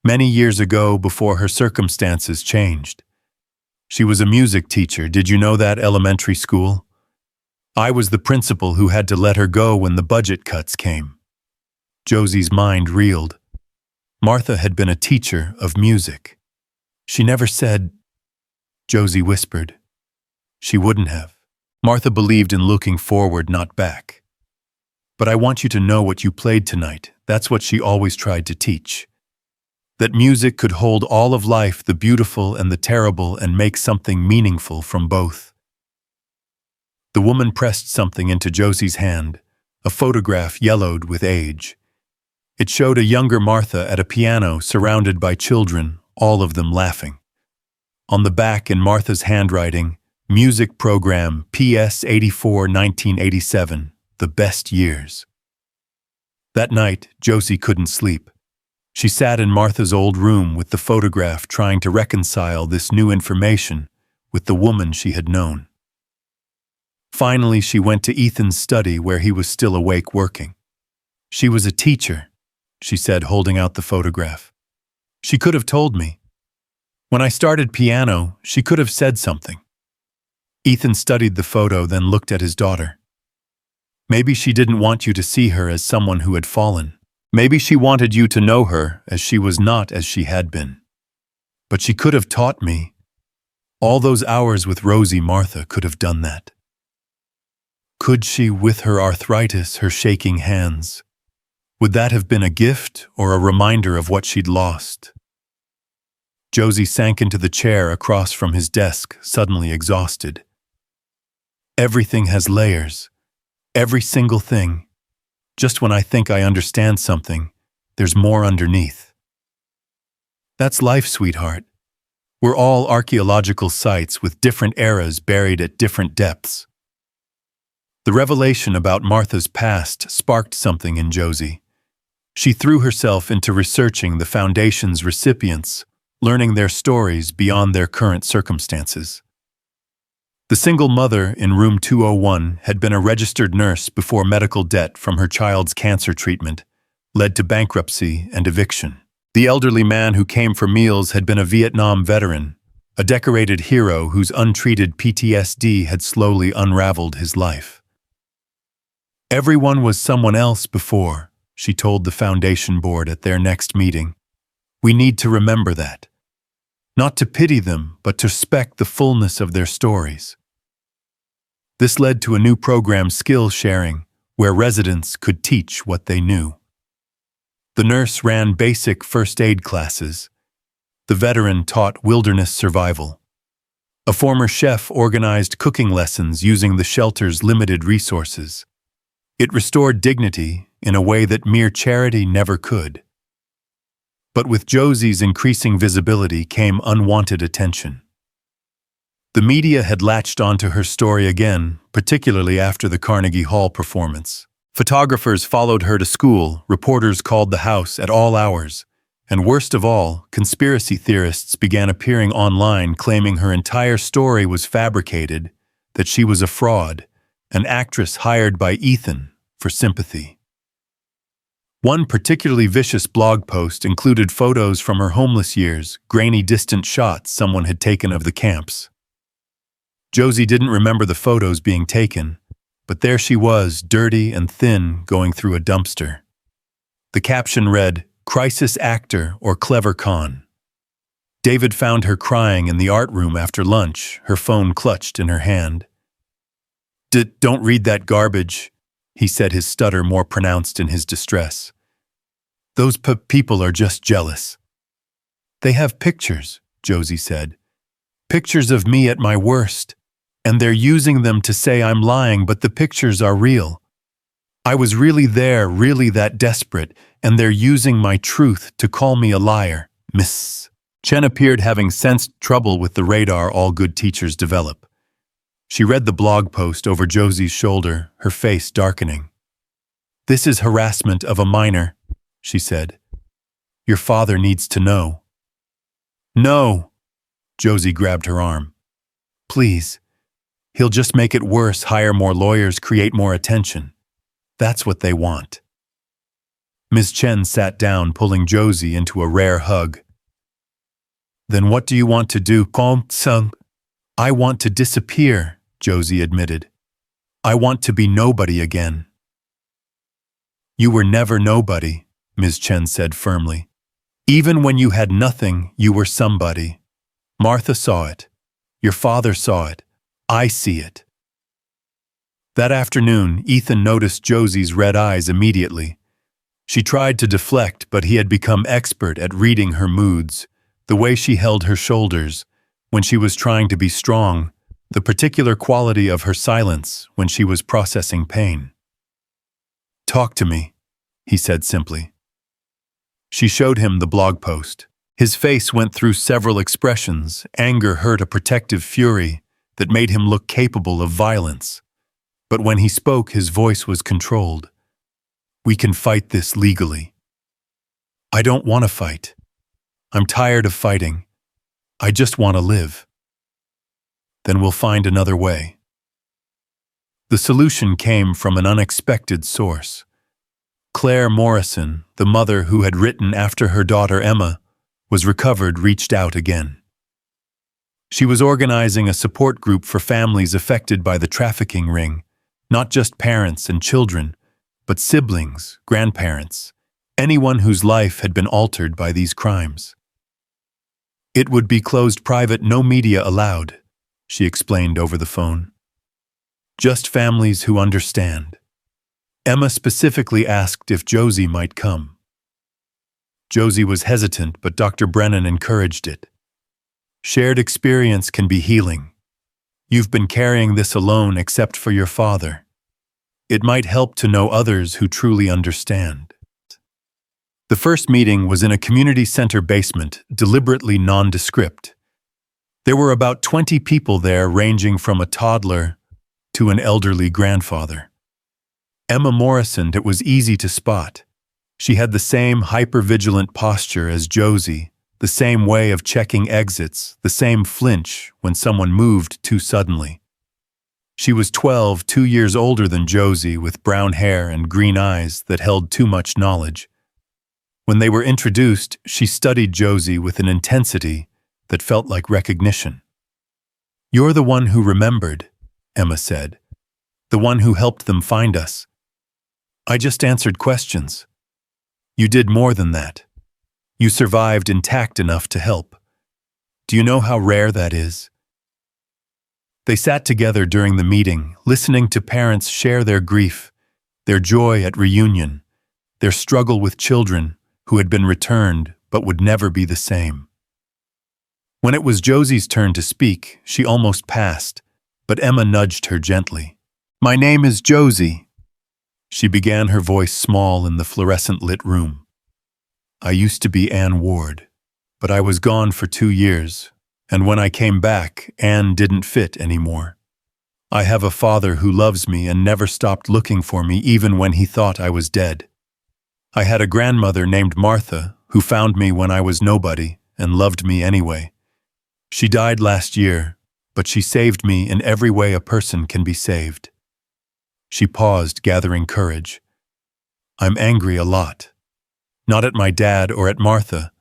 many years ago, before her circumstances changed. She was a music teacher. Did you know that? Elementary school? I was the principal who had to let her go when the budget cuts came. Josie's mind reeled. Martha had been a teacher of music. She never said, Josie whispered. She wouldn't have. Martha believed in looking forward, not back. But I want you to know what you played tonight. That's what she always tried to teach. That music could hold all of life, the beautiful and the terrible, and make something meaningful from both. The woman pressed something into Josie's hand, a photograph yellowed with age. It showed a younger Martha at a piano surrounded by children, all of them laughing. On the back, in Martha's handwriting, Music Program PS 84 1987, the best years. That night, Josie couldn't sleep. She sat in Martha's old room with the photograph, trying to reconcile this new information with the woman she had known. Finally, she went to Ethan's study where he was still awake working. She was a teacher, she said, holding out the photograph. She could have told me. When I started piano, she could have said something. Ethan studied the photo, then looked at his daughter. Maybe she didn't want you to see her as someone who had fallen. Maybe she wanted you to know her as she was, not as she had been. But she could have taught me. All those hours with Rosie, Martha could have done that. Could she, with her arthritis, her shaking hands? Would that have been a gift or a reminder of what she'd lost? Josie sank into the chair across from his desk, suddenly exhausted. Everything has layers. Every single thing. Just when I think I understand something, there's more underneath. That's life, sweetheart. We're all archaeological sites with different eras buried at different depths. The revelation about Martha's past sparked something in Josie. She threw herself into researching the Foundation's recipients, learning their stories beyond their current circumstances. The single mother in room 201 had been a registered nurse before medical debt from her child's cancer treatment led to bankruptcy and eviction. The elderly man who came for meals had been a Vietnam veteran, a decorated hero whose untreated PTSD had slowly unraveled his life. Everyone was someone else before, she told the Foundation board at their next meeting. We need to remember that. Not to pity them, but to respect the fullness of their stories. This led to a new program, skill sharing, where residents could teach what they knew. The nurse ran basic first aid classes. The veteran taught wilderness survival. A former chef organized cooking lessons using the shelter's limited resources. It restored dignity in a way that mere charity never could. But with Josie's increasing visibility came unwanted attention. The media had latched onto her story again, particularly after the Carnegie Hall performance. Photographers followed her to school, reporters called the house at all hours, and worst of all, conspiracy theorists began appearing online claiming her entire story was fabricated, that she was a fraud, an actress hired by Ethan for sympathy. One particularly vicious blog post included photos from her homeless years, grainy distant shots someone had taken of the camps. Josie didn't remember the photos being taken, but there she was, dirty and thin, going through a dumpster. The caption read, "Crisis actor or clever con." David found her crying in the art room after lunch, her phone clutched in her hand. Don't read that garbage," he said, his stutter more pronounced in his distress. "Those people are just jealous." "They have pictures," Josie said. "Pictures of me at my worst. And they're using them to say I'm lying, but the pictures are real. I was really there, really that desperate, and they're using my truth to call me a liar, Miss." Chen appeared, having sensed trouble with the radar all good teachers develop. She read the blog post over Josie's shoulder, her face darkening. "This is harassment of a minor," she said. "Your father needs to know." "No!" Josie grabbed her arm. "Please. He'll just make it worse, hire more lawyers, create more attention. That's what they want." Ms. Chen sat down, pulling Josie into a rare hug. "Then what do you want to do, Kong Sung?" "I want to disappear," Josie admitted. "I want to be nobody again." "You were never nobody," Ms. Chen said firmly. "Even when you had nothing, you were somebody. Martha saw it. Your father saw it. I see it." That afternoon, Ethan noticed Josie's red eyes immediately. She tried to deflect, but he had become expert at reading her moods, the way she held her shoulders when she was trying to be strong, the particular quality of her silence when she was processing pain. "Talk to me," he said simply. She showed him the blog post. His face went through several expressions, anger, hurt, a protective fury that made him look capable of violence. But when he spoke, his voice was controlled. "We can fight this legally." "I don't want to fight. I'm tired of fighting. I just want to live." "Then we'll find another way." The solution came from an unexpected source. Claire Morrison, the mother who had written after her daughter Emma was recovered, reached out again. She was organizing a support group for families affected by the trafficking ring, not just parents and children, but siblings, grandparents, anyone whose life had been altered by these crimes. It would be closed private, no media allowed, she explained over the phone. Just families who understand. Emma specifically asked if Josie might come. Josie was hesitant, but Dr. Brennan encouraged it. Shared experience can be healing. You've been carrying this alone except for your father. It might help to know others who truly understand. The first meeting was in a community center basement, deliberately nondescript. There were about 20 people there, ranging from a toddler to an elderly grandfather. Emma Morrison, it was easy to spot. She had the same hyper-vigilant posture as Josie, the same way of checking exits, the same flinch when someone moved too suddenly. She was 12, 2 years older than Josie, with brown hair and green eyes that held too much knowledge. When they were introduced, she studied Josie with an intensity that felt like recognition. "You're the one who remembered," Emma said. "The one who helped them find us. I just answered questions. You did more than that. You survived intact enough to help. Do you know how rare that is?" They sat together during the meeting, listening to parents share their grief, their joy at reunion, their struggle with children who had been returned but would never be the same. When it was Josie's turn to speak, she almost passed, but Emma nudged her gently. "My name is Josie." She began, her voice small in the fluorescent-lit room. "I used to be Ann Ward, but I was gone for 2 years, and when I came back, Ann didn't fit anymore. I have a father who loves me and never stopped looking for me even when he thought I was dead. I had a grandmother named Martha who found me when I was nobody and loved me anyway. She died last year, but she saved me in every way a person can be saved." She paused, gathering courage. "I'm angry a lot. Not at my dad or at Martha,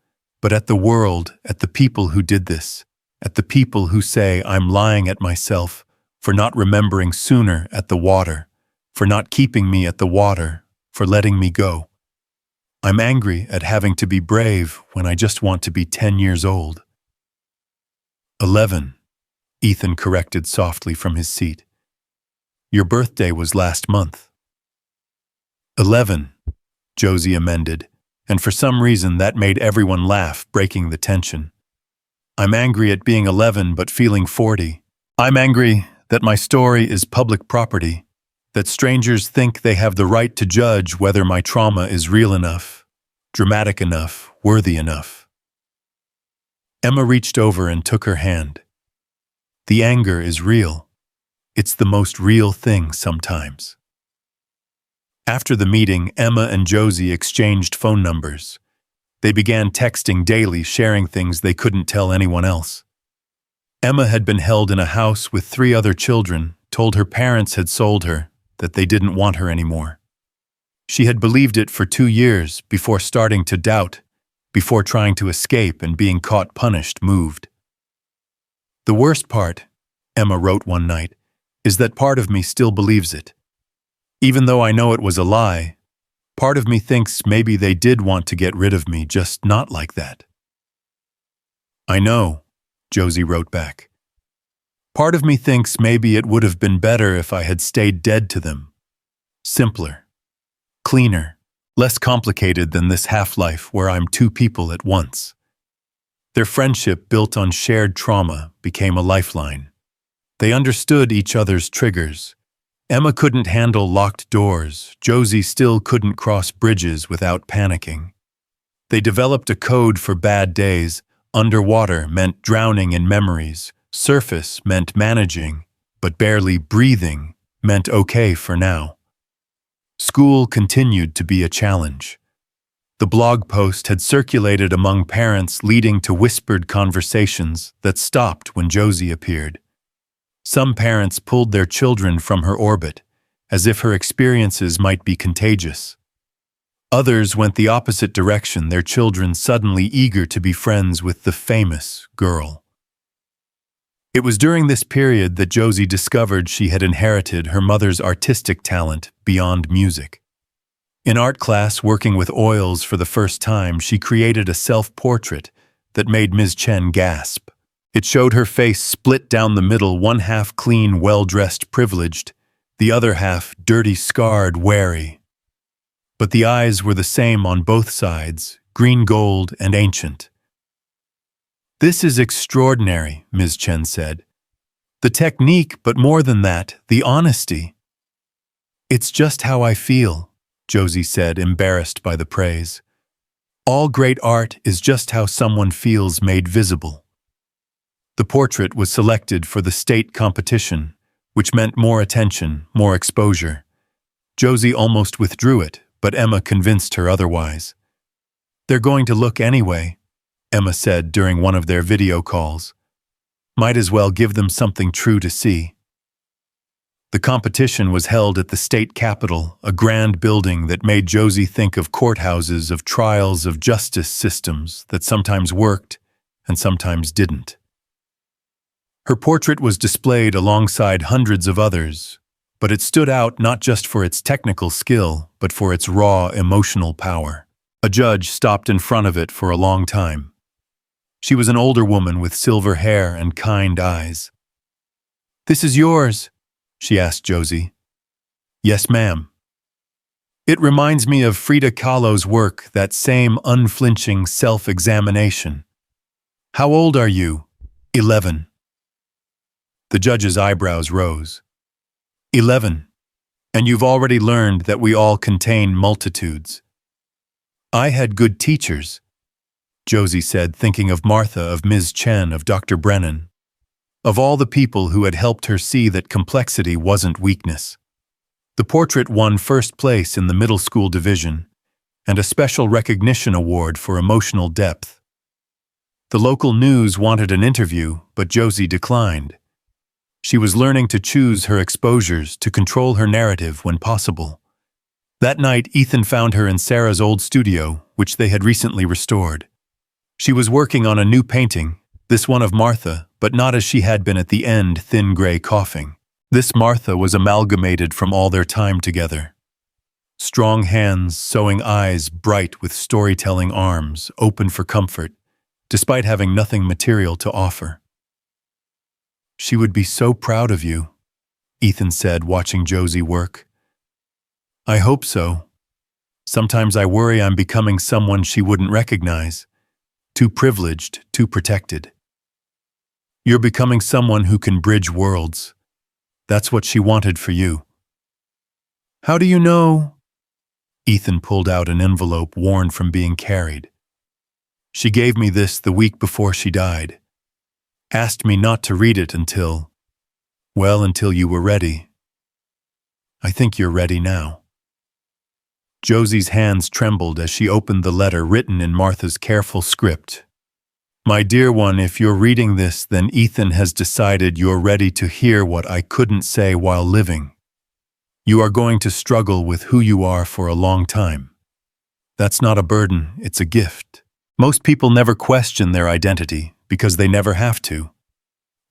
but at the world, at the people who did this, at the people who say I'm lying at myself for not remembering sooner at the water, for not keeping me at the water, for letting me go. I'm angry at having to be brave when I just want to be 10 years old." 11, Ethan corrected softly from his seat. "Your birthday was last month." 11, Josie amended, and for some reason that made everyone laugh, breaking the tension. "I'm angry at being 11 but feeling 40. I'm angry that my story is public property, that strangers think they have the right to judge whether my trauma is real enough, dramatic enough, worthy enough." Emma reached over and took her hand. "The anger is real. It's the most real thing sometimes." After the meeting, Emma and Josie exchanged phone numbers. They began texting daily, sharing things they couldn't tell anyone else. Emma had been held in a house with 3 other children, told her parents had sold her, that they didn't want her anymore. She had believed it for 2 years before starting to doubt, before trying to escape and being caught, punished, moved. "The worst part," Emma wrote one night, "is that part of me still believes it. Even though I know it was a lie, part of me thinks maybe they did want to get rid of me, just not like that." "I know," Josie wrote back. "Part of me thinks maybe it would have been better if I had stayed dead to them. Simpler, cleaner, less complicated than this half-life where I'm 2 people at once." Their friendship, built on shared trauma, became a lifeline. They understood each other's triggers. Emma couldn't handle locked doors. Josie still couldn't cross bridges without panicking. They developed a code for bad days. Underwater meant drowning in memories. Surface meant managing, but barely breathing meant okay for now. School continued to be a challenge. The blog post had circulated among parents, leading to whispered conversations that stopped when Josie appeared. Some parents pulled their children from her orbit, as if her experiences might be contagious. Others went the opposite direction, their children suddenly eager to be friends with the famous girl. It was during this period that Josie discovered she had inherited her mother's artistic talent beyond music. In art class, working with oils for the first time, she created a self-portrait that made Ms. Chen gasp. It showed her face split down the middle, one half clean, well-dressed, privileged, the other half dirty, scarred, wary. But the eyes were the same on both sides, green gold and ancient. "This is extraordinary," Ms. Chen said. "The technique, but more than that, the honesty." "It's just how I feel," Josie said, embarrassed by the praise. "All great art is just how someone feels made visible." The portrait was selected for the state competition, which meant more attention, more exposure. Josie almost withdrew it, but Emma convinced her otherwise. "They're going to look anyway," Emma said during one of their video calls. "Might as well give them something true to see." The competition was held at the state capitol, a grand building that made Josie think of courthouses, of trials, of justice systems that sometimes worked and sometimes didn't. Her portrait was displayed alongside hundreds of others, but it stood out not just for its technical skill, but for its raw emotional power. A judge stopped in front of it for a long time. She was an older woman with silver hair and kind eyes. "This is yours?" she asked Josie. "Yes, ma'am." "It reminds me of Frida Kahlo's work, that same unflinching self-examination." "How old are you?" 11. The judge's eyebrows rose. 11. And you've already learned that we all contain multitudes. "I had good teachers," Josie said, thinking of Martha, of Ms. Chen, of Dr. Brennan, of all the people who had helped her see that complexity wasn't weakness. The portrait won first place in the middle school division and a special recognition award for emotional depth. The local news wanted an interview, but Josie declined. She was learning to choose her exposures, to control her narrative when possible. That night, Ethan found her in Sarah's old studio, which they had recently restored. She was working on a new painting, this one of Martha, but not as she had been at the end, thin gray coughing. This Martha was amalgamated from all their time together. Strong hands, sewing eyes, bright with storytelling arms, open for comfort, despite having nothing material to offer. "She would be so proud of you," Ethan said, watching Josie work. "I hope so. Sometimes I worry I'm becoming someone she wouldn't recognize. Too privileged, too protected." "You're becoming someone who can bridge worlds. That's what she wanted for you." "How do you know?" Ethan pulled out an envelope worn from being carried. "She gave me this the week before she died. Asked me not to read it until you were ready. I think you're ready now." Josie's hands trembled as she opened the letter written in Martha's careful script. "My dear one, if you're reading this, then Ethan has decided you're ready to hear what I couldn't say while living. You are going to struggle with who you are for a long time. That's not a burden, it's a gift. Most people never question their identity because they never have to.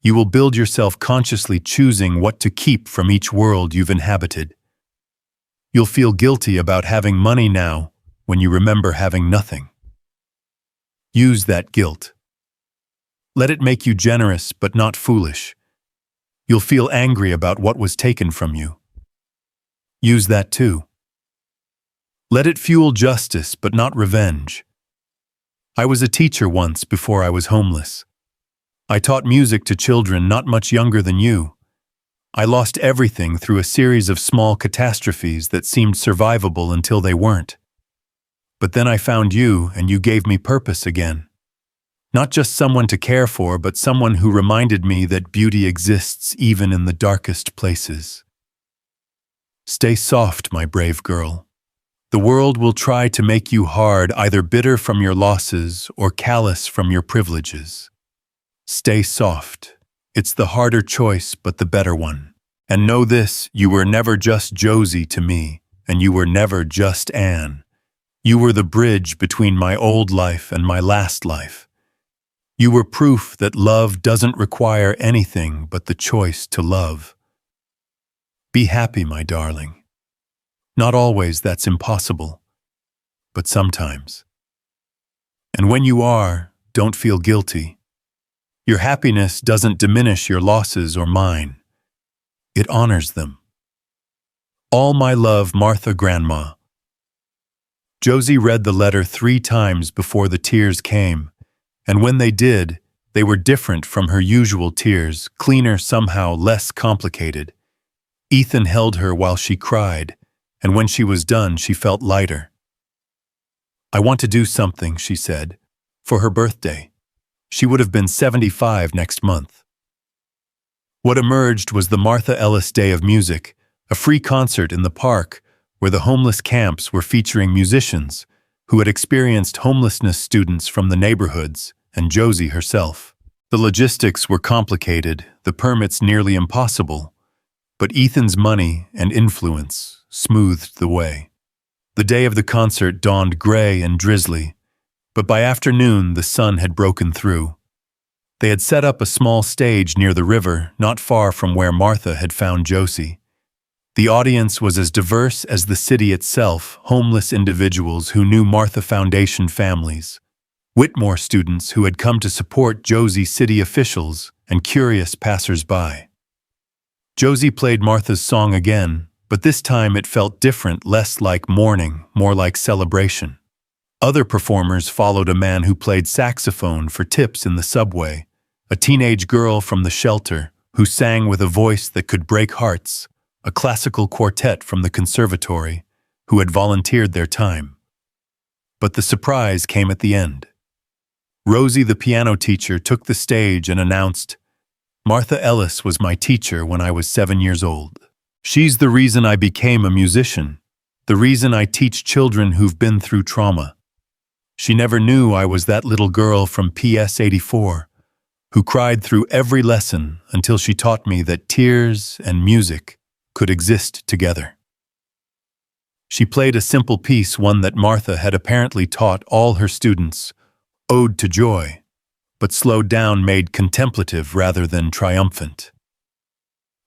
You will build yourself consciously choosing what to keep from each world you've inhabited. You'll feel guilty about having money now when you remember having nothing. Use that guilt. Let it make you generous but not foolish. You'll feel angry about what was taken from you. Use that too. Let it fuel justice but not revenge. I was a teacher once before I was homeless. I taught music to children not much younger than you. I lost everything through a series of small catastrophes that seemed survivable until they weren't. But then I found you, and you gave me purpose again. Not just someone to care for, but someone who reminded me that beauty exists even in the darkest places. Stay soft, my brave girl. The world will try to make you hard, either bitter from your losses or callous from your privileges. Stay soft. It's the harder choice, but the better one. And know this, you were never just Josie to me, and you were never just Anne. You were the bridge between my old life and my last life. You were proof that love doesn't require anything but the choice to love. Be happy, my darling. Not always that's impossible, but sometimes. And when you are, don't feel guilty. Your happiness doesn't diminish your losses or mine. It honors them. All my love, Martha, Grandma. Josie read the letter 3 times before the tears came, and when they did, they were different from her usual tears, cleaner, somehow less complicated. Ethan held her while she cried, and when she was done, she felt lighter. I want to do something, she said, for her birthday. She would have been 75 next month. What emerged was the Martha Ellis Day of Music, a free concert in the park where the homeless camps were featuring musicians who had experienced homelessness, students from the neighborhoods, and Josie herself. The logistics were complicated, the permits nearly impossible, but Ethan's money and influence smoothed the way. The day of the concert dawned gray and drizzly, but by afternoon the sun had broken through. They had set up a small stage near the river, not far from where Martha had found Josie. The audience was as diverse as the city itself, homeless individuals who knew Martha Foundation families, Whitmore students who had come to support Josie, city officials, and curious passers-by. Josie played Martha's song again, but this time it felt different, less like mourning, more like celebration. Other performers followed a man who played saxophone for tips in the subway, a teenage girl from the shelter who sang with a voice that could break hearts, a classical quartet from the conservatory who had volunteered their time. But the surprise came at the end. Rosie, the piano teacher, took the stage and announced, "Martha Ellis was my teacher when I was 7 years old. She's the reason I became a musician, the reason I teach children who've been through trauma. She never knew I was that little girl from PS 84 who cried through every lesson until she taught me that tears and music could exist together." She played a simple piece, one that Martha had apparently taught all her students, Ode to Joy, but slowed down, made contemplative rather than triumphant.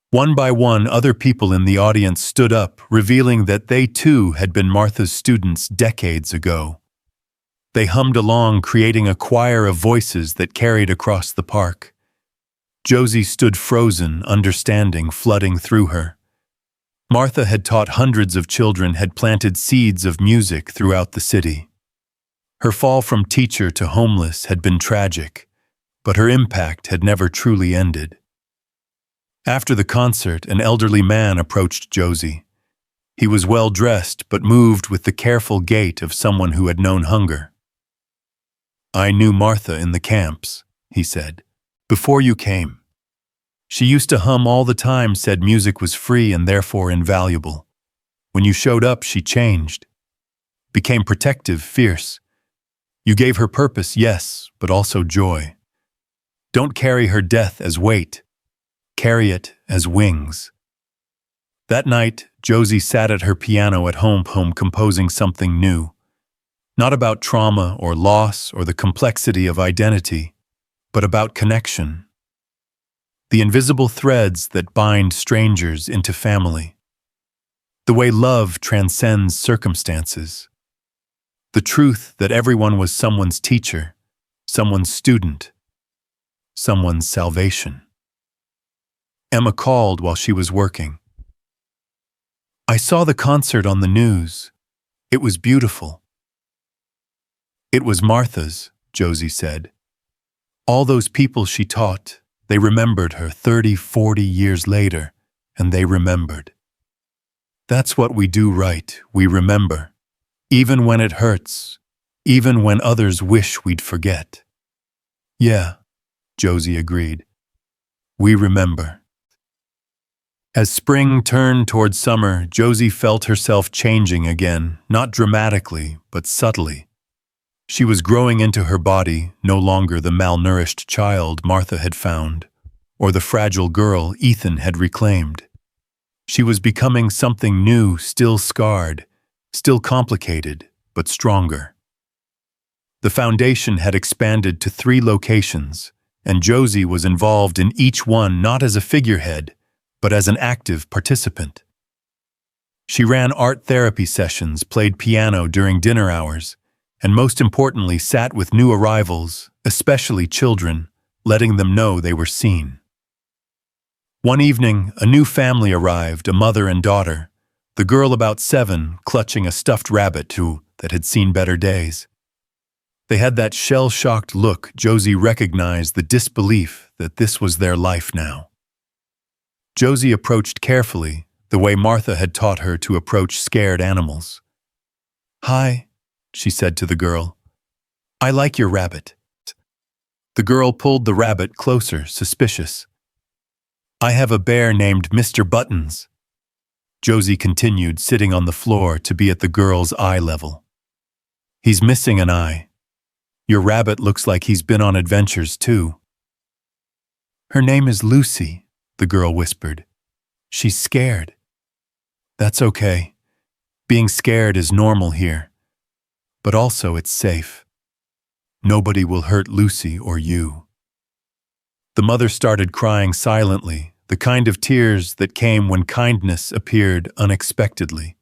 One by one, other people in the audience stood up, revealing that they too had been Martha's students decades ago. They hummed along, creating a choir of voices that carried across the park. Josie stood frozen, understanding flooding through her. Martha had taught hundreds of children, had planted seeds of music throughout the city. Her fall from teacher to homeless had been tragic, but her impact had never truly ended. After the concert, an elderly man approached Josie. He was well dressed, but moved with the careful gait of someone who had known hunger. "I knew Martha in the camps," he said, "before you came. She used to hum all the time, said music was free and therefore invaluable. When you showed up, she changed. Became protective, fierce. You gave her purpose, yes, but also joy. Don't carry her death as weight. Carry it as wings." That night, Josie sat at her piano at home composing something new. Not about trauma or loss or the complexity of identity, but about connection. The invisible threads that bind strangers into family. The way love transcends circumstances. The truth that everyone was someone's teacher, someone's student, someone's salvation. Emma called while she was working. "I saw the concert on the news. It was beautiful." "It was Martha's," Josie said. "All those people she taught, they remembered her 30, 40 years later, and they remembered. That's what we do, right? We remember. Even when it hurts, even when others wish we'd forget." "Yeah," Josie agreed. "We remember." As spring turned toward summer, Josie felt herself changing again, not dramatically, but subtly. She was growing into her body, no longer the malnourished child Martha had found, or the fragile girl Ethan had reclaimed. She was becoming something new, still scarred, still complicated, but stronger. The foundation had expanded to 3 locations, and Josie was involved in each one not as a figurehead, but as an active participant. She ran art therapy sessions, played piano during dinner hours, and most importantly sat with new arrivals, especially children, letting them know they were seen. One evening, a new family arrived, a mother and daughter, the girl about 7 clutching a stuffed rabbit that had seen better days. They had that shell-shocked look. Josie recognized the disbelief that this was their life now. Josie approached carefully, the way Martha had taught her to approach scared animals. "Hi," she said to the girl. "I like your rabbit." The girl pulled the rabbit closer, suspicious. "I have a bear named Mr. Buttons." Josie continued, sitting on the floor to be at the girl's eye level. "He's missing an eye. Your rabbit looks like he's been on adventures too." "Her name is Lucy," the girl whispered. "She's scared." "That's okay. Being scared is normal here. But also it's safe. Nobody will hurt Lucy or you." The mother started crying silently, the kind of tears that came when kindness appeared unexpectedly.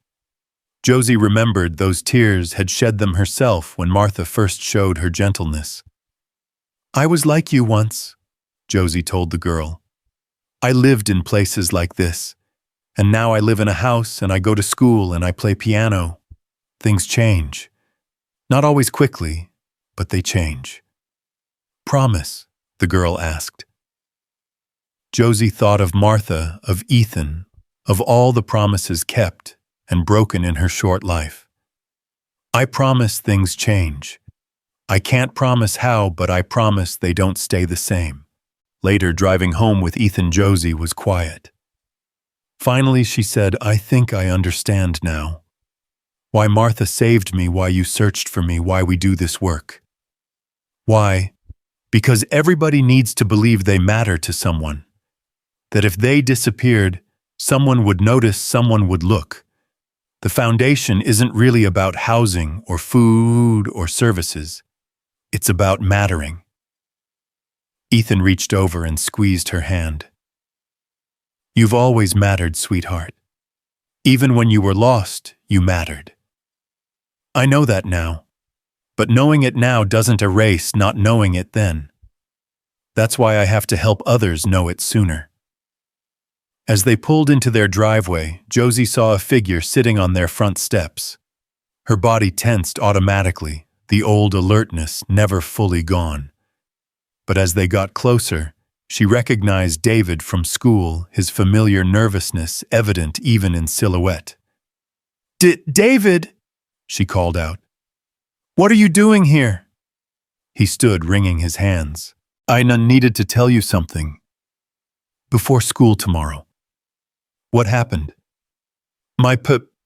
Josie remembered those tears had shed them herself when Martha first showed her gentleness. "I was like you once," Josie told the girl. "I lived in places like this, and now I live in a house and I go to school and I play piano. Things change. Not always quickly, but they change." "Promise?" the girl asked. Josie thought of Martha, of Ethan, of all the promises kept and broken in her short life. "I promise things change. I can't promise how, but I promise they don't stay the same." Later, driving home with Ethan, Josie was quiet. Finally, she said, "I think I understand now. Why Martha saved me, why you searched for me, why we do this work. Why? Because everybody needs to believe they matter to someone. That if they disappeared, someone would notice, someone would look. The foundation isn't really about housing or food or services. It's about mattering." Ethan reached over and squeezed her hand. "You've always mattered, sweetheart. Even when you were lost, you mattered. I know that now, but knowing it now doesn't erase not knowing it then. That's why I have to help others know it sooner." As they pulled into their driveway, Josie saw a figure sitting on their front steps. Her body tensed automatically, the old alertness never fully gone. But as they got closer, she recognized David from school, his familiar nervousness evident even in silhouette. David!" she called out. "What are you doing here?" He stood, wringing his hands. "I needed to tell you something. Before school tomorrow." "What happened?" "My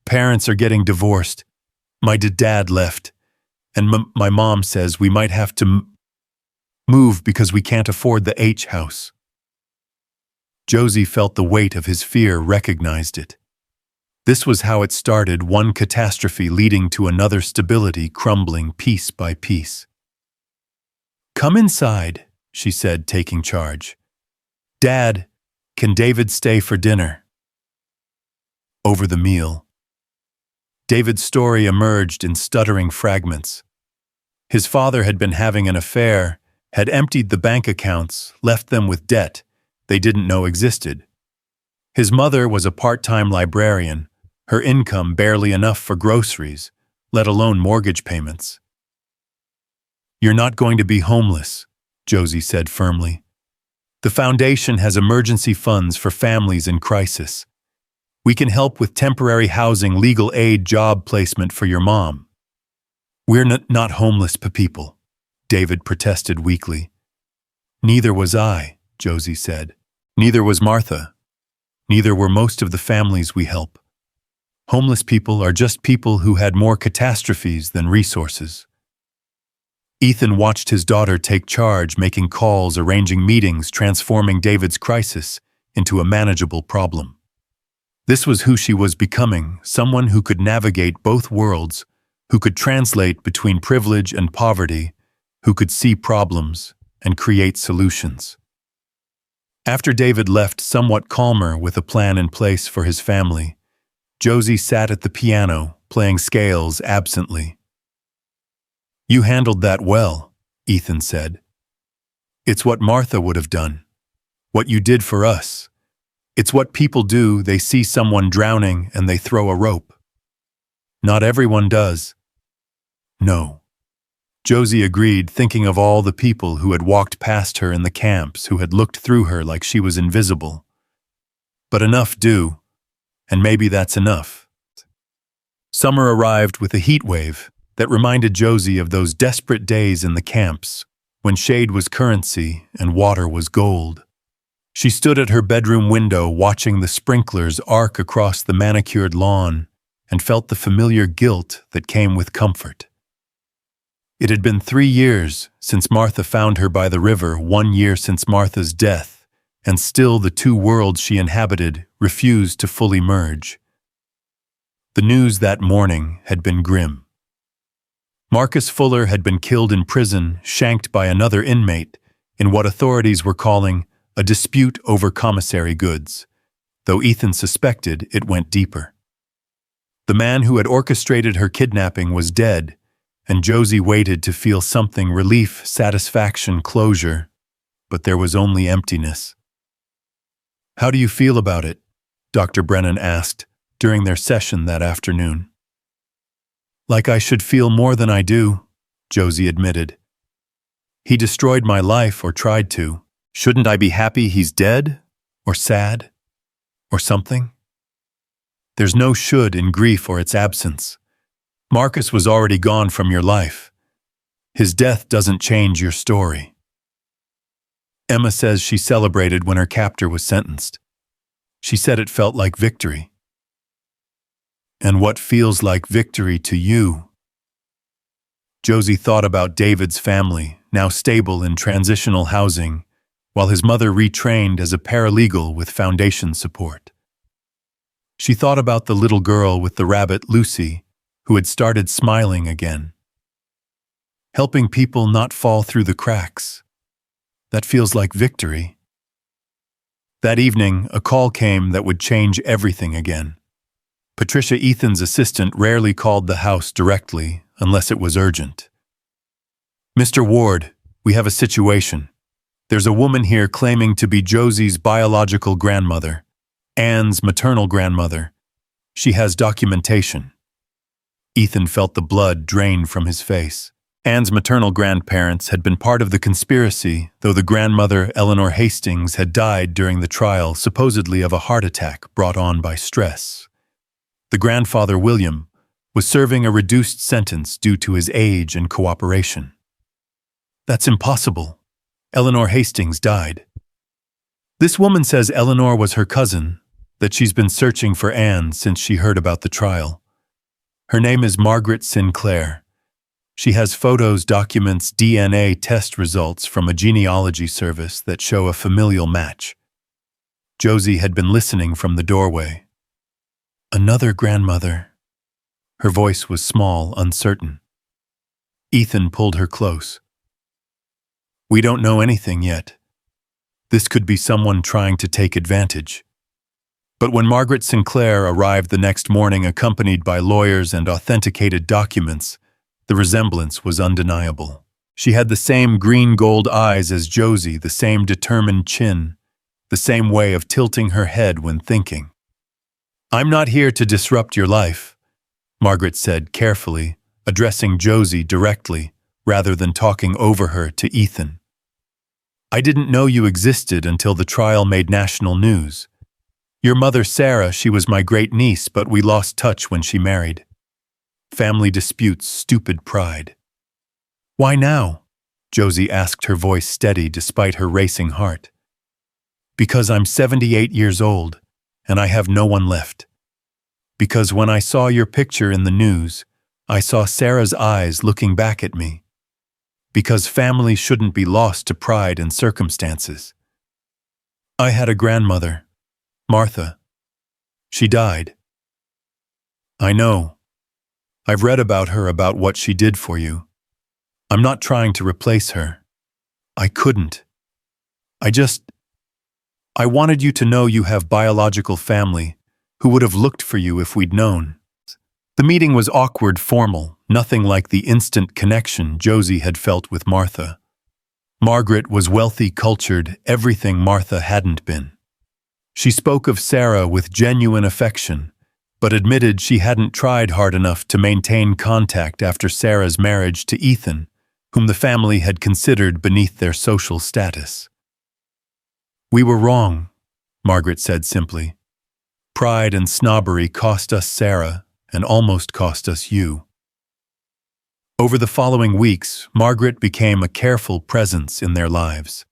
parents are getting divorced. My dad left, and my mom says we might have to move because we can't afford the H house." Josie felt the weight of his fear, recognized it. This was how it started, one catastrophe leading to another, stability crumbling piece by piece. "Come inside," she said, taking charge. "Dad, can David stay for dinner?" Over the meal, David's story emerged in stuttering fragments. His father had been having an affair, had emptied the bank accounts, left them with debt they didn't know existed. His mother was a part-time librarian, her income barely enough for groceries, let alone mortgage payments. "You're not going to be homeless," Josie said firmly. "The foundation has emergency funds for families in crisis. We can help with temporary housing, legal aid, job placement for your mom." "We're not homeless people," David protested weakly. "Neither was I," Josie said. "Neither was Martha. Neither were most of the families we help. Homeless people are just people who had more catastrophes than resources." Ethan watched his daughter take charge, making calls, arranging meetings, transforming David's crisis into a manageable problem. This was who she was becoming, someone who could navigate both worlds, who could translate between privilege and poverty, who could see problems and create solutions. After David left somewhat calmer with a plan in place for his family, Josie sat at the piano, playing scales absently. "You handled that well," Ethan said. "It's what Martha would have done. What you did for us. It's what people do. They see someone drowning and they throw a rope. Not everyone does." "No." Josie agreed, thinking of all the people who had walked past her in the camps, who had looked through her like she was invisible. But enough do, and maybe that's enough. Summer arrived with a heat wave that reminded Josie of those desperate days in the camps, when shade was currency and water was gold. She stood at her bedroom window watching the sprinklers arc across the manicured lawn and felt the familiar guilt that came with comfort. It had been 3 years since Martha found her by the river, 1 year since Martha's death, and still the two worlds she inhabited refused to fully merge. The news that morning had been grim. Marcus Fuller had been killed in prison, shanked by another inmate, in what authorities were calling a dispute over commissary goods, though Ethan suspected it went deeper. The man who had orchestrated her kidnapping was dead, and Josie waited to feel something: relief, satisfaction, closure, but there was only emptiness. "How do you feel about it?" Dr. Brennan asked during their session that afternoon. "Like I should feel more than I do," Josie admitted. "He destroyed my life, or tried to. Shouldn't I be happy he's dead? Or sad? Or something? There's no should in grief or its absence. Marcus was already gone from your life. His death doesn't change your story." Emma says she celebrated when her captor was sentenced. She said it felt like victory. "And what feels like victory to you?" Josie thought about David's family, now stable in transitional housing, while his mother retrained as a paralegal with foundation support. She thought about the little girl with the rabbit, Lucy, who had started smiling again. Helping people not fall through the cracks. That feels like victory. That evening, a call came that would change everything again. Patricia, Ethan's assistant, rarely called the house directly unless it was urgent. "Mr. Ward, we have a situation. There's a woman here claiming to be Josie's biological grandmother, Anne's maternal grandmother. She has documentation." Ethan felt the blood drain from his face. Anne's maternal grandparents had been part of the conspiracy, though the grandmother, Eleanor Hastings, had died during the trial, supposedly of a heart attack brought on by stress. The grandfather, William, was serving a reduced sentence due to his age and cooperation. "That's impossible. Eleanor Hastings died." "This woman says Eleanor was her cousin, that she's been searching for Anne since she heard about the trial. Her name is Margaret Sinclair. She has photos, documents, DNA test results from a genealogy service that show a familial match." Josie had been listening from the doorway. "Another grandmother." Her voice was small, uncertain. Ethan pulled her close. "We don't know anything yet. This could be someone trying to take advantage." But when Margaret Sinclair arrived the next morning accompanied by lawyers and authenticated documents, the resemblance was undeniable. She had the same green-gold eyes as Josie, the same determined chin, the same way of tilting her head when thinking. "I'm not here to disrupt your life," Margaret said carefully, addressing Josie directly, rather than talking over her to Ethan. "I didn't know you existed until the trial made national news. Your mother, Sarah, she was my great-niece, but we lost touch when she married. Family disputes, stupid pride." "Why now?" Josie asked, her voice steady despite her racing heart. "Because I'm 78 years old, and I have no one left. Because when I saw your picture in the news, I saw Sarah's eyes looking back at me. Because family shouldn't be lost to pride and circumstances. I had a grandmother, Martha. She died." "I know." I've read about her, about what she did for you. I'm not trying to replace her. I couldn't. I wanted you to know you have biological family who would have looked for you if we'd known. The meeting was awkward, formal, nothing like the instant connection Josie had felt with Martha. Margaret was wealthy, cultured, everything Martha hadn't been. She spoke of Sarah with genuine affection, but admitted she hadn't tried hard enough to maintain contact after Sarah's marriage to Ethan, whom the family had considered beneath their social status. "We were wrong," Margaret said simply. "Pride and snobbery cost us Sarah and almost cost us you." Over the following weeks, Margaret became a careful presence in their lives.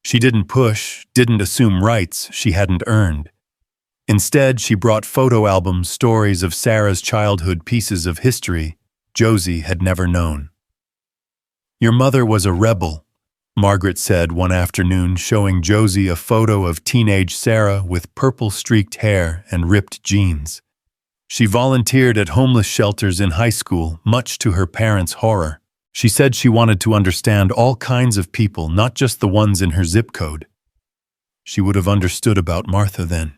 She didn't push, didn't assume rights she hadn't earned. Instead, she brought photo albums, stories of Sarah's childhood, pieces of history Josie had never known. "Your mother was a rebel," Margaret said one afternoon, showing Josie a photo of teenage Sarah with purple-streaked hair and ripped jeans. She volunteered at homeless shelters in high school, much to her parents' horror. She said she wanted to understand all kinds of people, not just the ones in her zip code. "She would have understood about Martha then,"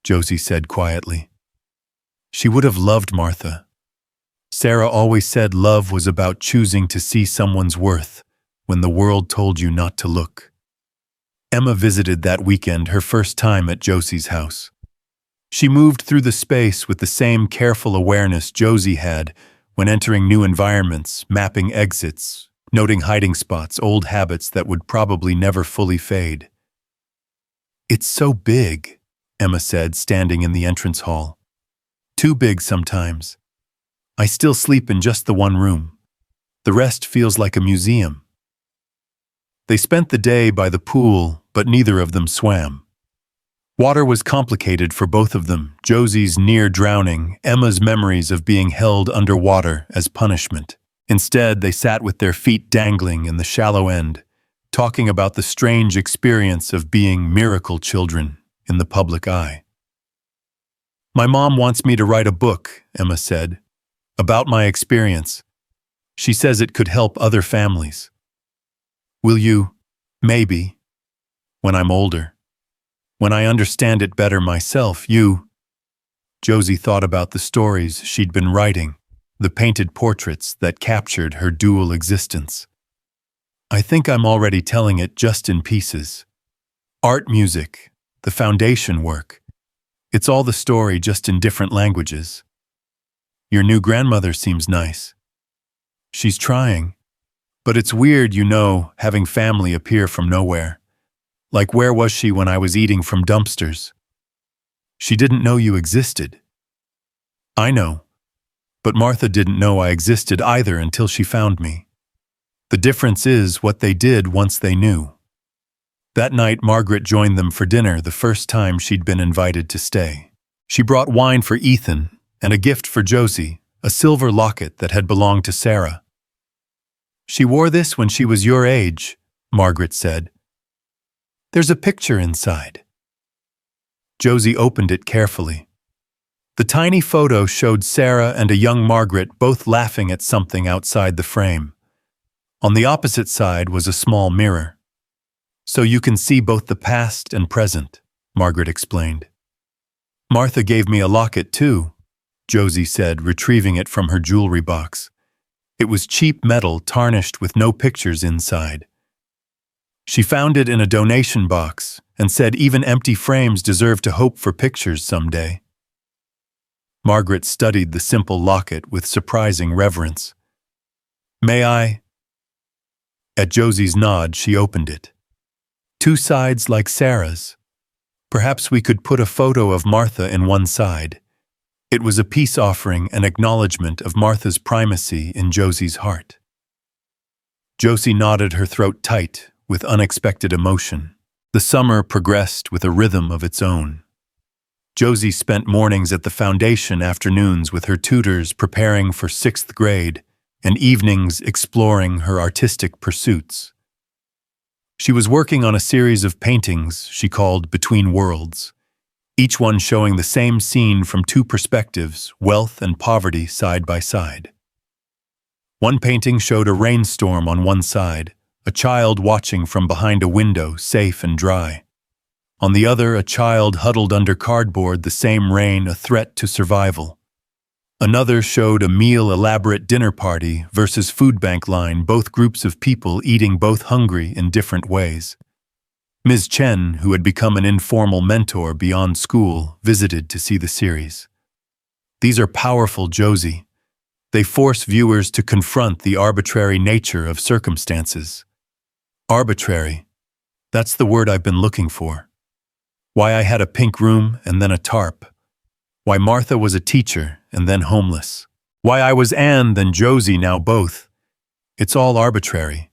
Josie said quietly. "She would have loved Martha. Sarah always said love was about choosing to see someone's worth when the world told you not to look." Emma visited that weekend, her first time at Josie's house. She moved through the space with the same careful awareness Josie had when entering new environments, mapping exits, noting hiding spots, old habits that would probably never fully fade. "It's so big," Emma said, standing in the entrance hall. "Too big sometimes. I still sleep in just the one room. The rest feels like a museum." They spent the day by the pool, but neither of them swam. Water was complicated for both of them, Josie's near drowning, Emma's memories of being held underwater as punishment. Instead, they sat with their feet dangling in the shallow end, talking about the strange experience of being miracle children in the public eye. "My mom wants me to write a book," Emma said, "about my experience. She says it could help other families. Will you? Maybe. When I'm older. When I understand it better myself, you..." Josie thought about the stories she'd been writing, the painted portraits that captured her dual existence. "I think I'm already telling it just in pieces. Art, music, the foundation work. It's all the story, just in different languages. Your new grandmother seems nice. She's trying. But it's weird, having family appear from nowhere. Like, where was she when I was eating from dumpsters? She didn't know you existed." "I know. But Martha didn't know I existed either until she found me. The difference is what they did once they knew." That night, Margaret joined them for dinner, the first time she'd been invited to stay. She brought wine for Ethan and a gift for Josie, a silver locket that had belonged to Sarah. "She wore this when she was your age," Margaret said. "There's a picture inside." Josie opened it carefully. The tiny photo showed Sarah and a young Margaret both laughing at something outside the frame. On the opposite side was a small mirror. "So you can see both the past and present," Margaret explained. "Martha gave me a locket too," Josie said, retrieving it from her jewelry box. It was cheap metal, tarnished with no pictures inside. She found it in a donation box and said even empty frames deserve to hope for pictures someday. Margaret studied the simple locket with surprising reverence. "May I?" At Josie's nod, she opened it. "Two sides like Sarah's. Perhaps we could put a photo of Martha in one side." It was a peace offering, an acknowledgement of Martha's primacy in Josie's heart. Josie nodded, her throat tight with unexpected emotion. The summer progressed with a rhythm of its own. Josie spent mornings at the foundation, afternoons with her tutors preparing for 6th grade, and evenings exploring her artistic pursuits. She was working on a series of paintings she called Between Worlds. each one showing the same scene from two perspectives, wealth and poverty side by side. One painting showed a rainstorm on one side, a child watching from behind a window, safe and dry. On the other, a child huddled under cardboard, the same rain a threat to survival. Another showed a elaborate dinner party versus food bank line, both groups of people eating, both hungry in different ways. Ms. Chen, who had become an informal mentor beyond school, visited to see the series. These are powerful, Josie. They force viewers to confront the arbitrary nature of circumstances. Arbitrary. That's the word I've been looking for. Why I had a pink room and then a tarp. Why Martha was a teacher and then homeless. Why I was Anne, then Josie, now both. It's all arbitrary.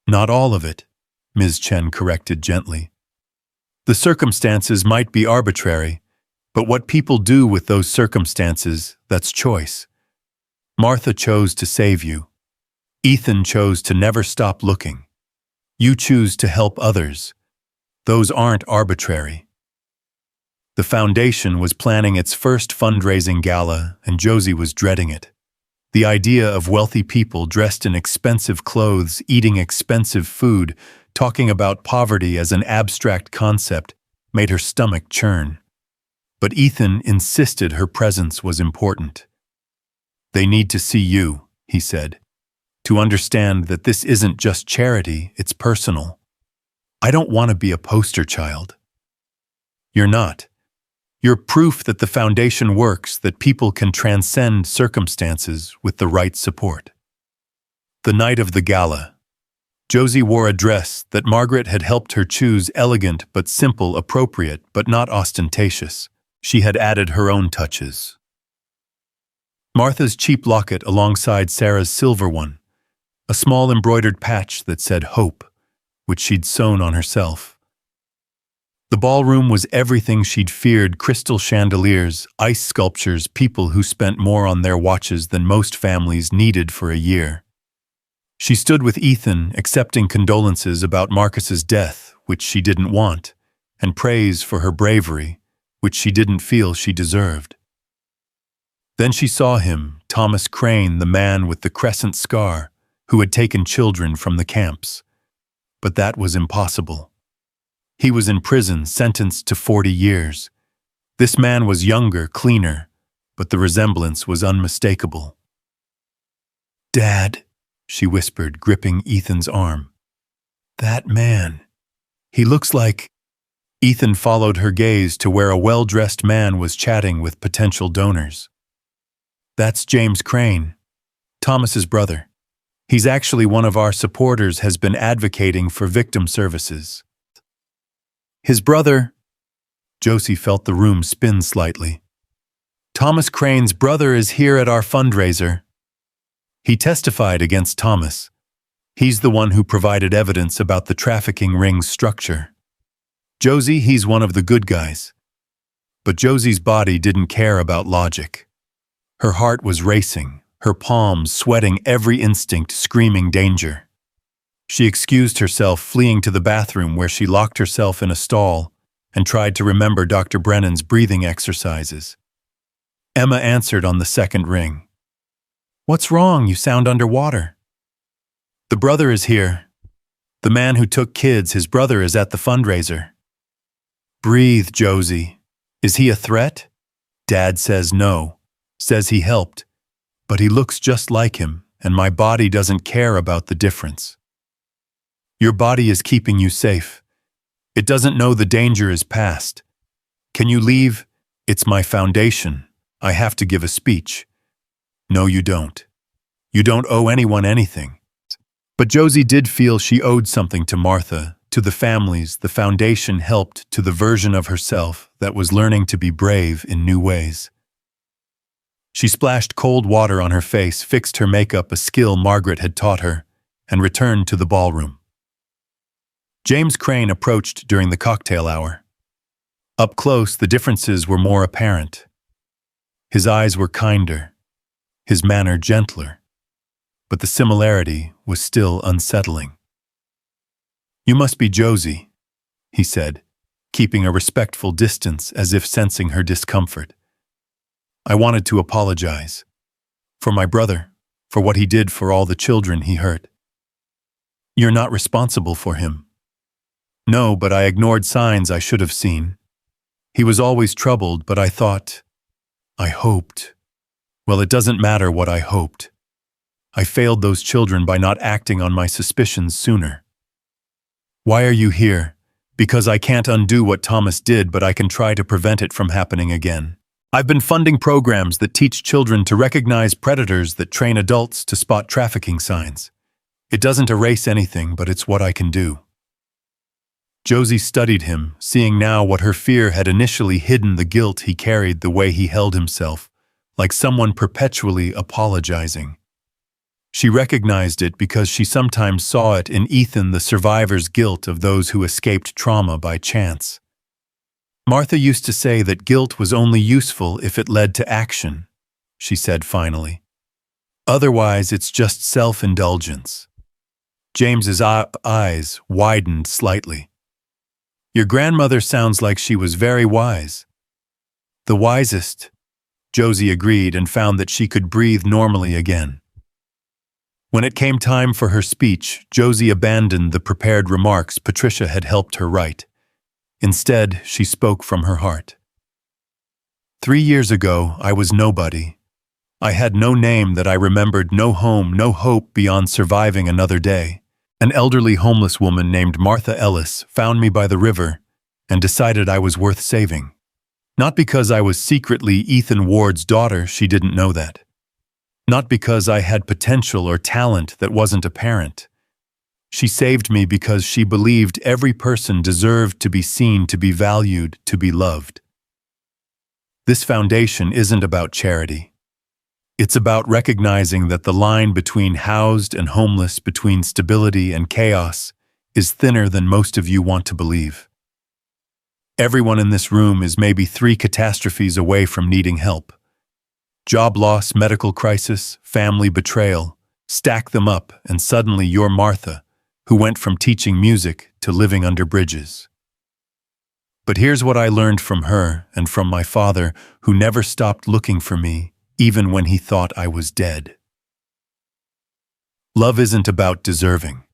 Not all of it, Ms. Chen corrected gently. The circumstances might be arbitrary, but what people do with those circumstances, that's choice. Martha chose to save you. Ethan chose to never stop looking. You choose to help others. Those aren't arbitrary. The foundation was planning its first fundraising gala, and Josie was dreading it. The idea of wealthy people dressed in expensive clothes, eating expensive food, talking about poverty as an abstract concept, made her stomach churn. But Ethan insisted her presence was important. They need to see you, he said, to understand that this isn't just charity, it's personal. I don't want to be a poster child. You're not. You're proof that the foundation works, that people can transcend circumstances with the right support. The night of the gala, Josie wore a dress that Margaret had helped her choose, elegant but simple, appropriate but not ostentatious. She had added her own touches. Martha's cheap locket alongside Sarah's silver one, a small embroidered patch that said hope, which she'd sewn on herself. The ballroom was everything she'd feared: crystal chandeliers, ice sculptures, people who spent more on their watches than most families needed for a year. She stood with Ethan, accepting condolences about Marcus's death, which she didn't want, and praise for her bravery, which she didn't feel she deserved. Then she saw him, Thomas Crane, the man with the crescent scar, who had taken children from the camps. But that was impossible. He was in prison, sentenced to 40 years. This man was younger, cleaner, but the resemblance was unmistakable. "Dad," she whispered, gripping Ethan's arm. "That man. He looks like—" Ethan followed her gaze to where a well-dressed man was chatting with potential donors. "That's James Crane, Thomas's brother. He's actually one of our supporters, has been advocating for victim services." His brother— Josie felt the room spin slightly. "Thomas Crane's brother is here at our fundraiser. He testified against Thomas. He's the one who provided evidence about the trafficking ring's structure. Josie, he's one of the good guys." But Josie's body didn't care about logic. Her heart was racing, her palms sweating, every instinct screaming danger. She excused herself, fleeing to the bathroom where she locked herself in a stall and tried to remember Dr. Brennan's breathing exercises. Emma answered on the second ring. "What's wrong? You sound underwater." "The brother is here. The man who took kids, his brother is at the fundraiser." "Breathe, Josie. Is he a threat?" "Dad says no. Says he helped. But he looks just like him, and my body doesn't care about the difference." "Your body is keeping you safe. It doesn't know the danger is past. Can you leave? It's my foundation. I have to give a speech." "No, you don't. You don't owe anyone anything." But Josie did feel she owed something to Martha, to the families the foundation helped, to the version of herself that was learning to be brave in new ways. She splashed cold water on her face, fixed her makeup, a skill Margaret had taught her, and returned to the ballroom. James Crane approached during the cocktail hour. Up close, the differences were more apparent. His eyes were kinder, his manner gentler, but the similarity was still unsettling. "You must be Josie," he said, keeping a respectful distance as if sensing her discomfort. I wanted to apologize. For my brother, for what he did for all the children he hurt. You're not responsible for him. No, but I ignored signs I should have seen. He was always troubled, but I hoped. Well, it doesn't matter what I hoped. I failed those children by not acting on my suspicions sooner. Why are you here? Because I can't undo what Thomas did, but I can try to prevent it from happening again. I've been funding programs that teach children to recognize predators, that train adults to spot trafficking signs. It doesn't erase anything, but it's what I can do. Josie studied him, seeing now what her fear had initially hidden the guilt he carried, the way he held himself, like someone perpetually apologizing. She recognized it because she sometimes saw it in Ethan, the survivor's guilt of those who escaped trauma by chance. Martha used to say that guilt was only useful if it led to action, she said finally. Otherwise, it's just self-indulgence. James's eyes widened slightly. Your grandmother sounds like she was very wise. The wisest, Josie agreed and found that she could breathe normally again. When it came time for her speech, Josie abandoned the prepared remarks Patricia had helped her write. Instead, she spoke from her heart. 3 years ago, I was nobody. I had no name that I remembered, no home, no hope beyond surviving another day. An elderly homeless woman named Martha Ellis found me by the river and decided I was worth saving. Not because I was secretly Ethan Ward's daughter, she didn't know that. Not because I had potential or talent that wasn't apparent. She saved me because she believed every person deserved to be seen, to be valued, to be loved. This foundation isn't about charity. It's about recognizing that the line between housed and homeless, between stability and chaos, is thinner than most of you want to believe. Everyone in this room is maybe 3 catastrophes away from needing help. Job loss, medical crisis, family betrayal. Stack them up, and suddenly you're Martha, who went from teaching music to living under bridges. But here's what I learned from her and from my father, who never stopped looking for me, even when he thought I was dead. Love isn't about deserving.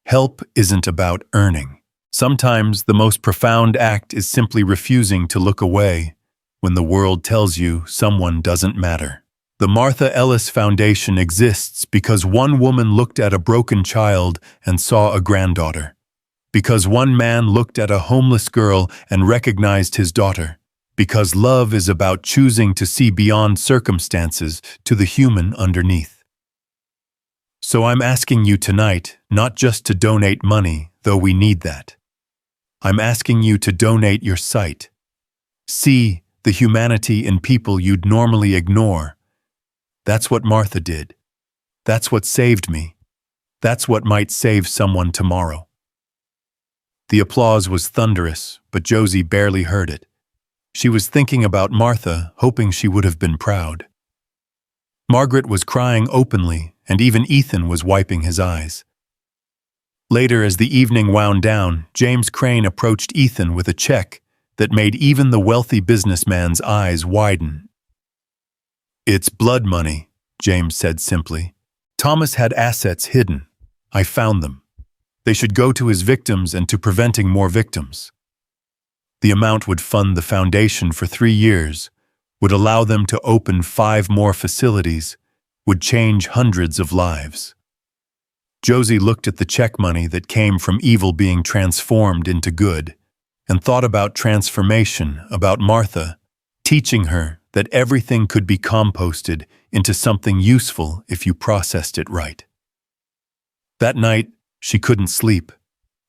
Help isn't about earning. Sometimes the most profound act is simply refusing to look away when the world tells you someone doesn't matter. The Martha Ellis Foundation exists because one woman looked at a broken child and saw a granddaughter. Because one man looked at a homeless girl and recognized his daughter. Because love is about choosing to see beyond circumstances to the human underneath. So I'm asking you tonight not just to donate money, though we need that. I'm asking you to donate your sight. See the humanity in people you'd normally ignore. That's what Martha did. That's what saved me. That's what might save someone tomorrow. The applause was thunderous, but Josie barely heard it. She was thinking about Martha, hoping she would have been proud. Margaret was crying openly, and even Ethan was wiping his eyes. Later, as the evening wound down, James Crane approached Ethan with a check that made even the wealthy businessman's eyes widen. It's blood money, James said simply. Thomas had assets hidden. I found them. They should go to his victims and to preventing more victims. The amount would fund the foundation for 3 years, would allow them to open 5 more facilities, would change hundreds of lives. Josie looked at the check money that came from evil being transformed into good, and thought about transformation, about Martha, teaching her that everything could be composted into something useful if you processed it right. That night, she couldn't sleep.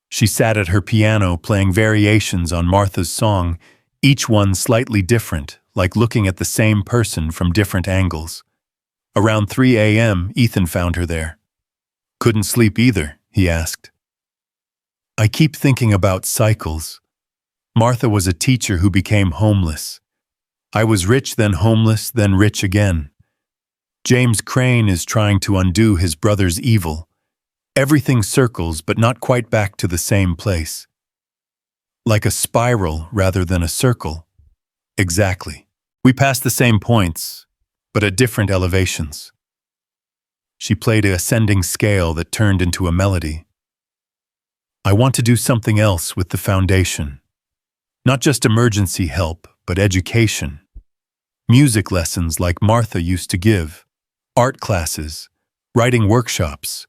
She sat at her piano playing variations on Martha's song, each one slightly different, like looking at the same person from different angles. Around 3 a.m., Ethan found her there. Couldn't sleep either, he asked. I keep thinking about cycles. Martha was a teacher who became homeless. I was rich, then homeless, then rich again. James Crane is trying to undo his brother's evil. Everything circles, but not quite back to the same place. like a spiral rather than a circle. Exactly. We passed the same points, but at different elevations. She played an ascending scale that turned into a melody. I want to do something else with the foundation. Not just emergency help, but education. Music lessons like Martha used to give. Art classes. Writing workshops.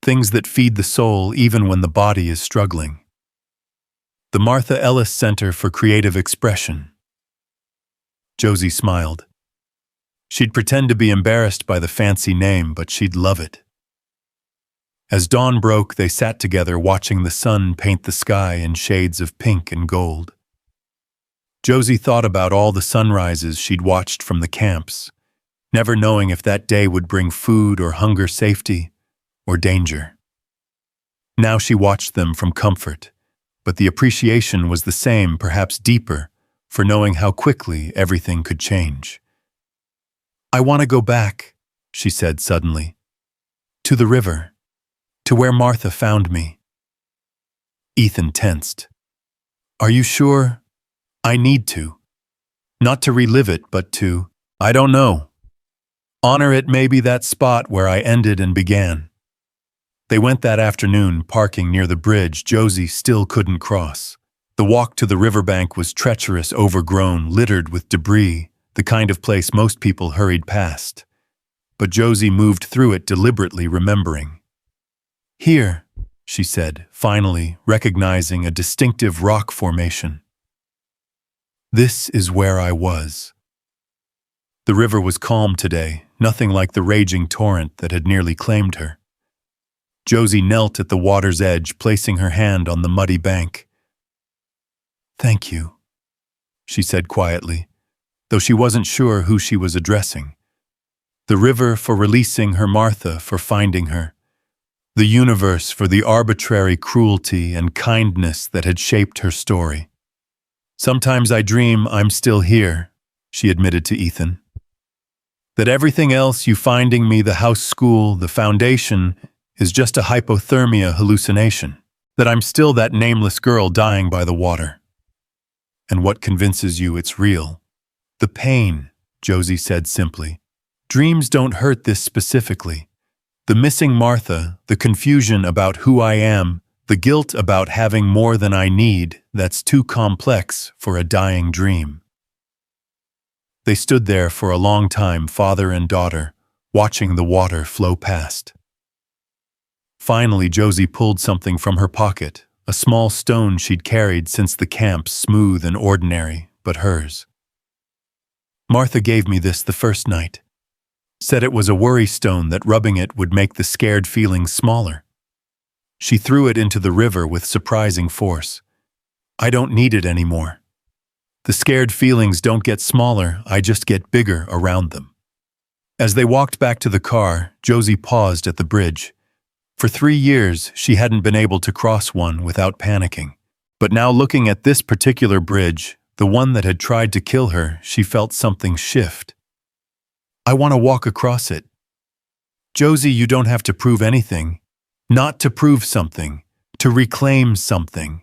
Things that feed the soul even when the body is struggling. The Martha Ellis Center for Creative Expression. Josie smiled. She'd pretend to be embarrassed by the fancy name, but she'd love it. As dawn broke, they sat together watching the sun paint the sky in shades of pink and gold. Josie thought about all the sunrises she'd watched from the camps, never knowing if that day would bring food or hunger, safety or danger. Now she watched them from comfort, but the appreciation was the same, perhaps deeper, for knowing how quickly everything could change. I want to go back, she said suddenly. To the river. To where Martha found me. Ethan tensed. Are you sure? I need to. Not to relive it, but to, I don't know. Honor it, maybe that spot where I ended and began. They went that afternoon, parking near the bridge Josie still couldn't cross. The walk to the riverbank was treacherous, overgrown, littered with debris, the kind of place most people hurried past. But Josie moved through it deliberately, remembering. Here, she said, finally recognizing a distinctive rock formation. This is where I was. The river was calm today, nothing like the raging torrent that had nearly claimed her. Josie knelt at the water's edge, placing her hand on the muddy bank. Thank you, she said quietly, though she wasn't sure who she was addressing. The river for releasing her, Martha for finding her. The universe for the arbitrary cruelty and kindness that had shaped her story. Sometimes I dream I'm still here, she admitted to Ethan. That everything else, you finding me, the house school, the foundation, is just a hypothermia hallucination. That I'm still that nameless girl dying by the water. And what convinces you it's real? The pain, Josie said simply. Dreams don't hurt this specifically. The missing Martha, the confusion about who I am, the guilt about having more than I need, that's too complex for a dying dream. They stood there for a long time, father and daughter, watching the water flow past. Finally, Josie pulled something from her pocket, a small stone she'd carried since the camp, smooth and ordinary, but hers. Martha gave me this the first night. Said it was a worry stone, that rubbing it would make the scared feelings smaller. She threw it into the river with surprising force. I don't need it anymore. The scared feelings don't get smaller, I just get bigger around them. As they walked back to the car, Josie paused at the bridge. For 3 years, she hadn't been able to cross one without panicking. But now, looking at this particular bridge, the one that had tried to kill her, she felt something shift. I want to walk across it. Josie, you don't have to prove anything. Not to prove something, to reclaim something.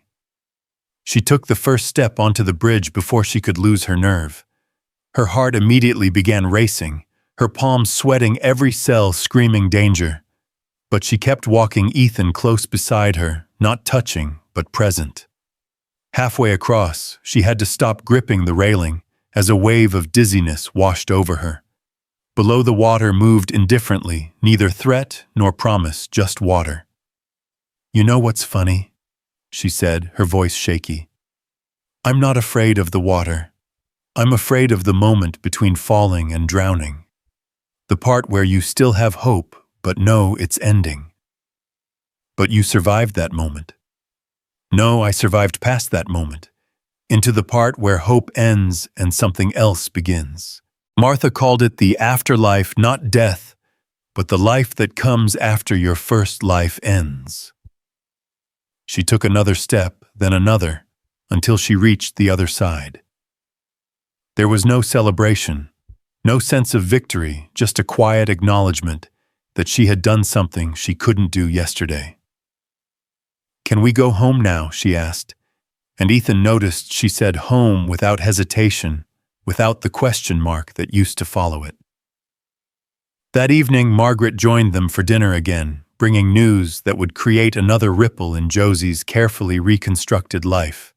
She took the first step onto the bridge before she could lose her nerve. Her heart immediately began racing, her palms sweating, every cell screaming danger. But she kept walking, Ethan close beside her, not touching, but present. Halfway across, she had to stop gripping the railing as a wave of dizziness washed over her. Below, the water moved indifferently, neither threat nor promise, just water. You know what's funny? She said, her voice shaky. I'm not afraid of the water. I'm afraid of the moment between falling and drowning. The part where you still have hope, but know it's ending. But you survived that moment. No, I survived past that moment, into the part where hope ends and something else begins. Martha called it the afterlife, not death, but the life that comes after your first life ends. She took another step, then another, until she reached the other side. There was no celebration, no sense of victory, just a quiet acknowledgement that she had done something she couldn't do yesterday. Can we go home now? She asked, And Ethan noticed she said home without hesitation, without the question mark that used to follow it. That evening, Margaret joined them for dinner again, bringing news that would create another ripple in Josie's carefully reconstructed life.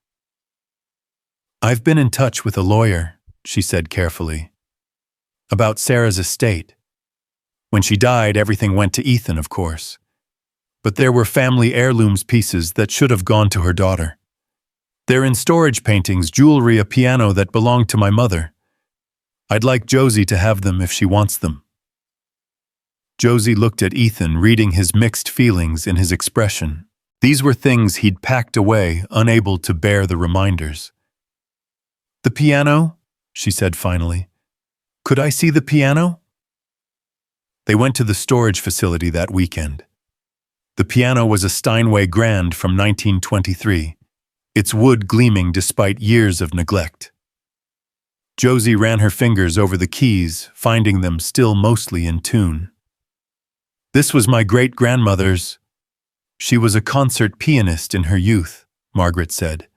"I've been in touch with a lawyer," she said carefully, "about Sarah's estate. When she died, everything went to Ethan, of course. But there were family heirlooms pieces that should have gone to her daughter. They're in storage paintings, jewelry, a piano that belonged to my mother. I'd like Josie to have them if she wants them." Josie looked at Ethan, reading his mixed feelings in his expression. These were things he'd packed away, unable to bear the reminders. "The piano?" she said finally. "Could I see the piano?" They went to the storage facility that weekend. The piano was a Steinway Grand from 1923, its wood gleaming despite years of neglect. Josie ran her fingers over the keys, finding them still mostly in tune. "This was my great-grandmother's. She was a concert pianist in her youth," Margaret said.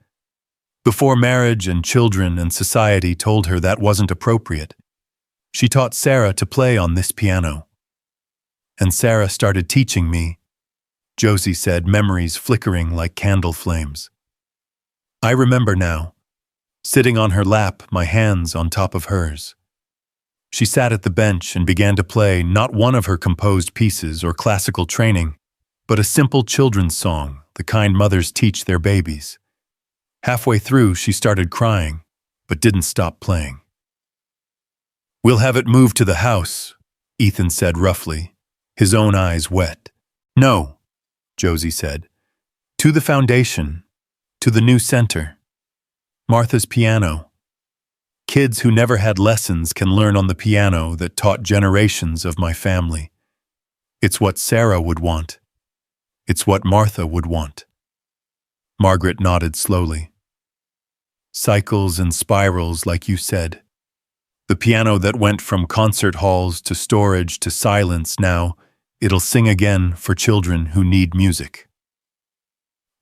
"Before marriage and children and society told her that wasn't appropriate, she taught Sarah to play on this piano. And Sarah started teaching me," Josie said, memories flickering like candle flames. "I remember now, sitting on her lap, my hands on top of hers. She sat at the bench and began to play not one of her composed pieces or classical training, but a simple children's song, the kind mothers teach their babies. Halfway through, she started crying, but didn't stop playing. "We'll have it moved to the house," Ethan said roughly, his own eyes wet. "No," Josie said. "To the foundation, to the new center. Martha's piano. Kids who never had lessons can learn on the piano that taught generations of my family. It's what Sarah would want. It's what Martha would want." Margaret nodded slowly. "Cycles and spirals, like you said. The piano that went from concert halls to storage to silence, now it'll sing again for children who need music."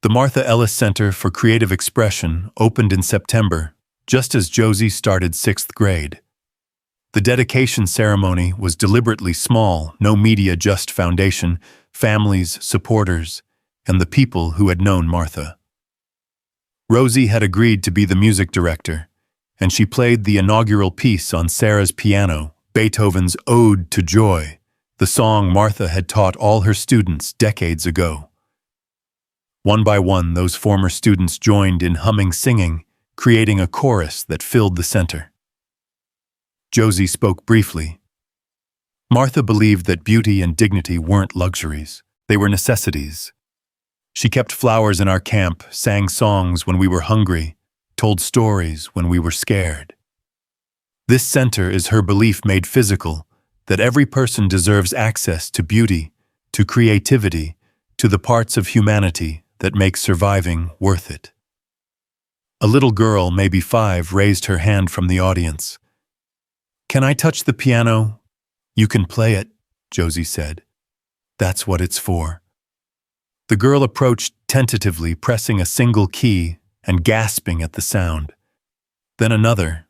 The Martha Ellis Center for Creative Expression opened in September, just as Josie started 6th grade. The dedication ceremony was deliberately small, no media, just foundation, families, supporters, and the people who had known Martha. Rosie had agreed to be the music director, and she played the inaugural piece on Sarah's piano, Beethoven's Ode to Joy, the song Martha had taught all her students decades ago. One by one, those former students joined in humming, singing, creating a chorus that filled the center. Josie spoke briefly. Martha believed that beauty and dignity weren't luxuries, they were necessities. She kept flowers in our camp, sang songs when we were hungry, told stories when we were scared. This center is her belief made physical, that every person deserves access to beauty, to creativity, to the parts of humanity that make surviving worth it. A little girl, maybe 5, raised her hand from the audience. "Can I touch the piano?" "You can play it," Josie said. "That's what it's for." The girl approached tentatively, pressing a single key and gasping at the sound. Then another,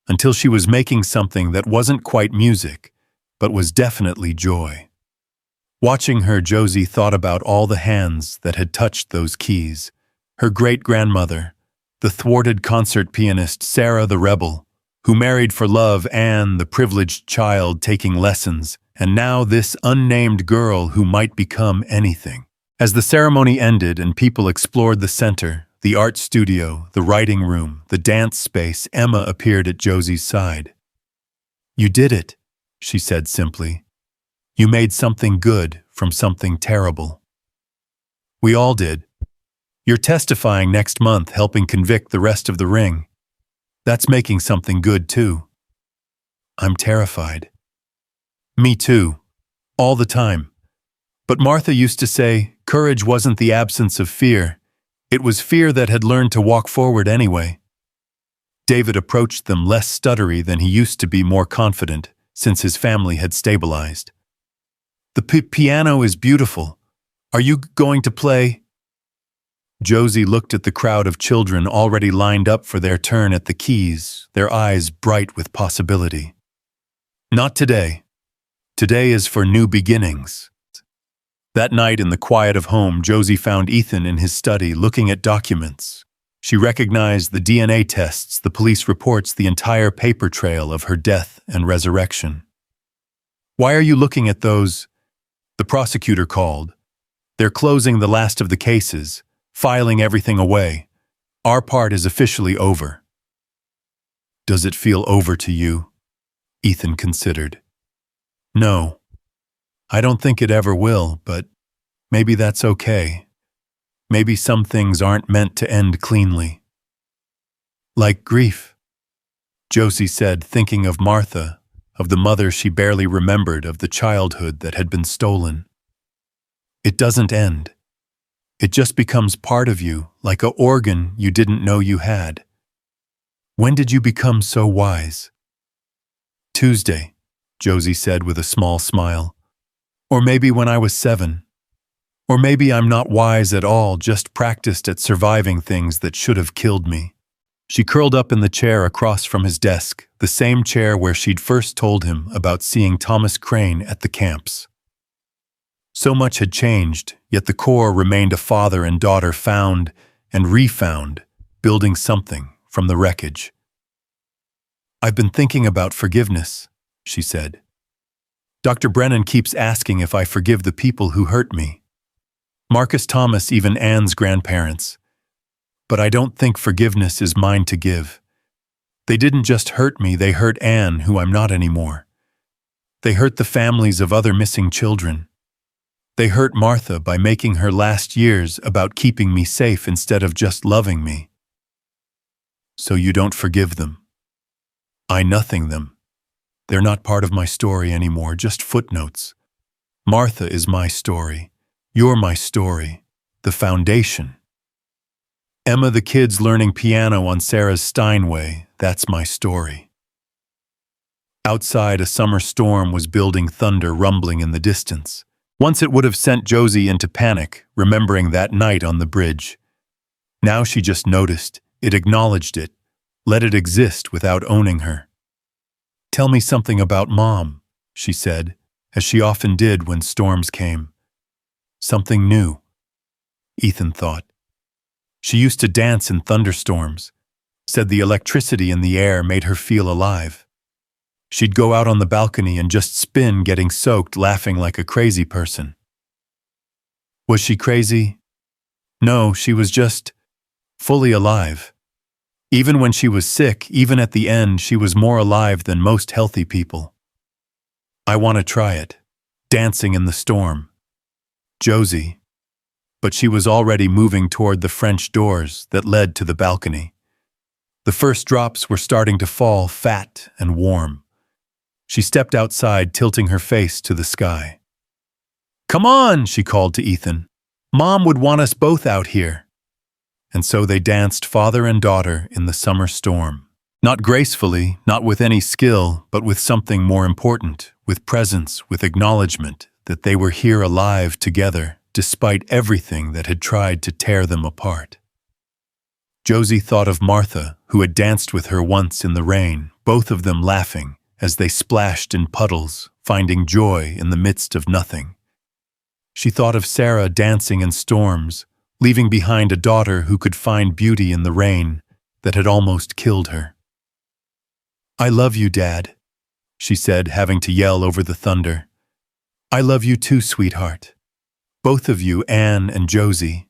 until she was making something that wasn't quite music, but was definitely joy. Watching her, Josie thought about all the hands that had touched those keys. Her great-grandmother, the thwarted concert pianist Sarah the Rebel, who married for love, Anne, the privileged child taking lessons, and now this unnamed girl who might become anything. As the ceremony ended and people explored the center, the art studio, the writing room, the dance space, Emma appeared at Josie's side. "You did it," she said simply. "You made something good from something terrible." "We all did. You're testifying next month, helping convict the rest of the ring. That's making something good too." "I'm terrified." "Me too. All the time. But Martha used to say, courage wasn't the absence of fear. It was fear that had learned to walk forward anyway." David approached them less stuttery than he used to be, more confident, since his family had stabilized. "The piano is beautiful. Are you going to play?" Josie looked at the crowd of children already lined up for their turn at the keys, their eyes bright with possibility. Not today. Today is for new beginnings. That night in the quiet of home, Josie found Ethan in his study looking at documents. She recognized the DNA tests, the police reports, the entire paper trail of her death and resurrection. "Why are you looking at those?" The prosecutor called. "They're closing the last of the cases, filing everything away. Our part is officially over." "Does it feel over to you?" Ethan considered. "No. I don't think it ever will, but maybe that's okay. Maybe some things aren't meant to end cleanly." "Like grief," Josie said, thinking of Martha, of the mother she barely remembered, of the childhood that had been stolen. "It doesn't end. It just becomes part of you, like an organ you didn't know you had." "When did you become so wise?" "Tuesday," Josie said with a small smile. "Or maybe when I was 7. Or maybe I'm not wise at all, just practiced at surviving things that should have killed me." She curled up in the chair across from his desk, the same chair where she'd first told him about seeing Thomas Crane at the camps. So much had changed, yet the core remained a father and daughter found and refound, building something from the wreckage. "I've been thinking about forgiveness," she said. "Dr. Brennan keeps asking if I forgive the people who hurt me. Marcus Thomas, even Anne's grandparents. But I don't think forgiveness is mine to give. They didn't just hurt me, they hurt Anne, who I'm not anymore. They hurt the families of other missing children. They hurt Martha by making her last years about keeping me safe instead of just loving me." "So you don't forgive them?" "I nothing them. They're not part of my story anymore, just footnotes. Martha is my story. You're my story, the foundation. Emma, the kids learning piano on Sarah's Steinway, that's my story." Outside, a summer storm was building, thunder rumbling in the distance. Once it would have sent Josie into panic, remembering that night on the bridge. Now she just noticed, it acknowledged it, let it exist without owning her. "Tell me something about Mom," she said, as she often did when storms came. Something new, Ethan thought. She used to dance in thunderstorms, said the electricity in the air made her feel alive. She'd go out on the balcony and just spin, getting soaked, laughing like a crazy person. Was she crazy? No, she was just fully alive. Even when she was sick, even at the end, she was more alive than most healthy people. "I want to try it. Dancing in the storm." Josie. But she was already moving toward the French doors that led to the balcony. The first drops were starting to fall, fat and warm. She stepped outside, tilting her face to the sky. "Come on," she called to Ethan. "Mom would want us both out here." And so they danced, father and daughter, in the summer storm. Not gracefully, not with any skill, but with something more important, with presence, with acknowledgement that they were here alive together, despite everything that had tried to tear them apart. Josie thought of Martha, who had danced with her once in the rain, both of them laughing as they splashed in puddles, finding joy in the midst of nothing. She thought of Sarah dancing in storms, leaving behind a daughter who could find beauty in the rain that had almost killed her. "I love you, Dad," she said, having to yell over the thunder. "I love you too, sweetheart. Both of you, Anne and Josie."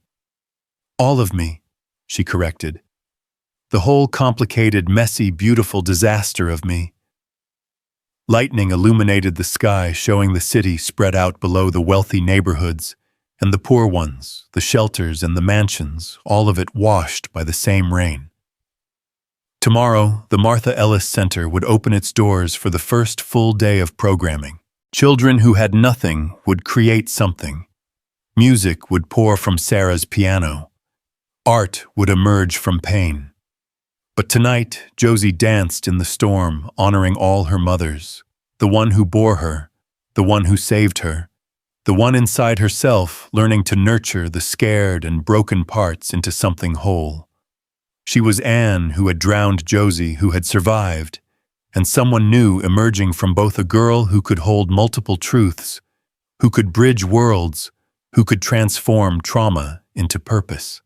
"All of me," she corrected. "The whole complicated, messy, beautiful disaster of me." Lightning illuminated the sky, showing the city spread out below the wealthy neighborhoods and the poor ones, the shelters and the mansions, all of it washed by the same rain. Tomorrow, the Martha Ellis Center would open its doors for the first full day of programming. Children who had nothing would create something. Music would pour from Sarah's piano. Art would emerge from pain. But tonight, Josie danced in the storm, honoring all her mothers, the one who bore her, the one who saved her, the one inside herself learning to nurture the scared and broken parts into something whole. She was Anne, who had drowned Josie, who had survived, and someone new emerging from both a girl who could hold multiple truths, who could bridge worlds, who could transform trauma into purpose.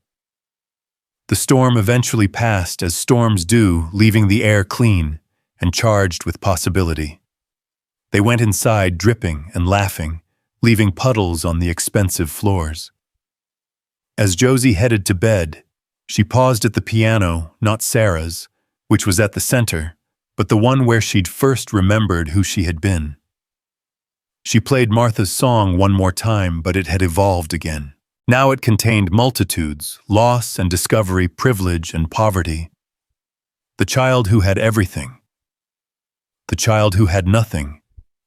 The storm eventually passed as storms do, leaving the air clean and charged with possibility. They went inside dripping and laughing, leaving puddles on the expensive floors. As Josie headed to bed, she paused at the piano, not Sarah's, which was at the center, but the one where she'd first remembered who she had been. She played Martha's song one more time, but it had evolved again. Now it contained multitudes, loss and discovery, privilege and poverty. The child who had everything. The child who had nothing.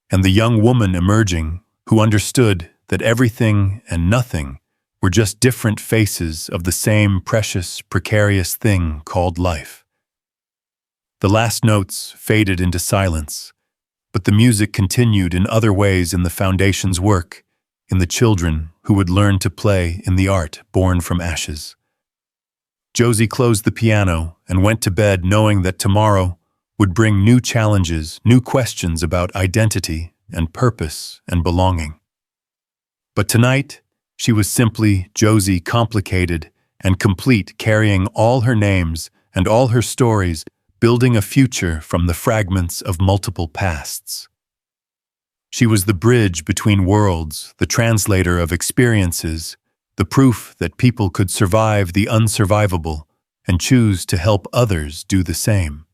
And the young woman emerging, who understood that everything and nothing were just different faces of the same precious, precarious thing called life. The last notes faded into silence, but the music continued in other ways in the foundation's work, in the children who would learn to play in the art born from ashes. Josie closed the piano and went to bed knowing that tomorrow would bring new challenges, new questions about identity and purpose and belonging. But tonight, she was simply Josie, complicated and complete, carrying all her names and all her stories, building a future from the fragments of multiple pasts. She was the bridge between worlds, the translator of experiences, the proof that people could survive the unsurvivable and choose to help others do the same.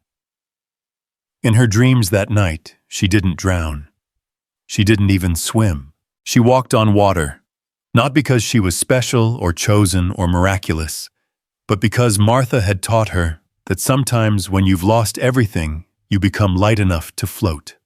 In her dreams that night, she didn't drown. She didn't even swim. She walked on water, not because she was special or chosen or miraculous, but because Martha had taught her that sometimes when you've lost everything, you become light enough to float.